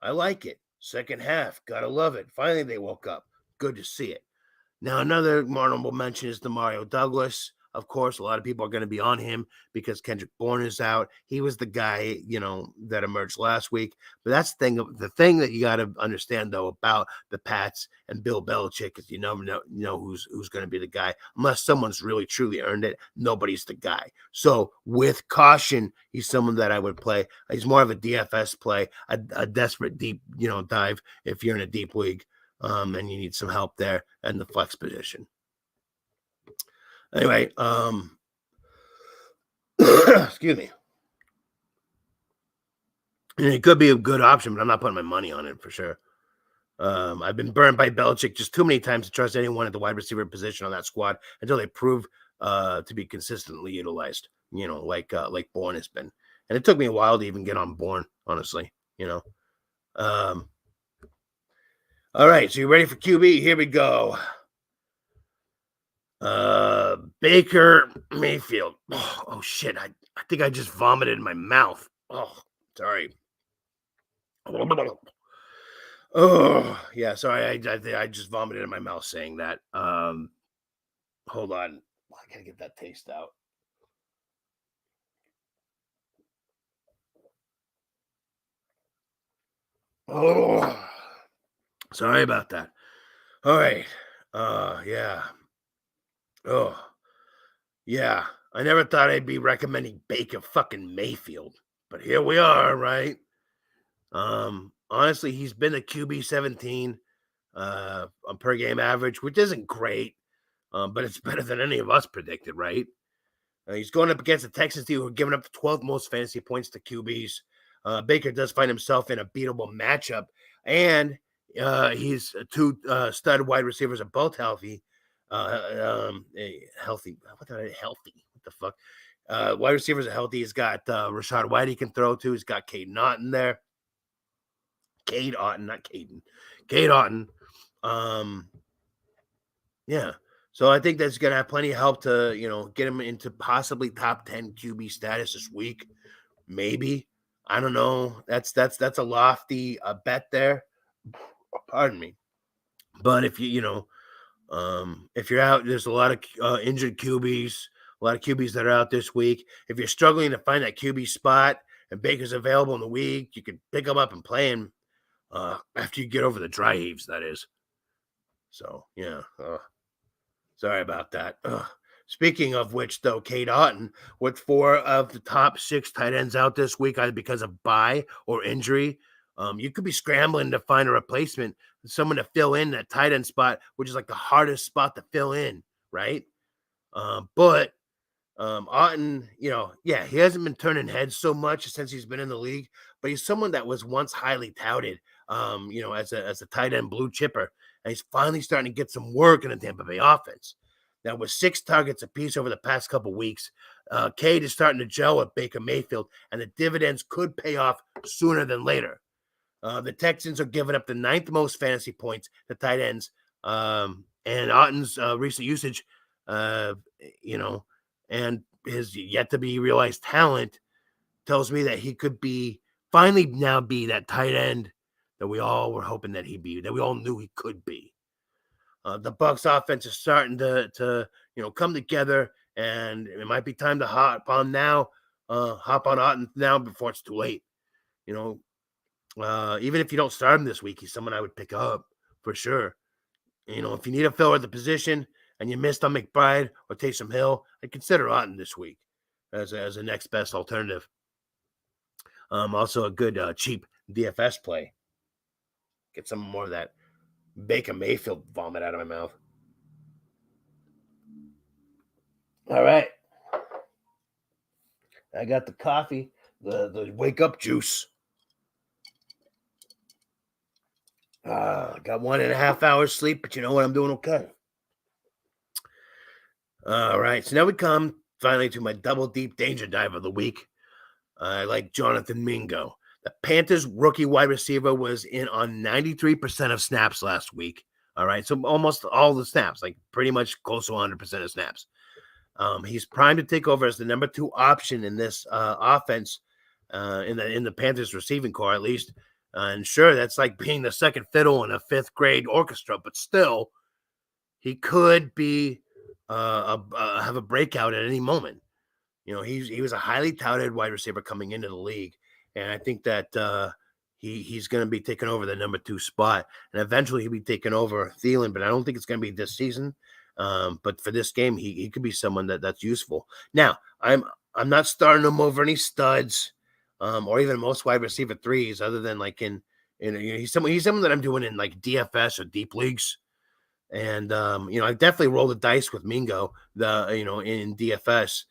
I like it. Second half. Gotta love it. Finally, they woke up. Good to see it. Now, another honorable mention is Demario Douglas. Of course, a lot of people are going to be on him because Kendrick Bourne is out. He was the guy, that emerged last week. But that's the thing that you got to understand, though, about the Pats and Bill Belichick is you never know who's going to be the guy. Unless someone's really, truly earned it, nobody's the guy. So with caution, he's someone that I would play. He's more of a DFS play, a desperate deep, dive if you're in a deep league and you need some help there and the flex position. Anyway, excuse me. It could be a good option, but I'm not putting my money on it for sure. I've been burned by Belichick just too many times to trust anyone at the wide receiver position on that squad until they prove to be consistently utilized. Like Bourne has been, and it took me a while to even get on Bourne, honestly. All right, so you ready for QB? Here we go. Baker Mayfield. Oh shit! I think I just vomited in my mouth. Oh, sorry. Oh yeah, sorry. I just vomited in my mouth saying that. Hold on. I gotta get that taste out. Oh, sorry about that. All right. Yeah. Oh, yeah. I never thought I'd be recommending Baker fucking Mayfield, but here we are, right? Honestly, he's been a QB 17 on per game average, which isn't great, but it's better than any of us predicted, right? He's going up against the Texans team who are giving up the 12th most fantasy points to QBs. Baker does find himself in a beatable matchup, and he's two stud wide receivers are both healthy. Healthy. Healthy? What the fuck? Wide receivers are healthy. He's got Rashad White he can throw to. He's got Cade Naughton there. Cade Otton, not Caden. Cade Otton. Yeah. So I think that's going to have plenty of help to, get him into possibly top 10 QB status this week. Maybe. I don't know. That's a lofty bet there. Pardon me. But if if you're out, there's a lot of injured QBs, a lot of QBs that are out this week. If you're struggling to find that QB spot and Baker's available in the week, you can pick him up and play him after you get over the dry heaves, that is. So, yeah. Sorry about that. Speaking of which, though, Cade Otton, with 4 of the top 6 tight ends out this week, either because of bye or injury, you could be scrambling to find a replacement, someone to fill in that tight end spot, which is like the hardest spot to fill in, right? But Otton, he hasn't been turning heads so much since he's been in the league, but he's someone that was once highly touted, as a tight end blue chipper, and he's finally starting to get some work in the Tampa Bay offense. Now, with 6 targets apiece over the past couple weeks, Cade is starting to gel with Baker Mayfield, and the dividends could pay off sooner than later. The Texans are giving up the 9th most fantasy points to tight ends, and Otton's recent usage, and his yet to be realized talent tells me that he could finally now be that tight end that we all were hoping that that we all knew he could be. The Bucs offense is starting to come together, and it might be time to hop on Otton now before it's too late. Even if you don't start him this week, he's someone I would pick up for sure. If you need a filler at the position and you missed on McBride or Taysom Hill, I'd consider Otton this week as a next best alternative. Also a good cheap DFS play. Get some more of that Baker Mayfield vomit out of my mouth. All right. I got the coffee, the wake up juice. Got 1.5 hours sleep, but you know what? I'm doing okay. All right. So now we come finally to my double deep danger dive of the week. I like Jonathan Mingo. The Panthers rookie wide receiver was in on 93% of snaps last week. All right. So almost all the snaps, like pretty much close to 100% of snaps. He's primed to take over as the number 2 option in this offense in the Panthers receiving corps, at least. And sure, that's like being the second fiddle in a 5th grade orchestra, but still, he could be have a breakout at any moment. He was a highly touted wide receiver coming into the league, and I think that he's going to be taking over the number 2 spot, and eventually he'll be taking over Thielen. But I don't think it's going to be this season. But for this game, he could be someone that's useful. Now, I'm not starting him over any studs, or even most wide receiver 3s, other than like he's someone that I'm doing in like DFS or deep leagues. And I definitely roll the dice with Mingo, in DFS.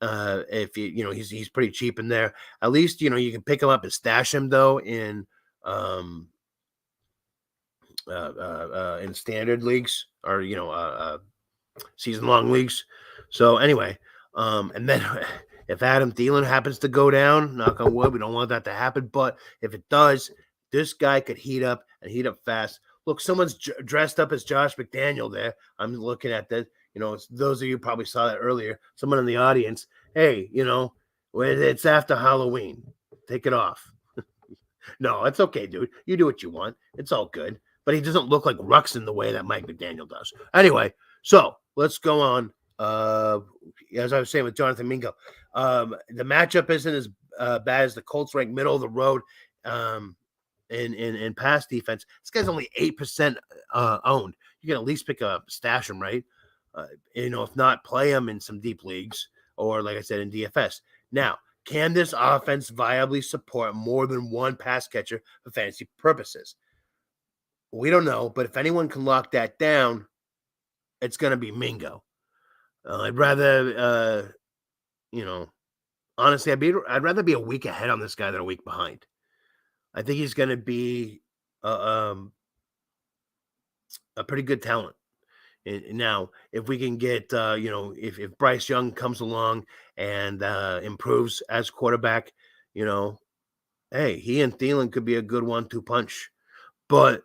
If he's pretty cheap in there. At least you can pick him up and stash him though in standard leagues or season long leagues. So anyway, and then if Adam Thielen happens to go down, knock on wood, we don't want that to happen. But if it does, this guy could heat up fast. Look, someone's dressed up as Josh McDaniel there. I'm looking at that. Those of you probably saw that earlier. Someone in the audience, hey, it's after Halloween. Take it off. No, it's okay, dude. You do what you want. It's all good. But he doesn't look like Ruxin the way that Mike McDaniel does. Anyway, so let's go on. As I was saying with Jonathan Mingo, the matchup isn't as bad as the Colts rank middle of the road in pass defense. This guy's only 8% owned. You can at least stash him, right? If not, play him in some deep leagues or, like I said, in DFS. Now, can this offense viably support more than one pass catcher for fantasy purposes? We don't know, but if anyone can lock that down, it's going to be Mingo. I'd rather, honestly, I'd rather be a week ahead on this guy than a week behind. I think he's going to be a pretty good talent. And now, if we can get, if Bryce Young comes along and improves as quarterback, hey, he and Thielen could be a good 1-2 punch. But,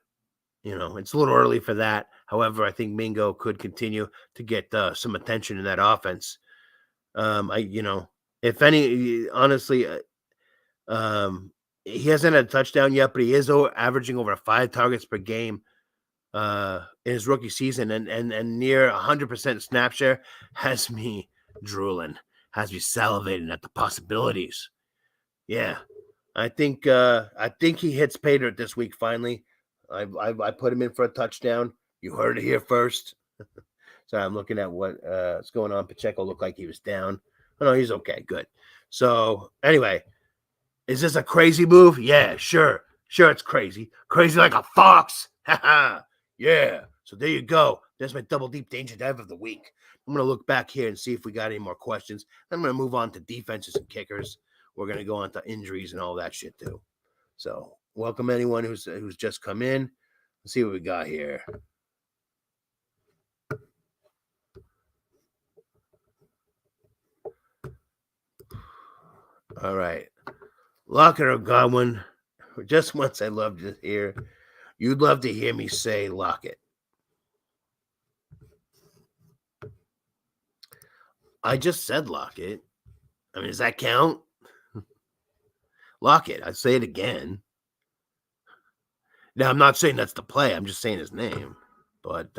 it's a little early for that. However, I think Mingo could continue to get some attention in that offense. If any, honestly, he hasn't had a touchdown yet, but he is averaging over 5 targets per game in his rookie season, and near 100% snap share has me drooling, has me salivating at the possibilities. Yeah, I think he hits pay dirt this week finally. I put him in for a touchdown. You heard it here first. So I'm looking at what's going on. Pacheco looked like he was down. Oh, no, he's okay. Good. So anyway, is this a crazy move? Yeah, sure. Sure, it's crazy. Crazy like a fox. Yeah. So there you go. There's my double deep danger dive of the week. I'm going to look back here and see if we got any more questions. I'm going to move on to defenses and kickers. We're going to go on to injuries and all that shit too. So welcome anyone who's just come in. Let's see what we got here. All right. Lockett or Godwin? Just once I'd love to hear. You'd love to hear me say Lockett. I just said Lockett. I mean, does that count? Lockett. I'd say it again. Now, I'm not saying that's the play. I'm just saying his name. But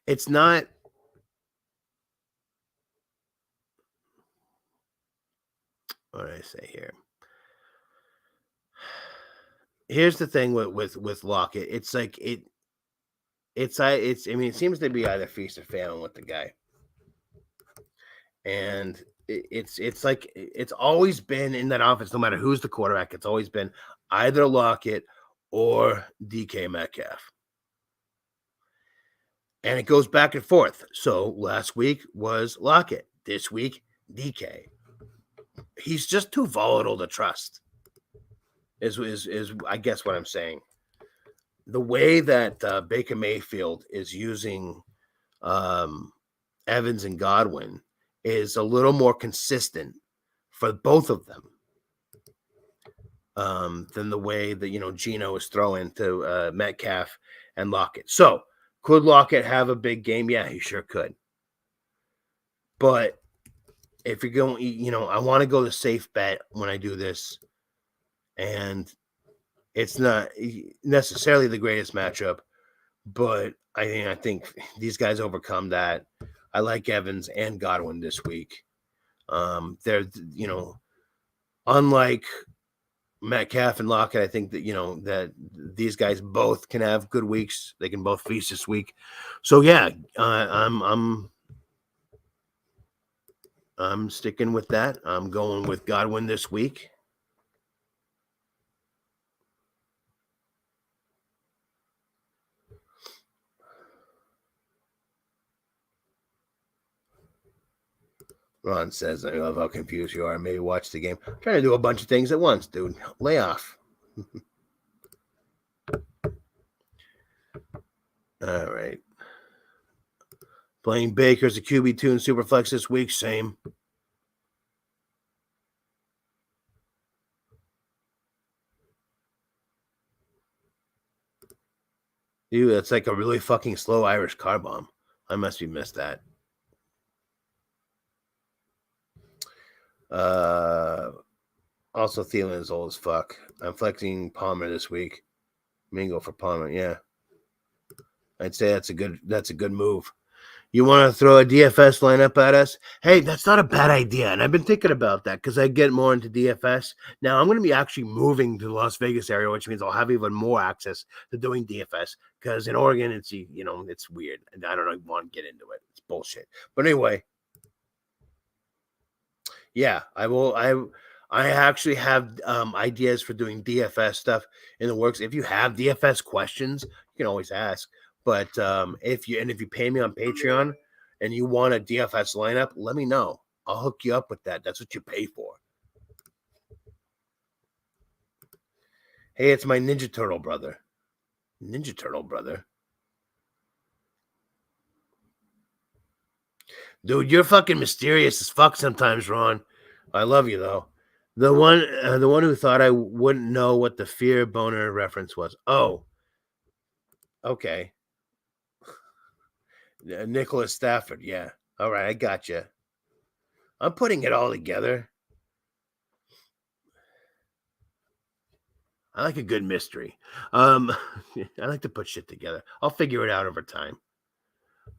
it's not. What did I say here? Here's the thing with Lockett. It's like it seems to be either feast or famine with the guy. And it's like it's always been in that offense, no matter who's the quarterback, it's always been either Lockett or DK Metcalf. And it goes back and forth. So last week was Lockett. This week, DK. He's just too volatile to trust. Is I guess what I'm saying. The way that Baker Mayfield is using Evans and Godwin is a little more consistent for both of them than the way that Geno is throwing to Metcalf and Lockett. So could Lockett have a big game? Yeah, he sure could. But if you're going, I want to go the safe bet when I do this, and it's not necessarily the greatest matchup, but I think these guys overcome that. I like Evans and Godwin this week. They're, unlike Metcalf and Lockett, I think that, that these guys both can have good weeks. They can both feast this week. So yeah, I'm sticking with that. I'm going with Godwin this week. Ron says, I love how confused you are. Maybe watch the game. I'm trying to do a bunch of things at once, dude. Lay off. All right. Playing Baker's a QB2 in Superflex this week. Same. Dude, that's like a really fucking slow Irish car bomb. I must be missed that. Also, Thielen is old as fuck. I'm flexing Palmer this week. Mingo for Palmer, yeah. I'd say that's a good move. You want to throw a DFS lineup at us? Hey, that's not a bad idea. And I've been thinking about that because I get more into DFS. Now I'm going to be actually moving to the Las Vegas area, which means I'll have even more access to doing DFS because in Oregon, it's, it's weird. And I don't even want to get into it. It's bullshit. But anyway, yeah, I will. I actually have ideas for doing DFS stuff in the works. If you have DFS questions, you can always ask. But if you pay me on Patreon and you want a DFS lineup, let me know. I'll hook you up with that. That's what you pay for. Hey, it's my Ninja Turtle brother. Ninja Turtle brother. Dude, you're fucking mysterious as fuck sometimes, Ron. I love you though. The one who thought I wouldn't know what the fear boner reference was. Oh, okay. Nicholas Stafford. Yeah. All right, I got you. I'm putting it all together. I like a good mystery. I like to put shit together. I'll figure it out over time.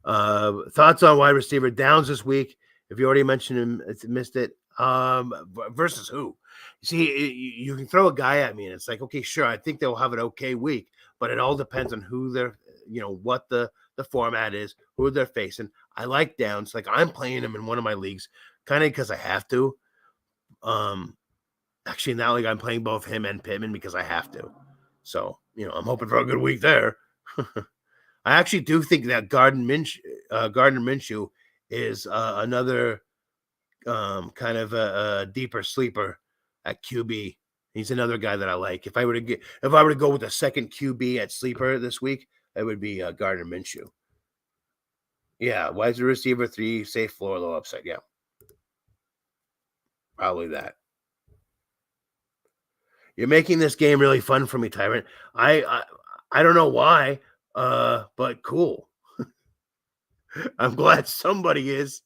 Thoughts on wide receiver downs this week? If you already mentioned him, missed it. Versus who? See, you can throw a guy at me, and it's like, okay, sure, I think they'll have an okay week, but it all depends on who they're, what the format is, who they're facing. I like downs. Like I'm playing them in one of my leagues, kind of because I have to. Actually, in that league, I'm playing both him and Pittman because I have to. So, I'm hoping for a good week there. I actually do think that Gardner Minshew is another kind of a deeper sleeper at QB. He's another guy that I like. If I were to go with a second QB at sleeper this week, it would be Gardner Minshew. Yeah, wide receiver 3, safe floor, low upside. Yeah, probably that. You're making this game really fun for me, Tyrant. I don't know why, but cool. I'm glad somebody is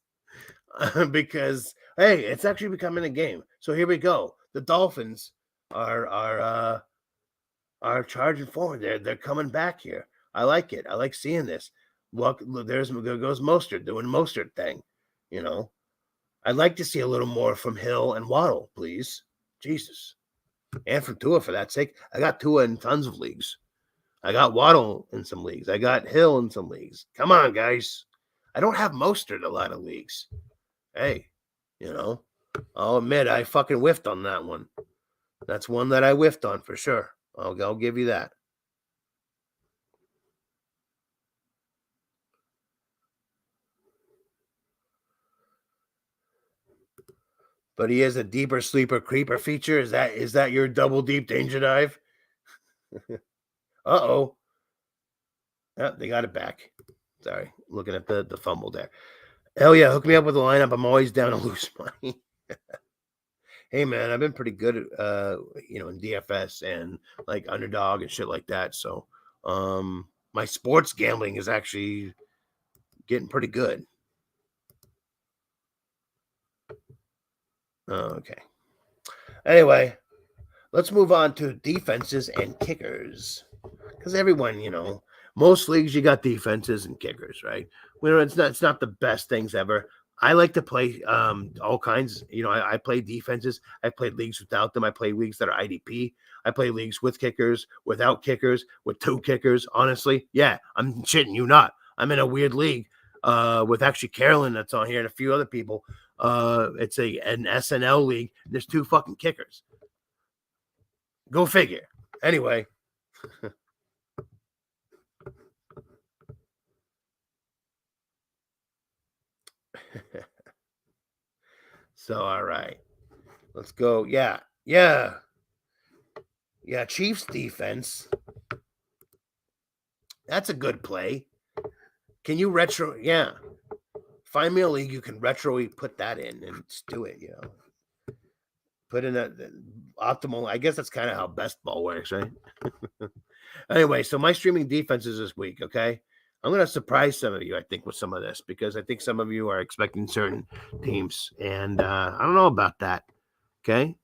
because hey, it's actually becoming a game. So here we go. The Dolphins are charging forward. They're coming back here. I like it. I like seeing this. Look, there goes Mostert doing Mostert thing. I'd like to see a little more from Hill and Waddle, please. Jesus. And from Tua, for that sake. I got Tua in tons of leagues. I got Waddle in some leagues. I got Hill in some leagues. Come on, guys. I don't have Mostert in a lot of leagues. Hey, I'll admit I fucking whiffed on that one. That's one that I whiffed on for sure. I'll give you that. But he has a deeper sleeper creeper feature. Is that your double deep danger dive? Uh-oh. Yeah, they got it back. Sorry, looking at the fumble there. Hell yeah, hook me up with a lineup. I'm always down to lose money. Hey man, I've been pretty good at in DFS and like underdog and shit like that. So my sports gambling is actually getting pretty good. Okay. Anyway, let's move on to defenses and kickers. Because everyone, most leagues you got defenses and kickers, right? It's not the best things ever. I like to play all kinds. I play defenses. I played leagues without them. I play leagues that are IDP. I play leagues with kickers, without kickers, with 2 kickers. Honestly, yeah, I'm shitting you not. I'm in a weird league with actually Carolyn that's on here and a few other people. It's an SNL league. There's 2 fucking kickers. Go figure. Anyway. So, all right. Let's go. Yeah. Chiefs defense. That's a good play. Can you retro? Yeah. Find me a league you can retroly put that in and just do it, Put in that optimal. I guess that's kind of how best ball works, right? Anyway, so my streaming defenses this week, okay? I'm going to surprise some of you, I think, with some of this because I think some of you are expecting certain teams, and I don't know about that, okay?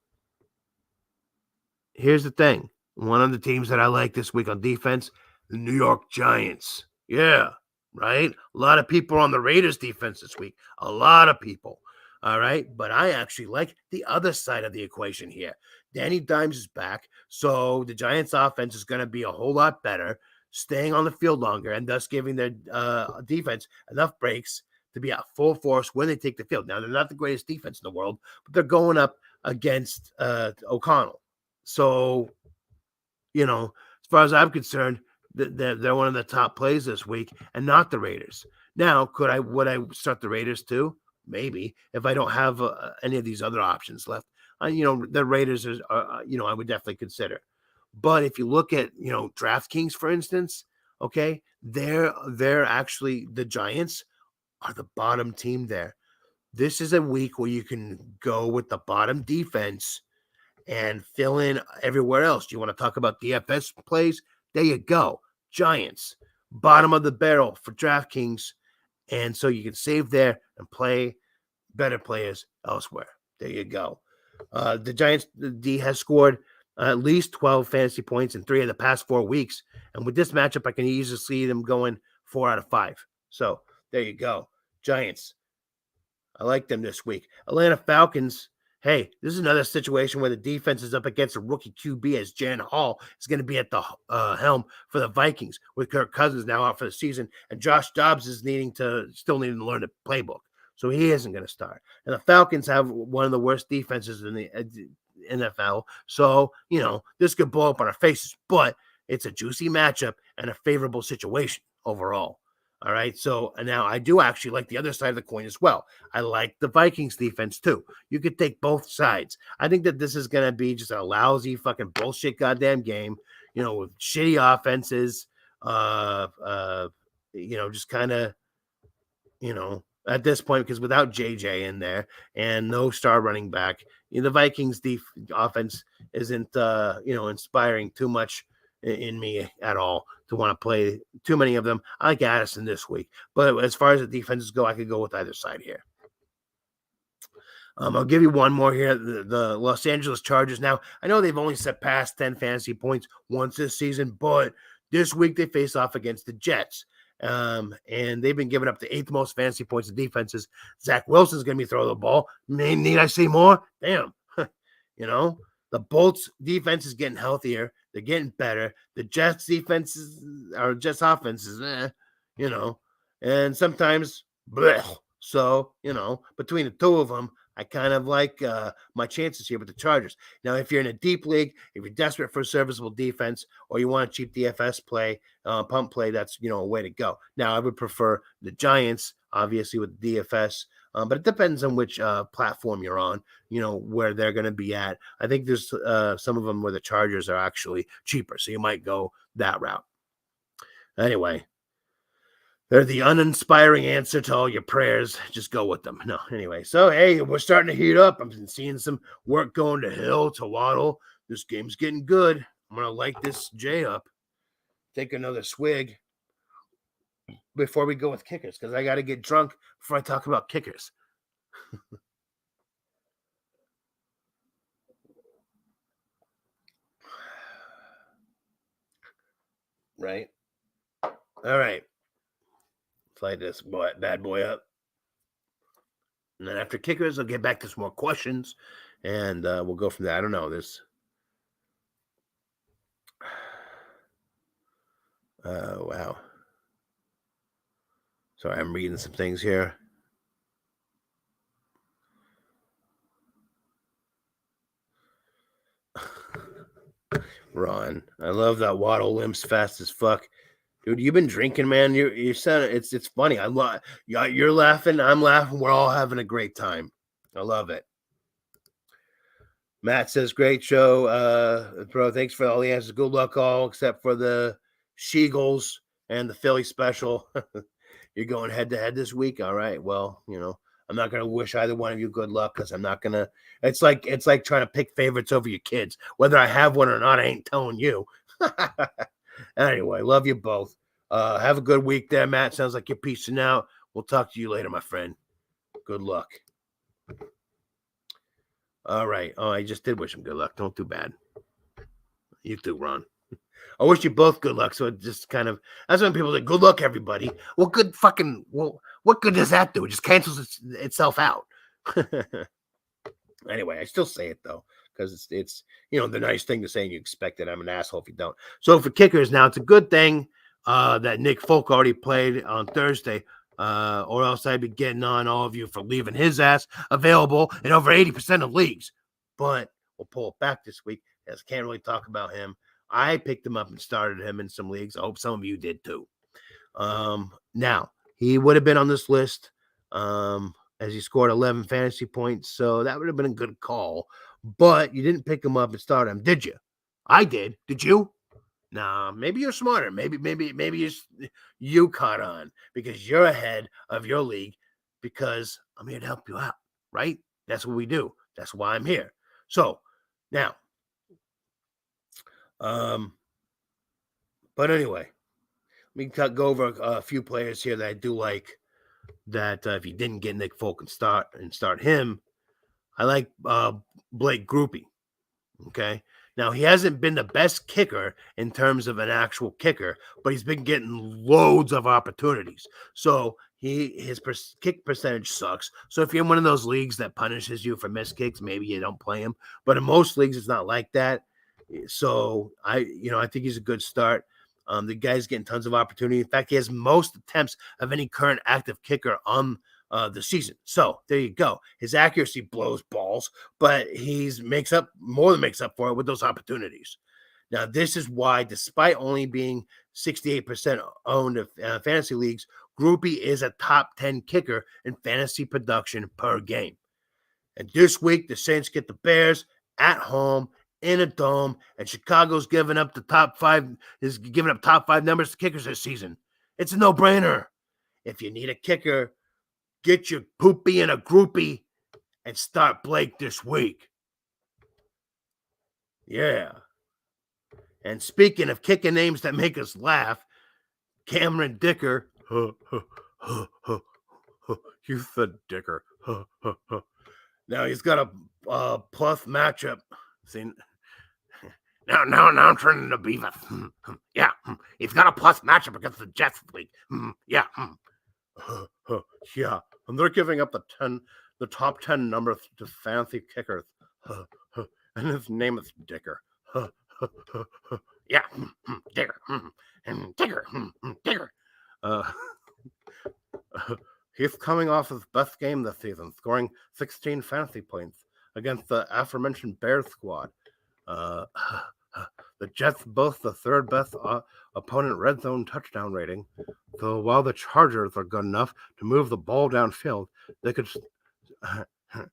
Here's the thing. One of the teams that I like this week on defense, the New York Giants. Yeah. right? A lot of people on the Raiders defense this week. A lot of people. All right. But I actually like the other side of the equation here. Danny Dimes is back. So the Giants offense is going to be a whole lot better, staying on the field longer, and thus giving their defense enough breaks to be at full force when they take the field. Now, they're not the greatest defense in the world, but they're going up against O'Connell. So, as far as I'm concerned, they're one of the top plays this week and not the Raiders. Now, would I start the Raiders too? Maybe if I don't have any of these other options left. The Raiders are I would definitely consider. But if you look at DraftKings, for instance, okay, they're actually the Giants are the bottom team there. This is a week where you can go with the bottom defense and fill in everywhere else. You want to talk about DFS plays? There you go. Giants, bottom of the barrel for DraftKings. And so you can save there and play better players elsewhere. There you go. The Giants D has scored at least 12 fantasy points in 3 of the past 4 weeks. And with this matchup, I can easily see them going 4 out of 5. So there you go. Giants. I like them this week. Atlanta Falcons. Hey, this is another situation where the defense is up against a rookie QB as Jan Hall is going to be at the helm for the Vikings with Kirk Cousins now out for the season. And Josh Dobbs is still needing to learn the playbook. So he isn't going to start. And the Falcons have one of the worst defenses in the NFL. So, this could blow up on our faces, but it's a juicy matchup and a favorable situation overall. All right. So now I do actually like the other side of the coin as well. I like the Vikings defense too. You could take both sides. I think that this is going to be just a lousy fucking bullshit goddamn game, with shitty offenses, just kind of, at this point, because without JJ in there and no star running back, the Vikings offense isn't, inspiring too much in me at all to want to play too many of them. I like Addison this week, but as far as the defenses go, I could go with either side here. I'll give you one more here. The Los Angeles Chargers. Now, I know they've only set past 10 fantasy points once this season, but this week they face off against the Jets. And they've been giving up the 8th most fantasy points in defenses. Zach Wilson's going to be throwing the ball. Need I say more? Damn. The Bolts defense is getting healthier. They're getting better. The Jets offense is, and sometimes, blech. So, between the two of them, I kind of like my chances here with the Chargers. Now, if you're in a deep league, if you're desperate for a serviceable defense, or you want a cheap DFS play, pump play, that's, a way to go. Now, I would prefer the Giants, obviously, with DFS, but it depends on which platform you're on, where they're going to be at. I think there's some of them where the Chargers are actually cheaper, so you might go that route. Anyway. They're the uninspiring answer to all your prayers. Just go with them. No, anyway. So, hey, we're starting to heat up. I'm seeing some work going to Hill, to Waddle. This game's getting good. I'm going to light this J up. Take another swig before we go with kickers, because I got to get drunk before I talk about kickers. Right? All right. Light this bad boy up. And then after kickers, I'll get back to some more questions, and we'll go from there. I don't know this. Wow. Sorry, I'm reading some things here. Ron, I love that Waddle limps fast as fuck. Dude, you've been drinking, man. You said it's funny. You're laughing. I'm laughing. We're all having a great time. I love it. Matt says, great show. Bro, thanks for all the answers. Good luck all, except for the Sheagles and the Philly special. You're going head-to-head this week? All right. Well, I'm not going to wish either one of you good luck, because I'm not going to – it's like trying to pick favorites over your kids. Whether I have one or not, I ain't telling you. Anyway, love you both. Have a good week there, Matt. Sounds like you're peacing out. We'll talk to you later, my friend. Good luck. All right. Oh, I just did wish him good luck. Don't do bad. You too, Ron. I wish you both good luck. So it just kind of, that's when people say, good luck, everybody. Well, what good does that do? It just cancels itself out. Anyway, I still say it though, because it's the nice thing to say, and you expect it. I'm an asshole if you don't. So for kickers now, it's a good thing that Nick Folk already played on Thursday, or else I'd be getting on all of you for leaving his ass available in over 80% of leagues. But we'll pull it back this week, as I can't really talk about him. I picked him up and started him in some leagues. I hope some of you did too. Now, he would have been on this list as he scored 11 fantasy points, so that would have been a good call. But you didn't pick him up and start him, did you? I did. Did you? Nah, maybe you're smarter. Maybe you caught on because you're ahead of your league, because I'm here to help you out, right? That's what we do. That's why I'm here. So now, but anyway, we can go over a few players here that I do like. That if you didn't get Nick Folk and start him, I like Blake Groupie. Okay. Now, he hasn't been the best kicker in terms of an actual kicker, but he's been getting loads of opportunities. So his kick percentage sucks. So if you're in one of those leagues that punishes you for missed kicks, maybe you don't play him. But in most leagues, it's not like that. So I think he's a good start. The guy's getting tons of opportunity. In fact, he has most attempts of any current active kicker on the season. So there you go. His accuracy blows balls, but makes up for it with those opportunities. Now, this is why, despite only being 68% owned of fantasy leagues, Groupie is a top 10 kicker in fantasy production per game. And this week, the Saints get the Bears at home in a dome, and Chicago's giving up top five numbers to kickers this season. It's a no-brainer. If you need a kicker, get your poopy in a groupie and start Blake this week. Yeah. And speaking of kicking names that make us laugh, Cameron Dicker. You said Dicker. Now he's got a plus matchup. See, now I'm turning to Beavis. Yeah, he's got a plus matchup against the Jets week. Yeah. Yeah, and they're giving up the top 10 numbers to fancy kickers. And his name is Dicker. Yeah, Dicker. Dicker. Dicker. He's coming off his best game this season, scoring 16 fantasy points against the aforementioned Bears squad. The Jets boast the third best opponent red zone touchdown rating. So while the Chargers are good enough to move the ball downfield, they could.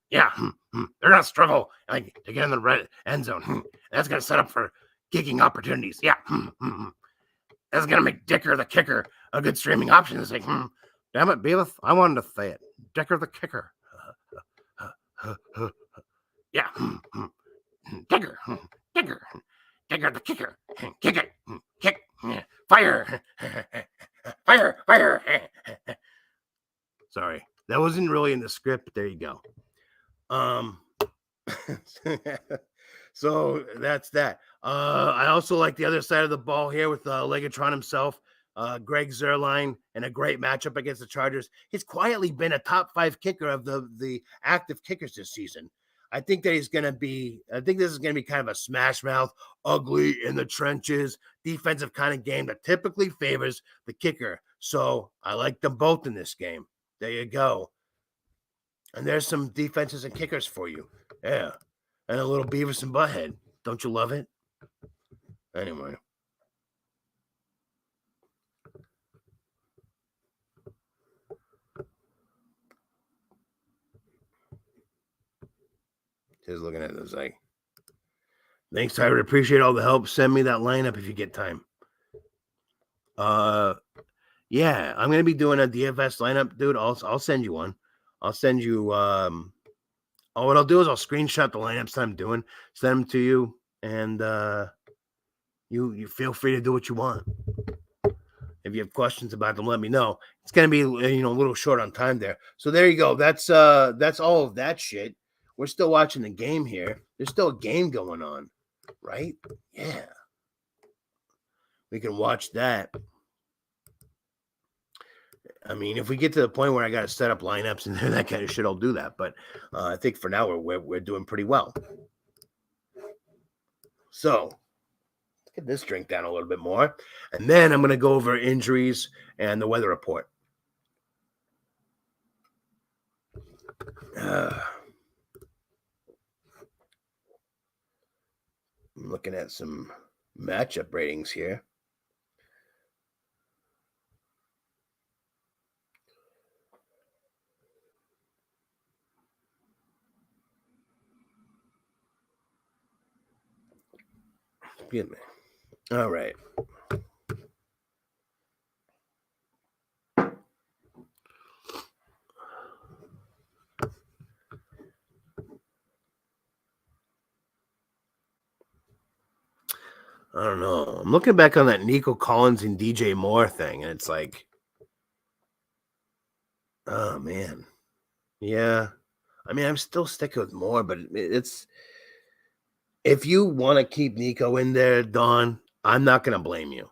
Yeah, they're gonna struggle to get in the red end zone. That's gonna set up for kicking opportunities. Yeah, that's gonna make Dicker the kicker a good streaming option. It's like, damn it, Beavis, I wanted to say it. Dicker the kicker. Yeah, Dicker the kicker. Kick it, kick, fire. Sorry, that wasn't really in the script, but there you go. So that's that. I also like the other side of the ball here with Legatron himself, Greg Zuerlein, and a great matchup against the Chargers. He's quietly been a top 5 kicker of the active kickers this season. I think this is going to be kind of a smash mouth, ugly in the trenches, defensive kind of game that typically favors the kicker. So I like them both in this game. There you go. And there's some defenses and kickers for you. Yeah. And a little Beavis and Butthead. Don't you love it? Anyway. Just looking at this, like, thanks, I would appreciate all the help. Send me that lineup if you get time. Yeah, I'm gonna be doing a DFS lineup, dude. I'll send you one. I'll send you. What I'll do is I'll screenshot the lineups that I'm doing, send them to you, and you feel free to do what you want. If you have questions about them, let me know. It's gonna be a little short on time there. So there you go. That's all of that shit. We're still watching the game here. There's still a game going on, right? Yeah. We can watch that. I mean, if we get to the point where I got to set up lineups and that kind of shit, I'll do that. But I think for now we're doing pretty well. So let's get this drink down a little bit more, and then I'm going to go over injuries and the weather report. I'm looking at some matchup ratings here. Excuse me. All right. I don't know. I'm looking back on that Nico Collins and DJ Moore thing, and it's like, oh man, yeah. I mean, I'm still sticking with Moore, but it's if you want to keep Nico in there, Don, I'm not going to blame you.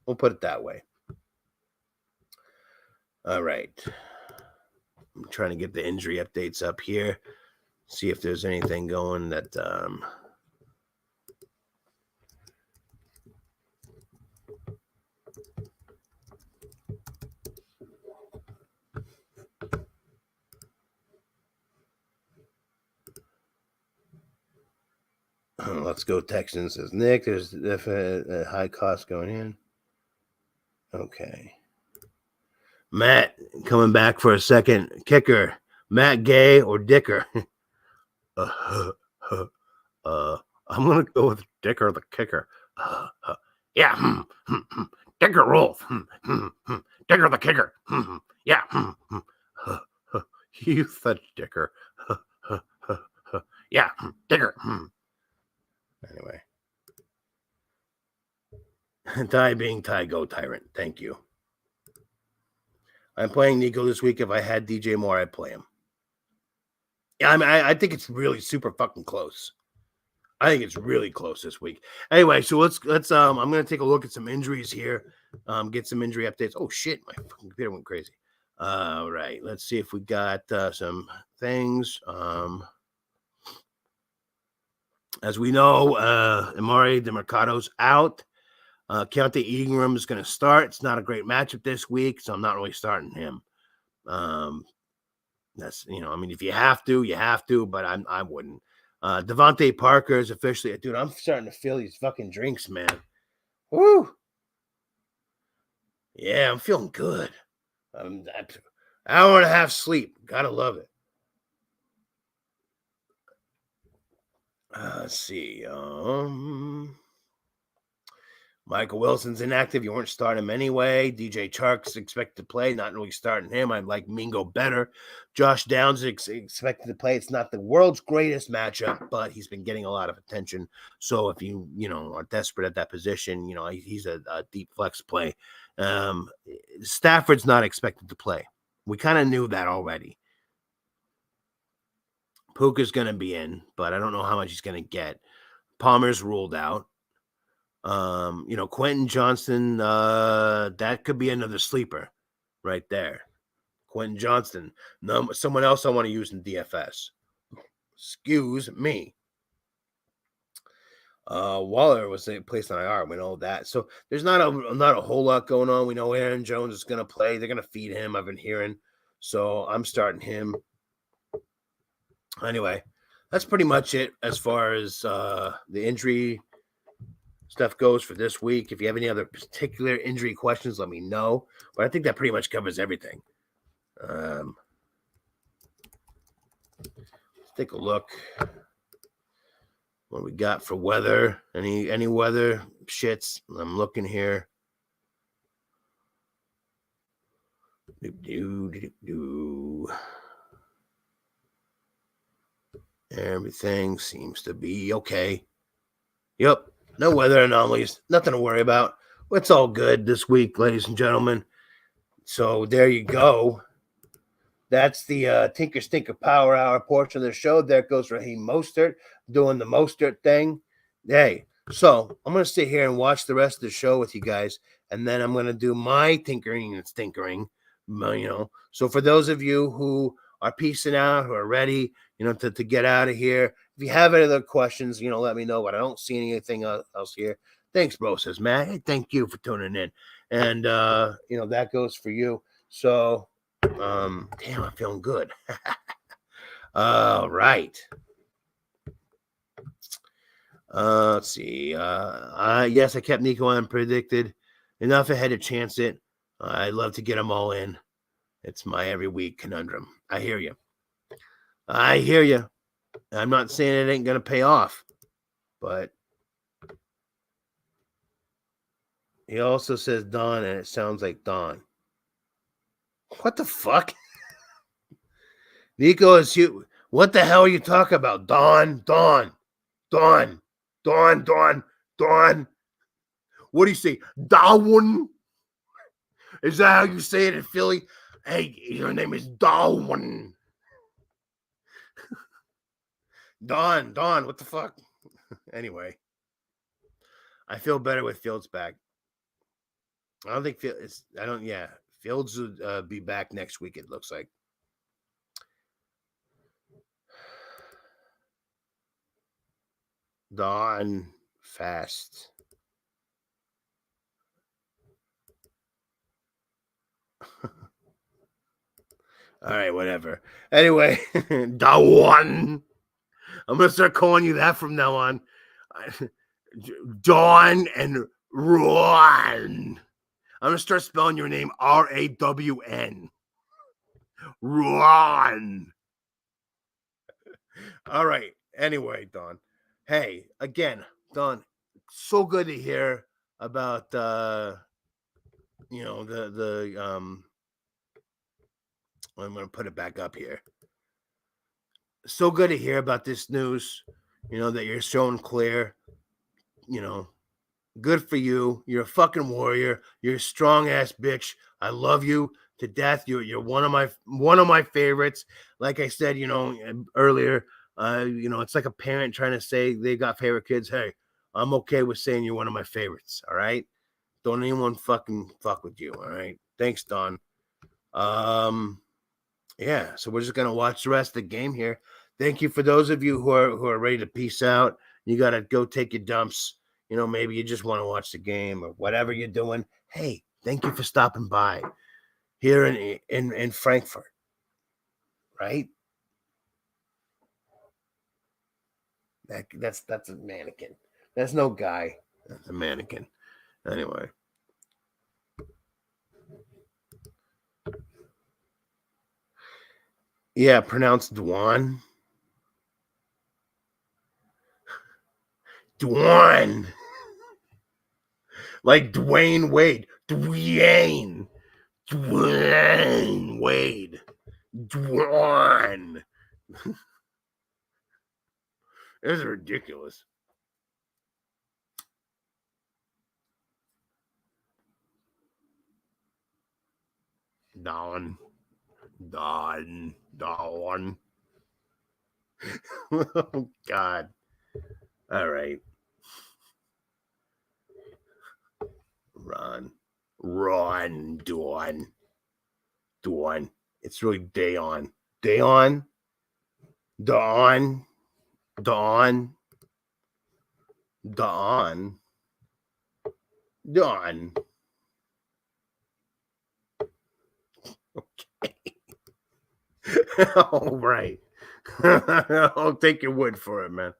We'll put it that way. All right. I'm trying to get the injury updates up here. See if there's anything going that let's go Texans, says Nick. There's definitely a high cost going in. Okay. Matt coming back for a second. Kicker. Matt Gay or Dicker? I'm going to go with Dicker the kicker. Yeah. Dicker rules. Dicker the kicker. Yeah. You said Dicker. Yeah. Dicker. Anyway. Ty being Ty, go Tyrant. Thank you. I'm playing Nico this week. If I had DJ Moore, I'd play him. Yeah, I mean, I think it's really super fucking close. I think it's really close this week. Anyway, so let's I'm gonna take a look at some injuries here. Get some injury updates. Oh shit, my fucking computer went crazy. All right, let's see if we got some things. As we know, Amari DeMercado's out. Keontae Ingram is going to start. It's not a great matchup this week, so I'm not really starting him. That's, I mean, if you have to, you have to, but I wouldn't. Devontae Parker is officially, dude, I'm starting to feel these fucking drinks, man. Woo! Yeah, I'm feeling good. Hour and a half sleep. Gotta love it. Let's see. Michael Wilson's inactive. You weren't starting him anyway. DJ Chark's expected to play. Not really starting him. I like Mingo better. Josh Downs is expected to play. It's not the world's greatest matchup, but he's been getting a lot of attention. So if you are desperate at that position, he's a deep flex play. Stafford's not expected to play. We kind of knew that already. Puka's going to be in, but I don't know how much he's going to get. Palmer's ruled out. Quentin Johnston, that could be another sleeper right there. Quentin Johnston, someone else I want to use in DFS. Excuse me. Waller was placed on IR. We know that. So there's not a whole lot going on. We know Aaron Jones is going to play. They're going to feed him. I've been hearing. So I'm starting him. Anyway, that's pretty much it as far as the injury stuff goes for this week. If you have any other particular injury questions, let me know. But I think that pretty much covers everything. Let's take a look. What we got for weather? Any weather shits? I'm looking here. Everything seems to be okay. Yep. No weather anomalies. Nothing to worry about. It's all good this week, ladies and gentlemen. So there you go. That's the Tinker Stinker Power Hour portion of the show. There goes Raheem Mostert doing the Mostert thing. Hey, So I'm going to sit here and watch the rest of the show with you guys, and then I'm going to do my tinkering and stinkering. So for those of you who are peacing out, who are ready, to get out of here, if you have any other questions, let me know. But I don't see anything else here. Thanks, bro, says Matt. Hey, thank you for tuning in. And, that goes for you. So, damn, I'm feeling good. All right. Let's see. Yes, I kept Nico unpredicted. Enough ahead to chance it. I'd love to get them all in. It's my every week conundrum. I hear you. I'm not saying it ain't going to pay off, but he also says Don, and it sounds like Don. What the fuck? Nico is you. What the hell are you talking about? Don. What do you say? Darwin? Is that how you say it in Philly? Hey, your name is Darwin. Don, what the fuck? Anyway, I feel better with Fields back. I don't think Fields will be back next week, it looks like. Don fast. All right, whatever. Anyway, Dawn. I'm going to start calling you that from now on. Dawn and Ron. I'm going to start spelling your name Rawn. Ron. All right. Anyway, Don. Hey, again, Don, so good to hear about I'm going to put it back up here. So good to hear about this news, that you're showing clear, good for you. You're a fucking warrior. You're a strong ass bitch. I love you to death. You're one of my favorites. Like I said, earlier, it's like a parent trying to say they got favorite kids. Hey, I'm okay with saying you're one of my favorites. All right. Don't anyone fucking fuck with you. All right. Thanks, Don. Yeah. So we're just gonna watch the rest of the game here. Thank you for those of you who are ready to peace out. You gotta go take your dumps. Maybe you just want to watch the game or whatever you're doing. Hey, thank you for stopping by here in Frankfurt. Right? That's a mannequin. That's no guy. That's a mannequin. Anyway. Yeah, pronounced Dwan. Dwan. Like Dwayne Wade. Dwayne Wade. Dwan. This is ridiculous. Don. Oh, God. All right. Ron. Dawn. It's really Dawn. Dawn. Okay. All right. I'll take your word for it, man.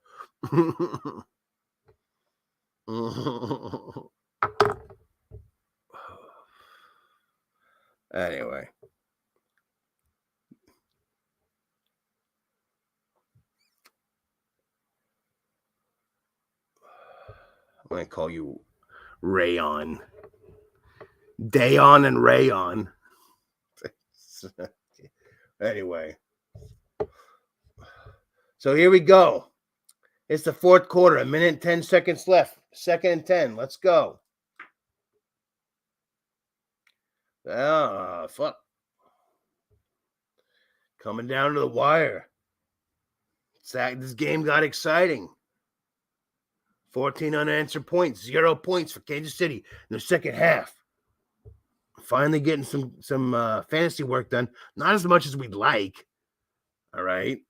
Anyway. I'm going to call you Rayon. Dayon and Rayon. Anyway. So here we go. It's the fourth quarter. 1 minute and 10 seconds left. 2nd and 10. Let's go. Ah, fuck. Coming down to the wire. This game got exciting. 14 unanswered points, 0 points for Kansas City in the second half. Finally getting some fantasy work done. Not as much as we'd like. All right.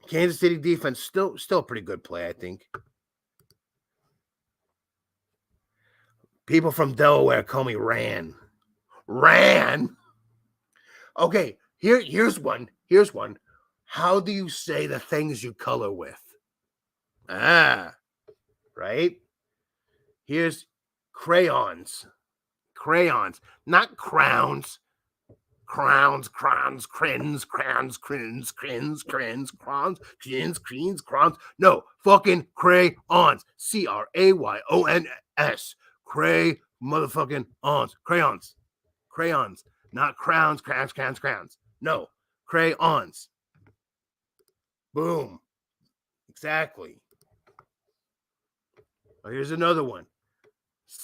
Kansas City defense still a pretty good play, I think. People from Delaware call me Ran. Ran? Okay, here's one. Here's one. How do you say the things you color with? Ah, right? Here's crayons. Crayons, not crowns. Crowns, crowns, crins, crowns, crins, crins, crins, crowns, crins, crins, crowns. No, fucking crayons. Crayons. Cray motherfucking ons. Crayons. Crayons. Not crowns, crowns, crowns, crowns. No, crayons. Boom. Exactly. Oh, here's another one.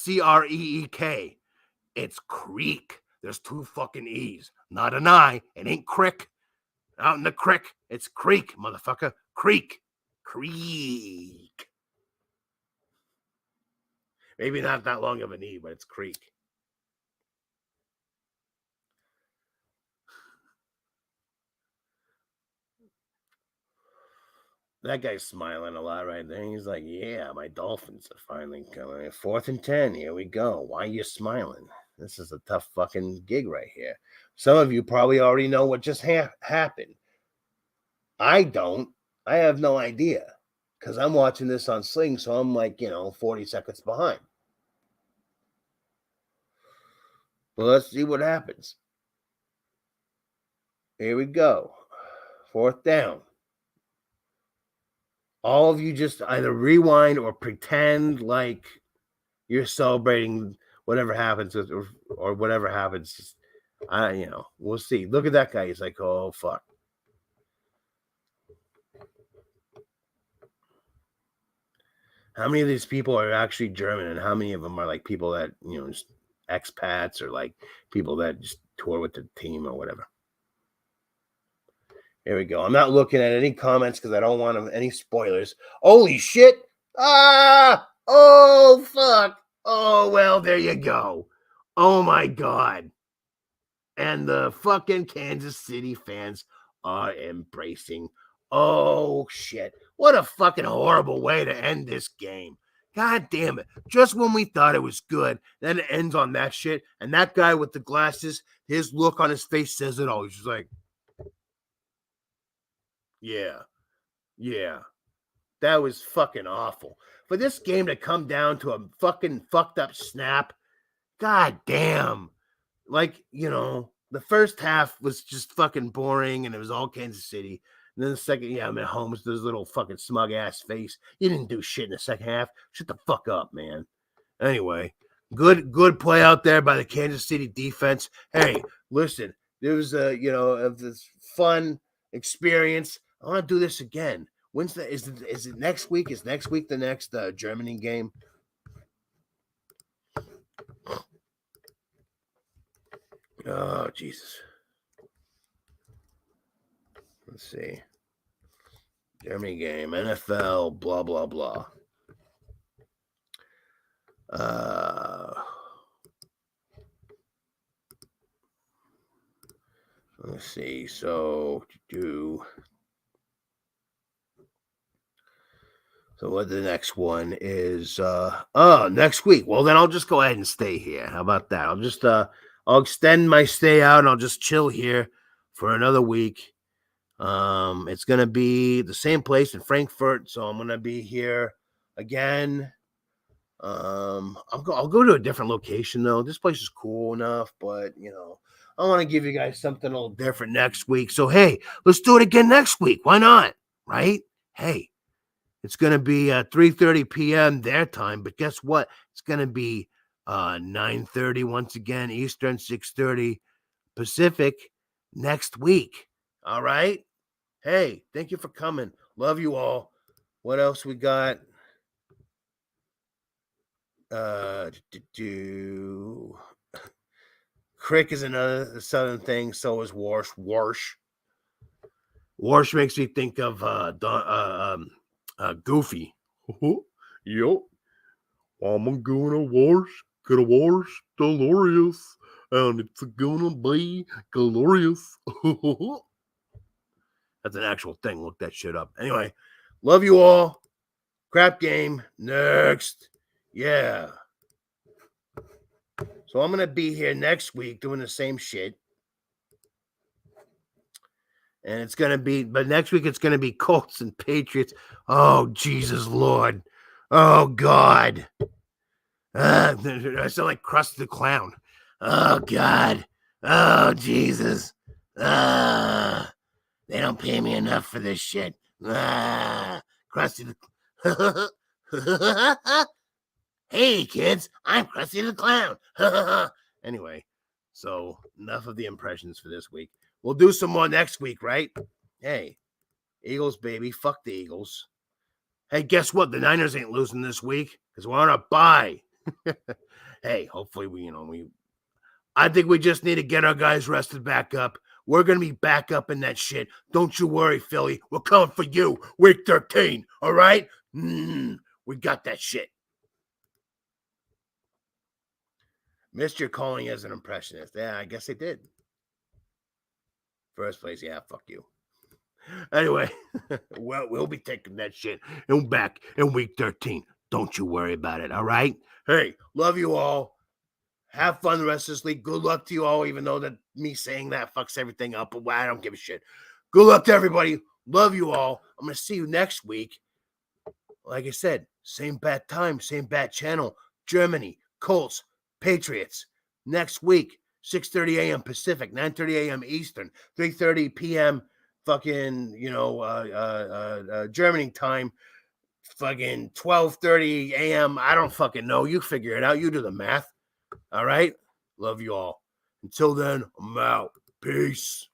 Creek. It's creek. There's 2 fucking E's, not an I. It ain't crick. Out in the crick, it's creek, motherfucker. Creek. Creek. Maybe not that long of an E, but it's creek. That guy's smiling a lot right there. He's like, yeah, my Dolphins are finally coming. 4th and 10. Here we go. Why are you smiling? This is a tough fucking gig right here. Some of you probably already know what just happened. I don't. I have no idea because I'm watching this on Sling, so I'm like, 40 seconds behind. Well, let's see what happens. Here we go. 4th down. All of you just either rewind or pretend like you're celebrating whatever happens or whatever happens. We'll see. Look at that guy. He's like, oh, fuck. How many of these people are actually German, and how many of them are like people that, just expats or like people that just tour with the team or whatever? Here we go. I'm not looking at any comments because I don't want any spoilers. Holy shit. Ah! Oh, fuck. Oh, well, there you go. Oh, my God. And the fucking Kansas City fans are embracing. Oh, shit. What a fucking horrible way to end this game. God damn it. Just when we thought it was good, then it ends on that shit. And that guy with the glasses, his look on his face says it all. He's just like, yeah. That was fucking awful. For this game to come down to a fucking fucked up snap, god damn. Like, the first half was just fucking boring and it was all Kansas City. And then the second, I'm at home with this little fucking smug ass face. You didn't do shit in the second half. Shut the fuck up, man. Anyway, good play out there by the Kansas City defense. Hey, listen, there was of this fun experience. I want to do this again. When's is it next week? Is next week the next Germany game? Oh, Jesus. Let's see. Germany game, NFL, blah, blah, blah. Let's see. So what the next one is, next week. Well, then I'll just go ahead and stay here. How about that? I'll just, I'll extend my stay out and I'll just chill here for another week. It's going to be the same place in Frankfurt. So I'm going to be here again. I'll go to a different location though. This place is cool enough, but I want to give you guys something a little different next week. So, hey, let's do it again next week. Why not? Right? Hey. It's going to be 3:30 p.m. their time, but guess what? It's going to be 9:30 once again, Eastern, 6:30 Pacific next week. All right? Hey, thank you for coming. Love you all. What else we got? Crick is another southern thing. So is Warsh. Warsh makes me think of Goofy. Yup. I'm gonna watch Dolores, and it's gonna be glorious. That's an actual thing. Look that shit up. Anyway, love you all. Crap game. Next. Yeah. So I'm going to be here next week doing the same shit. And it's going to be, but next week it's going to be Colts and Patriots. Oh, Jesus Lord. Oh, God. I sound like Krusty the Clown. Oh, God. Oh, Jesus. They don't pay me enough for this shit. Krusty the Hey, kids, I'm Krusty the Clown. Anyway, so enough of the impressions for this week. We'll do some more next week, right? Hey, Eagles, baby. Fuck the Eagles. Hey, guess what? The Niners ain't losing this week because we're on a bye. Hey, hopefully I think we just need to get our guys rested back up. We're going to be back up in that shit. Don't you worry, Philly. We're coming for you. Week 13, all right? We got that shit. Missed your calling as an impressionist. Yeah, I guess I did. First place, yeah, fuck you. Anyway, well, we'll be taking that shit and back in week 13. Don't you worry about it, all right? Hey, love you all. Have fun the rest of this week. Good luck to you all, even though that me saying that fucks everything up. But I don't give a shit. Good luck to everybody. Love you all. I'm going to see you next week. Like I said, same bat time, same bat channel. Germany, Colts, Patriots. Next week, 6:30 a.m. Pacific, 9:30 a.m. Eastern, 3:30 p.m. fucking, Germany time, fucking 12:30 a.m. I don't fucking know. You figure it out. You do the math. All right? Love you all. Until then, I'm out. Peace.